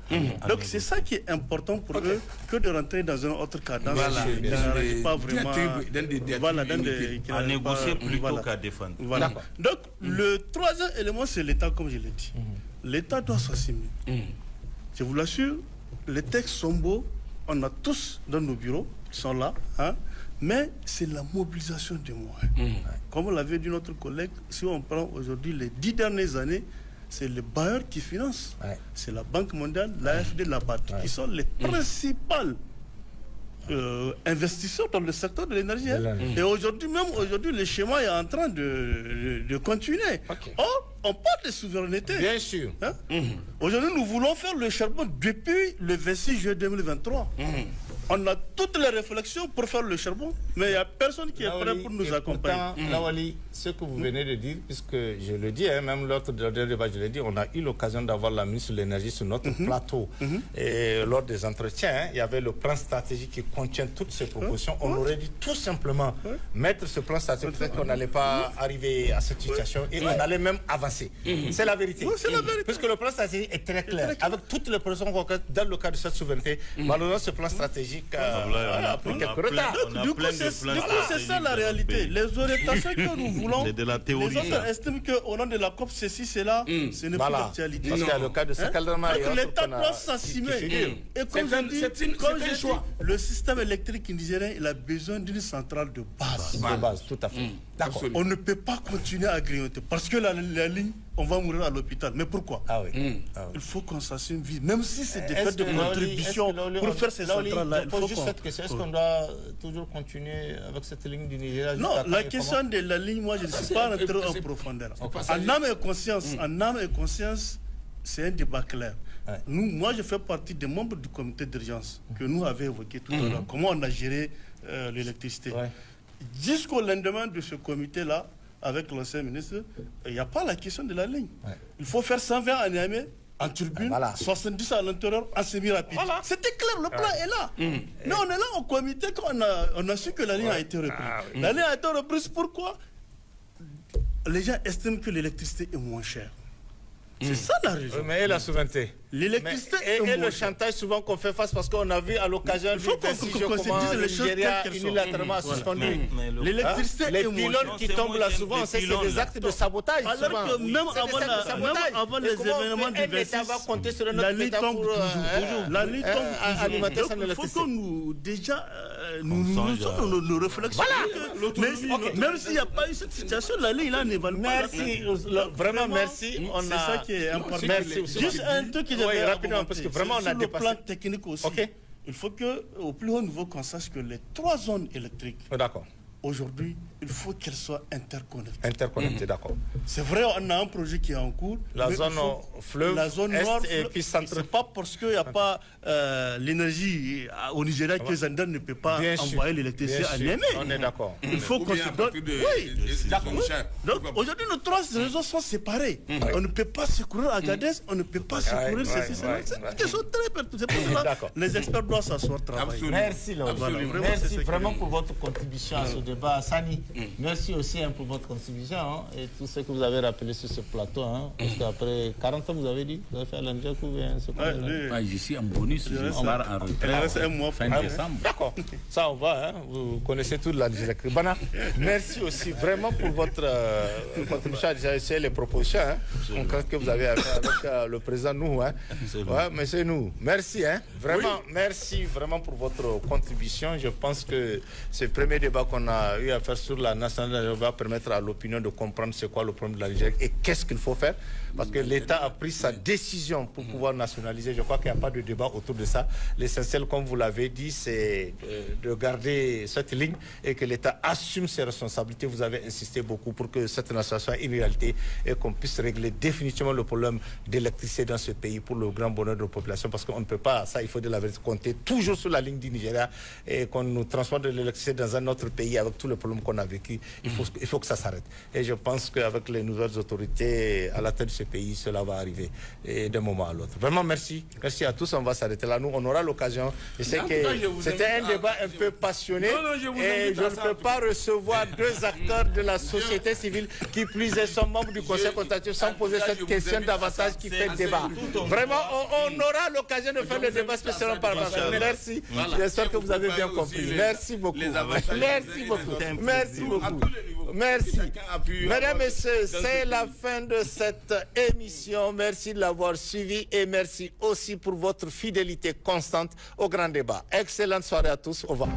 Donc, c'est ça qui est important pour eux que de rentrer dans une autre cadence. Voilà. qui n'arrive pas vraiment. Dans des Voilà, diatribes qui À n'arrive pas- négocier plutôt voilà. qu'à défendre. Voilà. Donc, le troisième élément, c'est l'État, comme je l'ai dit. L'État doit s'assumer. Je vous l'assure, les textes sont beaux. On a tous dans nos bureaux qui sont là. Hein, mais c'est la mobilisation des moyens. Comme l'avait dit notre collègue, si on prend aujourd'hui les 10 dernières années, c'est les bailleurs qui financent. Ouais. C'est la Banque mondiale, l'AFD, la BAD, qui sont les principales investisseurs dans le secteur de l'énergie. Hein. Et aujourd'hui, même aujourd'hui, le schéma est en train de continuer. Ok. Or, on parle de souveraineté. Bien sûr. Hein? Aujourd'hui, nous voulons faire le charbon depuis le 26 juillet 2023. On a toutes les réflexions pour faire le charbon, mais il n'y a personne qui est prêt pour nous accompagner. Lawali, ce que vous venez de dire, puisque je le dis, hein, même l'autre débat, je l'ai dit, on a eu l'occasion d'avoir la ministre de l'énergie sur notre plateau. Et lors des entretiens, hein, il y avait le plan stratégique qui contient toutes ces propositions. On aurait dû tout simplement mettre ce plan stratégique, peut-être qu'on n'allait pas arriver à cette situation et on allait même avancer. C'est la vérité. C'est la vérité. Puisque le plan stratégique est très clair. Avec toutes les propositions concrètes dans le cadre de cette souveraineté, malheureusement, ce plan stratégique a pris quelques retards. Du coup, c'est ça la réalité. Les orientations que nous voulons, de la théorie, les autres estiment qu'au nom de la COP, ceci, cela, ce n'est pas l'actualité. Parce qu'il y a le cas de Sakaldrama et autres l'État doit s'assumer. Et comme je dis, le système électrique nigérien, il a besoin d'une centrale de base. De base, tout à fait. D'accord. On ne peut pas continuer à grignoter. Parce que la ligne, on va mourir à l'hôpital. Mais pourquoi? Il faut qu'on s'assume vite. Même si c'est des faits de contribution pour faire ces centrales-là. Il faut juste cette question. Est-ce qu'on doit toujours continuer avec cette ligne du Nigeria? Non, la question de la ligne, moi, je ne suis pas rentré en profondeur. En âme et conscience, c'est un débat clair. Moi, je fais partie des membres du comité d'urgence que nous avions évoqué tout à l'heure. Comment on a géré l'électricité. Jusqu'au lendemain de ce comité-là, avec l'ancien ministre, il n'y a pas la question de la ligne. Il faut faire 120 à Niamey, en turbine, 70 à l'intérieur, en semi-rapide. C'était clair, le plan est là. Mais on est là au comité quand on a su que la ligne a été reprise. La ligne a été reprise, pourquoi? Les gens estiment que l'électricité est moins chère. C'est ça la raison. Mais et la souveraineté? L'électricité et le chantage souvent qu'on fait face, parce qu'on a vu à l'occasion du décision comment le Nigeria unilatéralement a suspendu. L'électricité les pylônes qui tombent là souvent, c'est des actes de sabotage. Alors que même avant les événements du 26, la ligne tombe toujours. La ligne tombe alimenter toujours. Il faut que nous déjà nous réfléchissions. Même s'il n'y a pas eu cette situation, la ligne là n'est pas. Merci, vraiment merci. C'est ça qui est important. Juste un truc qui oui, rapidement, parce que vraiment on a dépassé. Sur le plan technique aussi, il faut qu'au plus haut niveau qu'on sache que les 3 zones électriques, aujourd'hui, il faut qu'elles soient interconnectées. Interconnectées, d'accord. C'est vrai, on a un projet qui est en cours. La zone fleuve, la zone nord, et puis centre. C'est pas parce qu'il n'y a pas l'énergie au Nigeria que Zander ne peut pas envoyer l'électricité à Niamey. On est d'accord. Il faut qu'on se donne. Oui, d'accord. Donc aujourd'hui, nos 3 réseaux sont séparés. On ne peut pas secourir Agadez, on ne peut pas secourir ceci, cela. C'est une question très pertinente. C'est pour cela que les experts doivent s'asseoir travailler. Merci, merci vraiment pour votre contribution à ce débat. Sani, merci aussi pour votre contribution et tout ce que vous avez rappelé sur ce plateau. Parce qu'après 40 ans, vous avez dit, vous avez fait l'Indien ou bien ce qu'on a je suis en bonus, je pars en retraite fin décembre. D'accord, ça on va, vous connaissez tout de la Nigeria. Bana, merci aussi vraiment pour votre contribution à les propositions concrètes que vous avez fait avec le président nous. Mais c'est nous. Merci, vraiment, merci vraiment pour votre contribution. Je pense que ce premier débat qu'on a eu à faire sur la nationalité va permettre à l'opinion de comprendre c'est quoi le problème de la Nigeria et qu'est-ce qu'il faut faire. Parce que l'État a pris sa décision pour pouvoir nationaliser. Je crois qu'il n'y a pas de débat autour de ça. L'essentiel, comme vous l'avez dit, c'est de garder cette ligne et que l'État assume ses responsabilités. Vous avez insisté beaucoup pour que cette nationalisation soit une réalité et qu'on puisse régler définitivement le problème d'électricité dans ce pays pour le grand bonheur de la population. Parce qu'on ne peut pas, ça il faut de la vérité, compter toujours sur la ligne du Nigeria et qu'on nous transporte de l'électricité dans un autre pays avec tous les problèmes qu'on a vécu. Il faut que ça s'arrête. Et je pense qu'avec les nouvelles autorités à la tête de ce pays, cela va arriver d'un moment à l'autre. Vraiment, merci. Merci à tous. On va s'arrêter là. Nous, on aura l'occasion. Je sais que c'était un débat un peu passionné. Et je ne peux pas recevoir 2 acteurs de la société civile qui plus sont membres du Conseil consultatif sans poser cette question davantage qui fait débat. Vraiment, on aura l'occasion de faire le débat spécialement par rapport. Merci. J'espère que vous avez bien compris. Merci beaucoup. Merci beaucoup. Merci beaucoup. Merci. Mesdames et messieurs, c'est la fin de cette émission. Merci de l'avoir suivi et merci aussi pour votre fidélité constante au grand débat. Excellente soirée à tous. Au revoir.